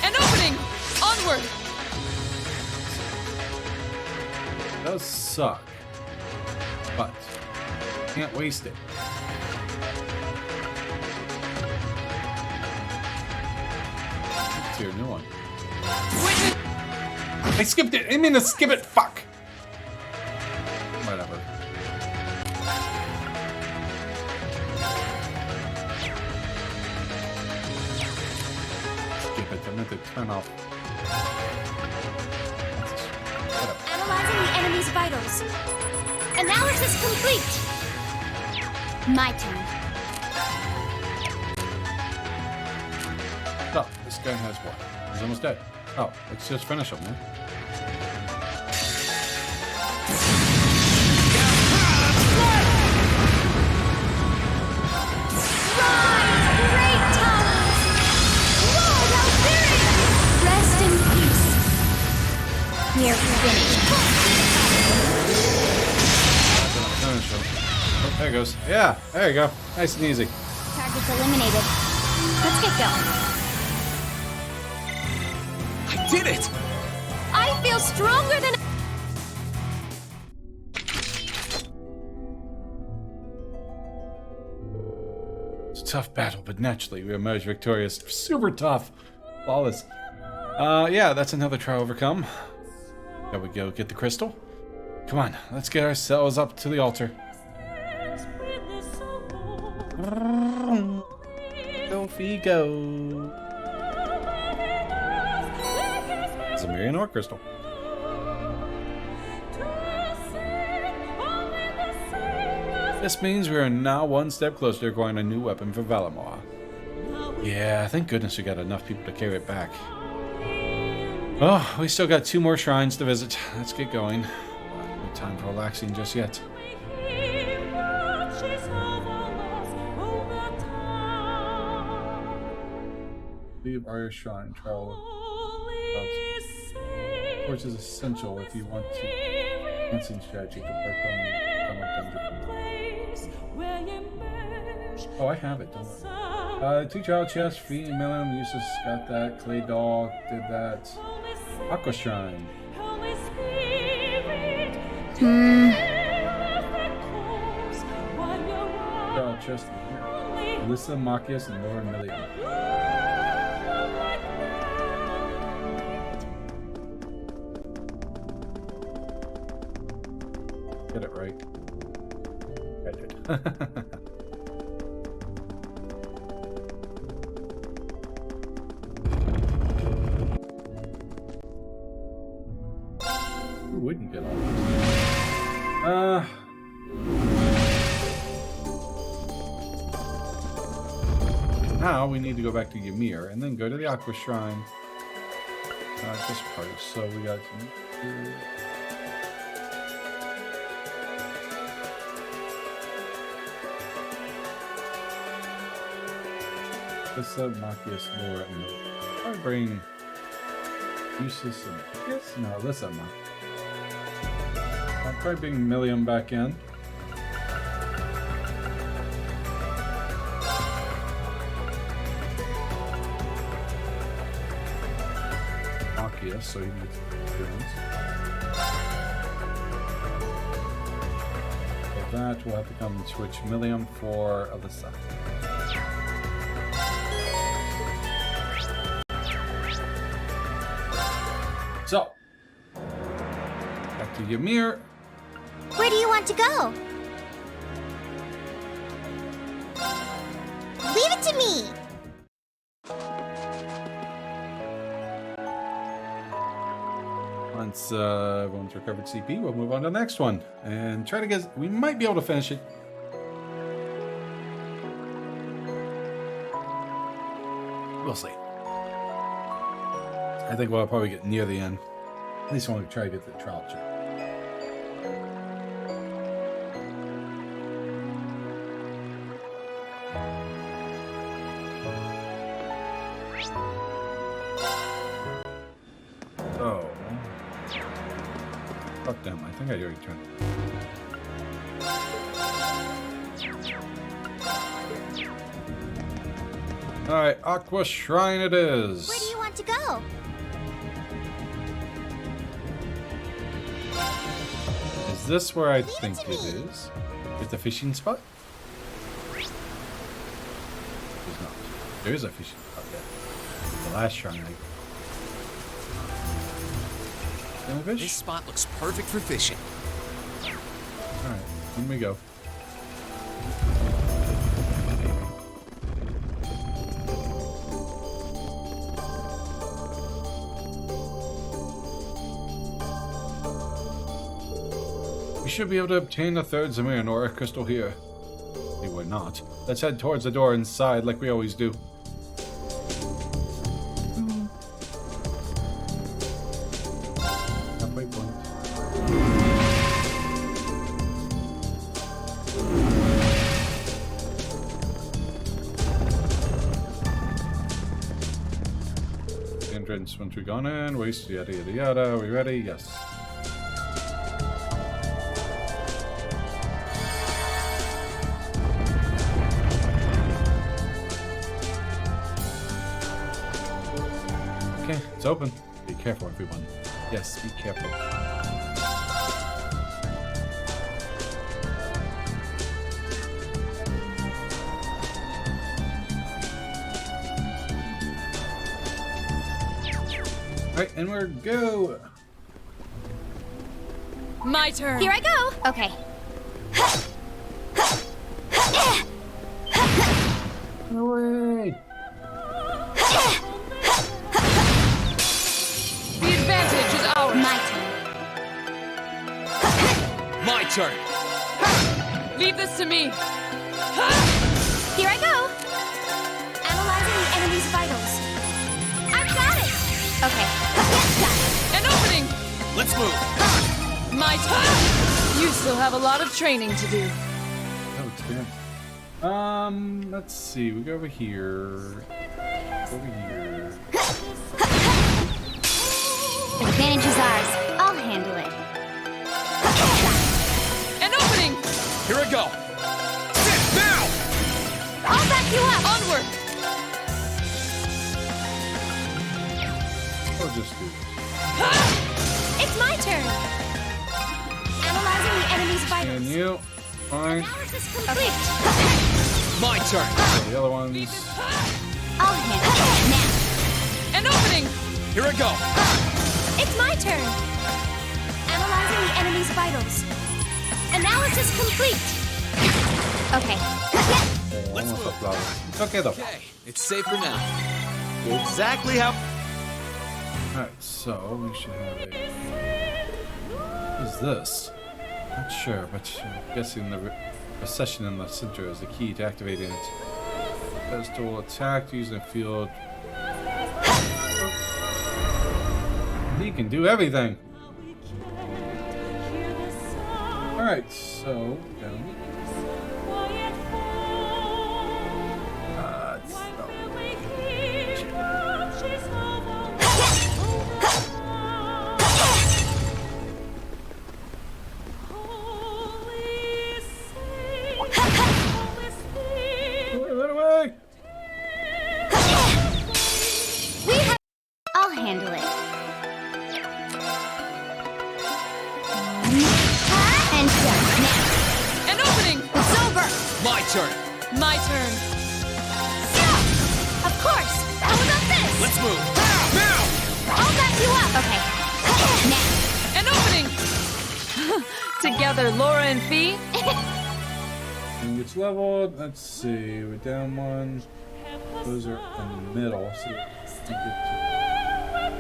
An opening. Onward. Does suck, but can't waste it. It's your new one. I skipped it. I mean to skip it. Fuck. Whatever. Skip it. I meant to turn off. Analyzing the enemy's vitals. Analysis complete. My turn. Oh, this guy has what? He's almost dead. Oh, let's just finish him, man. Great times! Lord, how very! Rest in peace. We're finished. Finish him. Oh, there he goes. Yeah, there you go. Nice and easy. Targets eliminated. Let's get going. I did it! I feel stronger than... It's a tough battle, but naturally we emerge victorious. Super tough. Flawless. Yeah, that's another trial overcome. There we go, get the crystal. Come on, let's get ourselves up to the altar. Go, Fee, go. It's a Marion ore crystal. This means we are now one step closer to acquiring a new weapon for Valamar. Yeah, thank goodness we got enough people to carry it back. Oh, we still got 2 more shrines to visit. Let's get going. No time for relaxing just yet. Leave our shrine travel. Which is essential if you want to dancing strategy to work on the dungeon. Oh, I have it, don't worry. 2 child chests, Fee and Melon, Useless got that, Clay Dog did that. Aqua Shrine. Child chest here. Alyssa, Machias, and Laura Million. Get it right. I did. Who wouldn't get all this? Now we need to go back to Ymir and then go to the Aqua Shrine. Just price. So we got some. This Machias Lore and probably bring Useless and Machias? No, this I'll probably bring Millium back in. Machias, so he needs experience. For that, we'll have to come and switch Millium for Alyssa. So, back to Ymir. Where do you want to go? Leave it to me. Once everyone's recovered CP, we'll move on to the next one and try to get. We might be able to finish it. We'll see. I think we'll probably get near the end. At least I want to try to get the trial check. Oh. Fuck them. I think I already turned. Alright, Aqua Shrine it is. Where do you want to go? Is this where I think it is? Is the fishing spot? There's not. There is a fishing spot there. The last shrine. Any This fish? spot looks perfect for fishing. Alright, in we go. We should be able to obtain a third Zemir Nora crystal here. We were not. Let's head towards the door inside like we always do. Halfway point. Entrance once we've gone in, waste, yada yada yada. Are we ready? Yes. Okay, it's open. Be careful, everyone. Yes, be careful. Alright, and we're go! My turn. Here I go. Okay. No way! The advantage is ours. My turn. My turn. Leave this to me. Here I go. Analyzing the enemy's vitals. I've got it. Okay. Got it. An opening. Let's move. My turn. You still have a lot of training to do. No experience. Let's see. We go over here. Over here. Advantage is ours. I'll handle it. An opening. Here I go. Sit now. I'll back you up. Onward. Or just do this. It's my turn. Analyzing the enemy's vitals. And you. Fine. Analysis complete. My turn. The other ones. I'll handle it now. An opening. Here I go. It's my turn. Analyzing the enemy's vitals. Analysis complete. Okay. Let's Almost move. a flower. It's okay though. Okay, it's safe for now. Exactly how. Alright, so we should have a. What is this? Not sure, but I'm guessing the recession in the center is the key to activating it. Pedestal attack using a field. He can do everything. Alright, so down. I'll handle it. And done. Now. An opening! It's over. My turn. My turn. Yeah. Of course. How about this? Let's move. Now! I'll back you up. Okay. Now. An opening! Together, Laura and Fee. And gets leveled. Let's see. We're down one. Those are in the middle. So we get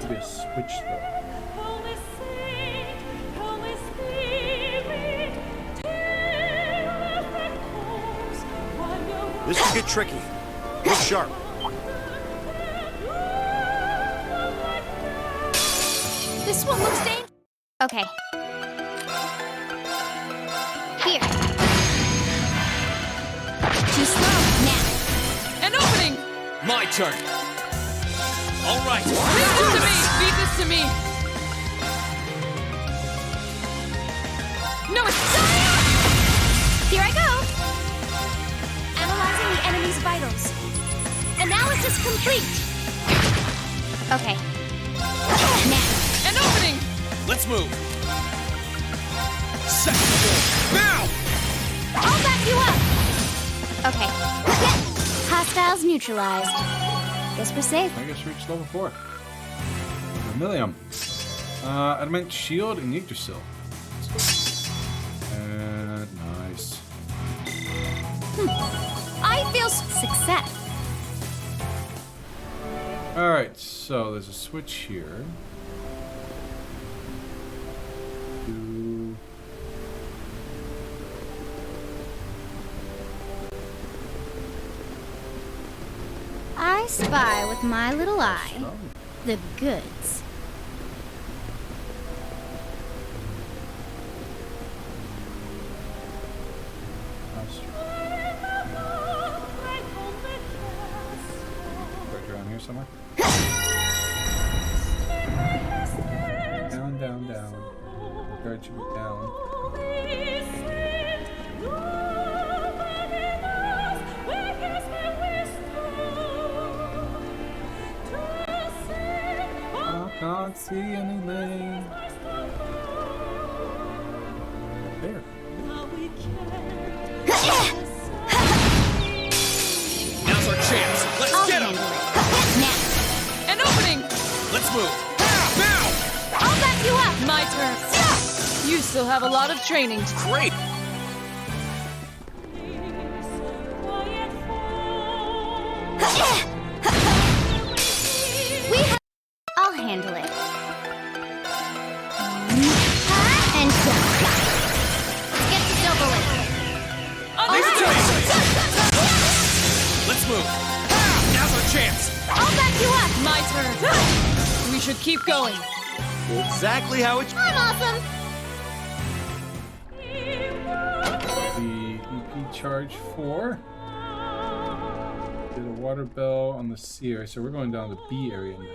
to be a switch though. This could get tricky. Look sharp. This one looks dangerous. Okay. Here. Too slow. Now. An opening! My turn. All right. Leave this to me! Leave this to me! No, it's... Here I go. Analyzing the enemy's vitals. Analysis complete. Okay. Now. An opening! Let's move. Second floor. Now! I'll back you up. Okay. Hostiles neutralized. Guess we're safe. I guess we reached level 4. Vermilion. Adamant shield and Yggdrasil. And nice. I feel success. Alright, so there's a switch here. To... I spy with my little eye the goods. Right around here somewhere. Down, down, down. The guard should be down. I can't see anything. There. Now's our chance. Let's I'll get him. handle it. Now. An opening! Let's move. Now! I'll back you up. My turn. You still have a lot of training. Great. I'll handle it. And done. Get this over with. Let's move. Now's our chance. I'll back you up. My turn. We should keep going. Exactly how it's... I'm awesome. The EP charge 4. Did a water bell on the C area, so we're going down the B area now.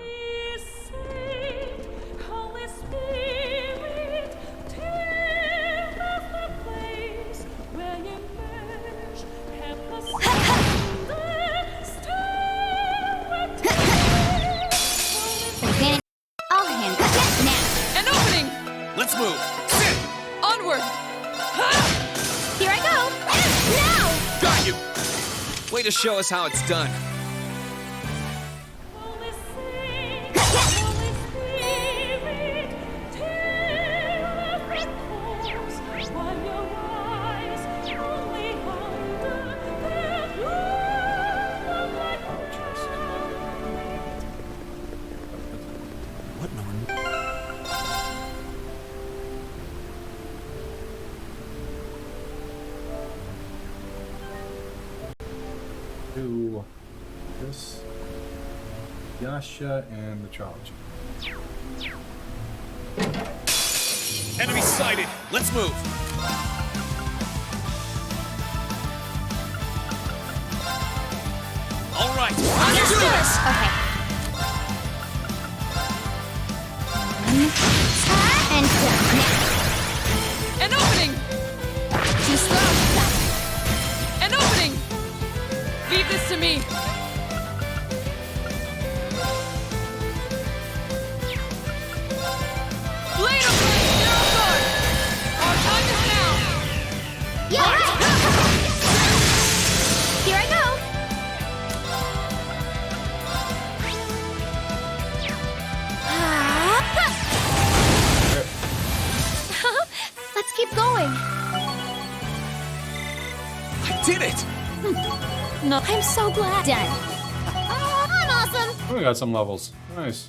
I'll handle it now. An opening! Let's move. Onward! Here I go. Now. Got you. Way to show us how it's done. What in the world? Ooh. this. Yasha and the Trilogy. Enemy sighted. Let's move. All right. Let's do this. Okay. And done. Now. An opening! Too slow. An opening! Leave this to me. Blade of Zero Sword! Our time is now! Yeah. Here I go. Let's keep going. I did it. No. I'm so glad. Done. I'm awesome. Oh, we got some levels. Nice.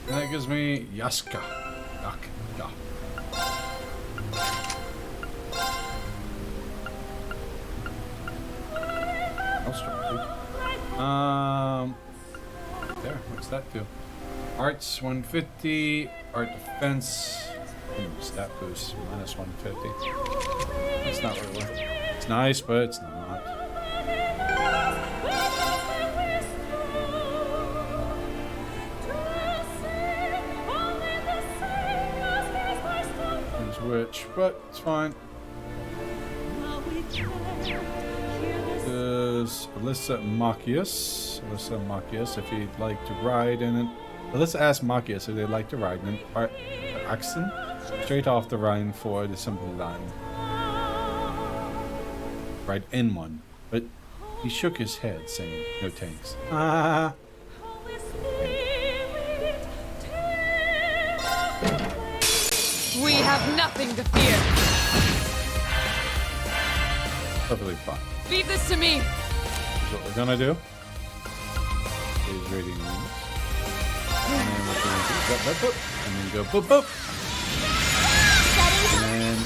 And that gives me Yaska. Yaska. I'll start. There. What's that do? Arts 150. Art defense. Stat boost minus 150. That's not what it was. It's nice, but it's not. Which, but it's fine. There's Alyssa Machias, if you'd like to ride in it. Alyssa asked Machias if they'd like to ride in an oxen straight off the Rhine for the Simple Line. Ride in one, but he shook his head, saying, "No tanks." We have nothing to fear. Perfectly fine. Leave this to me. Here's what we're gonna do. Is rating units. And then we're gonna do boop, boop, boop. And then go boop, boop. And then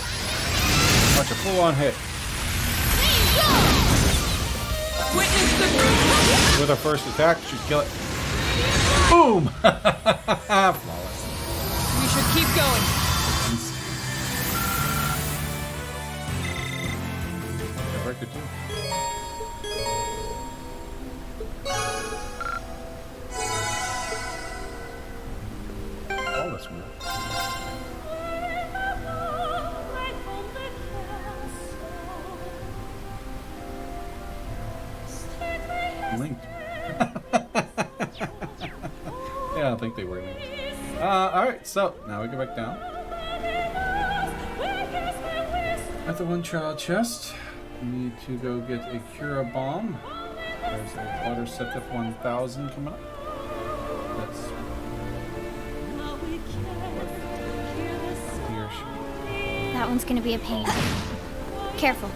watch a full-on hit. Witness the fruit. With our first attack, should kill it. Boom! Flawless. We should keep going. Record too. All this weird. Linked. Yeah, I don't think they were linked. Alright, so now we go back down. At the one child chest. We need to go get a Cura bomb. There's a water Septif 1000 coming up. That's here. That one's gonna be a pain. Careful.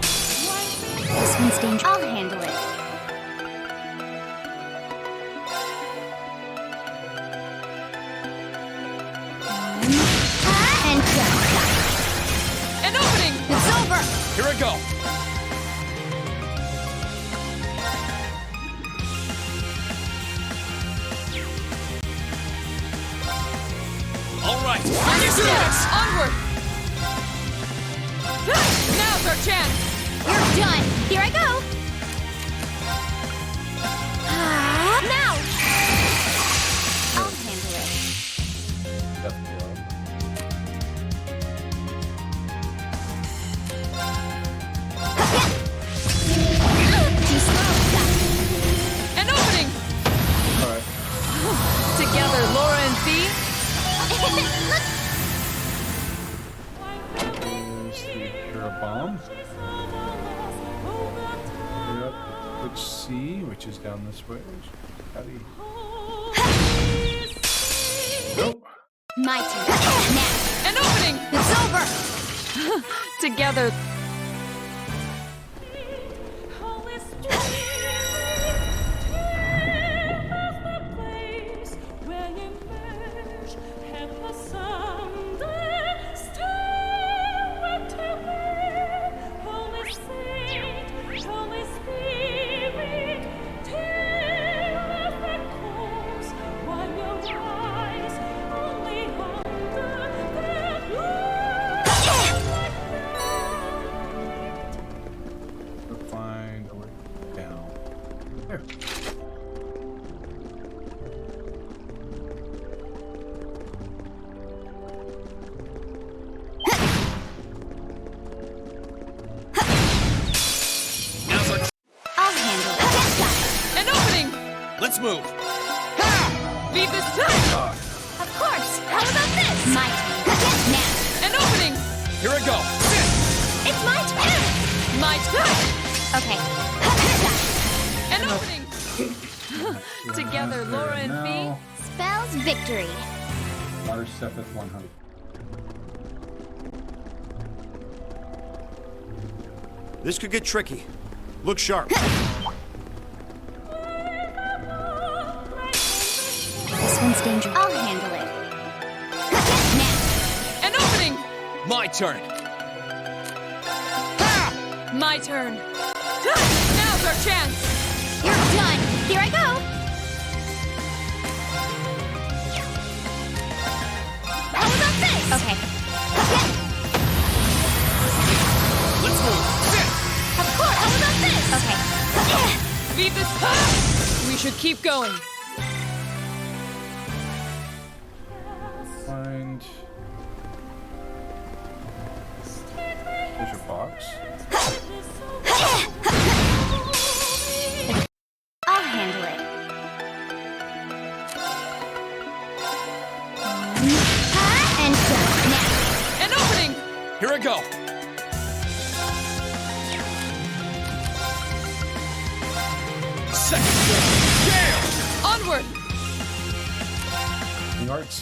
This one's dangerous. I'll handle it. And done. An opening! It's over. Here I go. All right. Let's do this. Onward! Now's our chance! You're done. Here I go. Now. I'll handle it. Definitely well. Too slow. An opening! Alright. Together, Laura and Thea. There's the Cura bomb. Yep. Which C, which is down this way. Howdy. Nope. My turn. Now. An opening! It's over. Together. Here. Now's our I'll handle it. An opening! Let's move. Beat this time! Of course. How about this? My turn. Now. An opening! Here I go. It's my turn. My turn! Okay. An opening! Together, Laura and Fee. Now, Spells victory. Mars Setheth 100. This could get tricky. Look sharp. This one's dangerous. I'll handle it. Now. An opening! My turn. My turn. Now's our chance! You're done. Here I go. How about this? Okay. Let's move. Of course. How about this? Okay. Beat this. We should keep going. Find. There's your box. I'll handle it. And done. Now. An opening! Here I go. Second floor. Damn! Onward! The arts.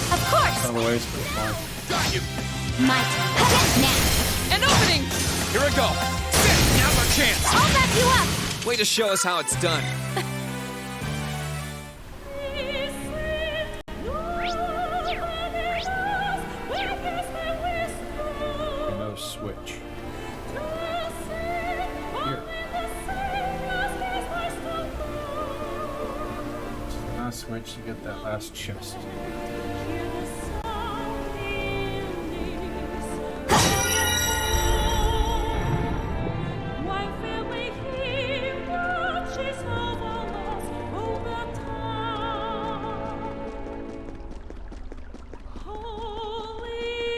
Of course. Out of the way, it's pretty fine. Got you. My turn. Now. An opening! Here I go. Now's our chance. I'll back you up. Way to show us how it's done. No switch. Here. Last switch to get that last chest.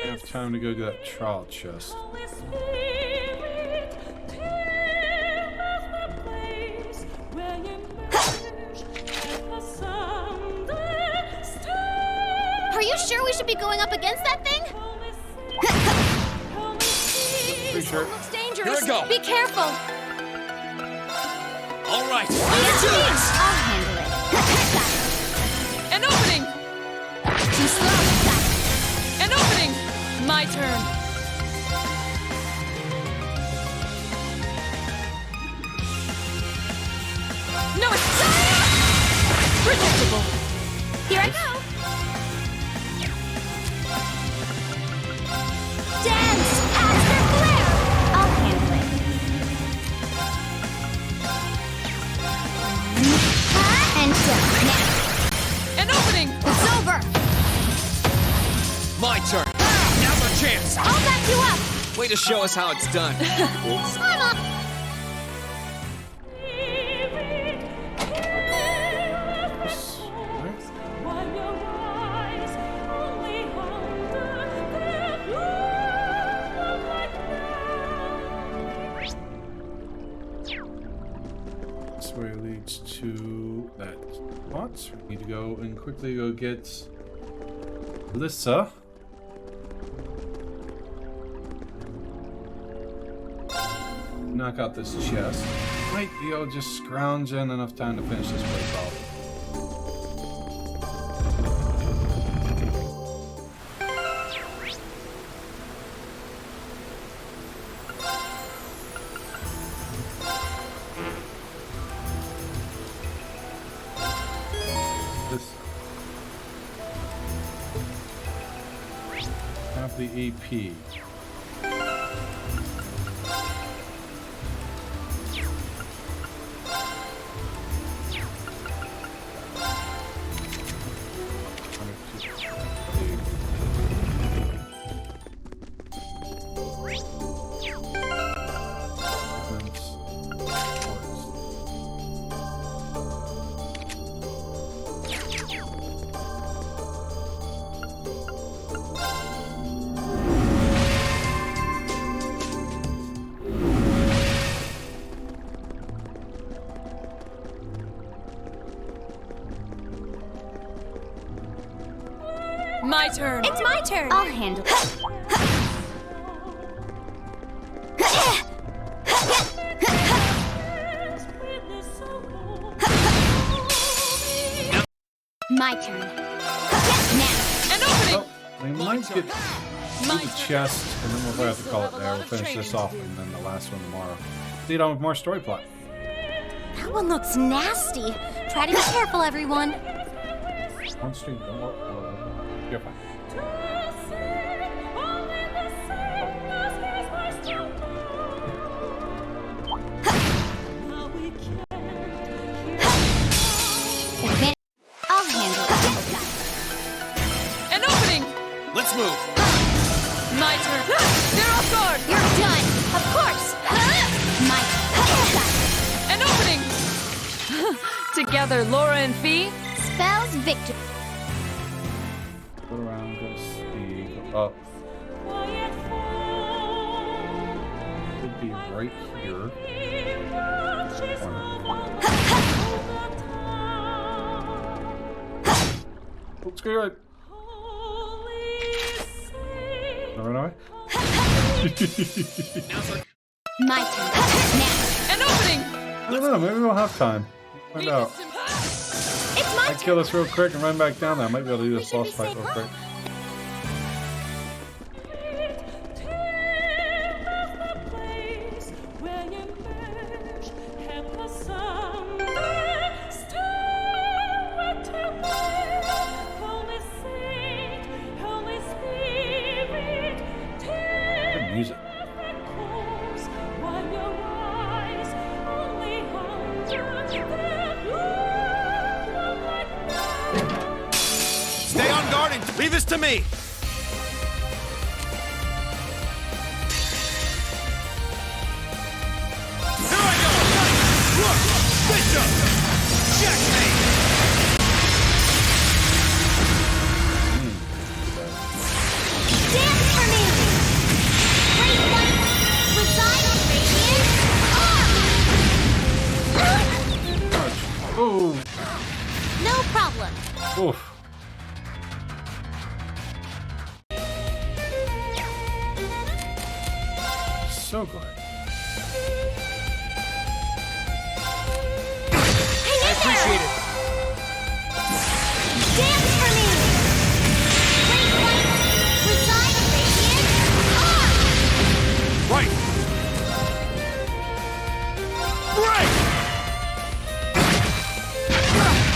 I have time to go get that trial chest. Are you sure we should be going up against that thing? Pretty sure. Looks dangerous. Here we go. Be careful. All right. Leave Let's it do to me. this. I'll handle it. An opening! Too slow. An opening! My turn. No, it's predictable. Here I go. Dance, Aster Flare. I'll handle it. And done. Now. An opening! It's over. My turn. Now's our chance. I'll back you up. Way to show us how it's done. I'm up. This way leads to that spot. We need to go and quickly go get Lissa. Knock out this chest. Might be able to just scrounge in enough time to finish this place off. This have the AP. My turn. It's my turn. I'll handle it. My turn. Now. An opening. Oh, we might get the chest, and then we'll have to call it there. We'll finish this off, and then the last one tomorrow. Lead on with more story plot. That one looks nasty. Try to be careful, everyone. On stream, don't worry. You're fine. I'll handle it. An opening. Let's move. My turn. They're off guard. You're done. Of course. My turn. An opening. Together, Laura and Fee. Spells victory. Go around, go to speed, go up. Could be right here. Oops, go right. No, no, no. My turn. Now. An opening. I don't know, maybe we'll have time. Find out. It's my I kill this real quick and run back down there. I might be able to do this boss fight real quick. Good music. Stay on guard and leave this to me. Here I go. Look, Bishop. Checkmate. Dance for me! Great white, reside on radiant. Oh! No problem. Oof. So good. Hang in Appreciate there! it. Dance for me! Great white, reside on radiant. Right. Right.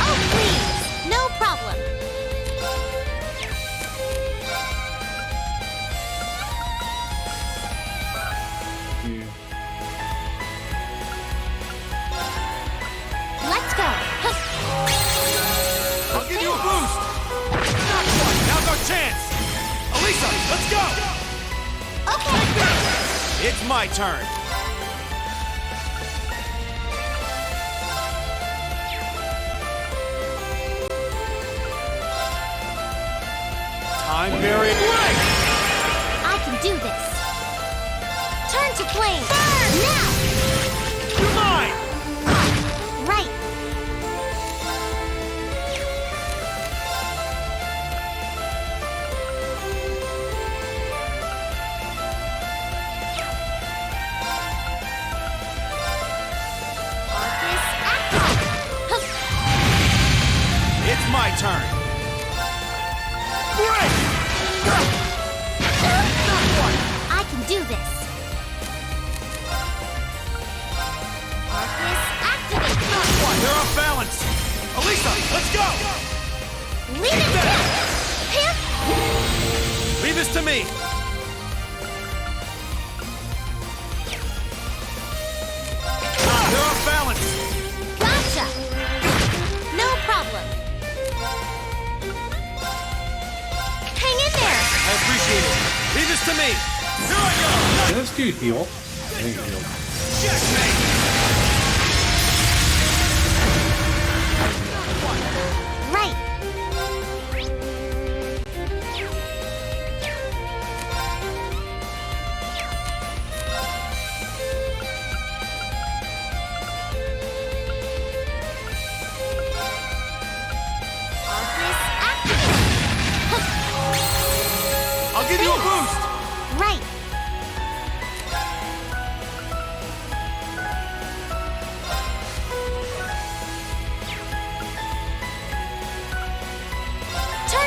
Oh, please! No problem. You. Let's go. I'll give you a boost. Now's our chance. Elisa, let's go. Okay. It's my turn. Time period. Right. I can do this. Turn to flame. Burn! Now! You're mine. Right. Arcus active. It's my turn. Break. Not quite. I can do this. Arcus activate. Not quite. They're off balance. Elisa, let's go. Leave it Better. Him. Leave this to me. They're off balance. Gotcha. No problem. Hang in there. I appreciate it. Leave this to me. Here I go. Can this dude heal? I think he healed. Checkmate. Right. Arcus activate.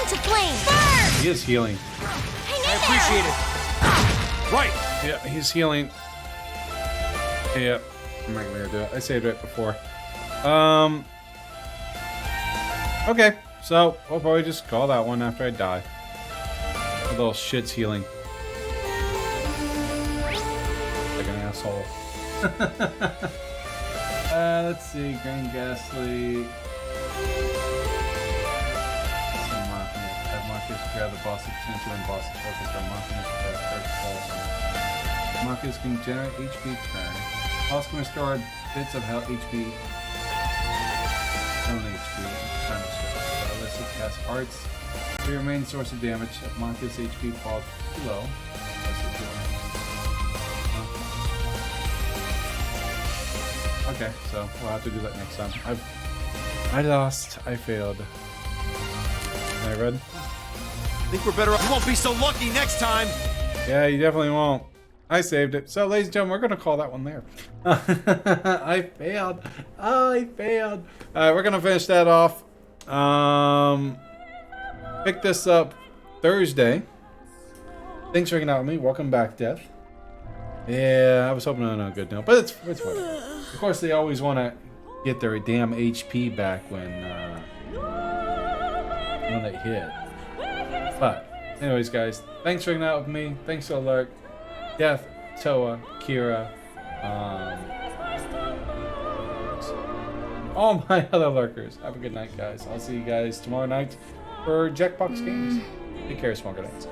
into flame. He is healing. Hang in I appreciate it. Right. Yeah, he's healing. Yeah, I'm not gonna do it. I saved it before. Okay, so we'll probably just call that one after I die. A little shit's healing. Like an asshole. Let's see, Grand Ghastly. Have Marcus grab the boss's attention when bosses focus on Marcus first. Marcus can generate HP turn. Also can restore bits of health HP. Own HP. Time to switch. Unless it casts arts. For your main source of damage, if Marcus HP falls too low. Okay, so we'll have to do that next time. I lost. I failed. I read. I think we're better off. You won't be so lucky next time. Yeah, you definitely won't. I saved it. So, ladies and gentlemen, we're going to call that one there. I failed. I failed. We're going to finish that off. Pick this up Thursday. Thanks for hanging out with me. Welcome back, Death. Yeah, I was hoping on a good note, but it's fine. Of course, they always want to get their damn HP back when they hit. But, anyways, guys, thanks for hanging out with me. Thanks for Alert, Death, Toa, Kira, all my other lurkers. Have a good night, guys. I'll see you guys tomorrow night for Jackbox Games. Take care, Smoker Nights.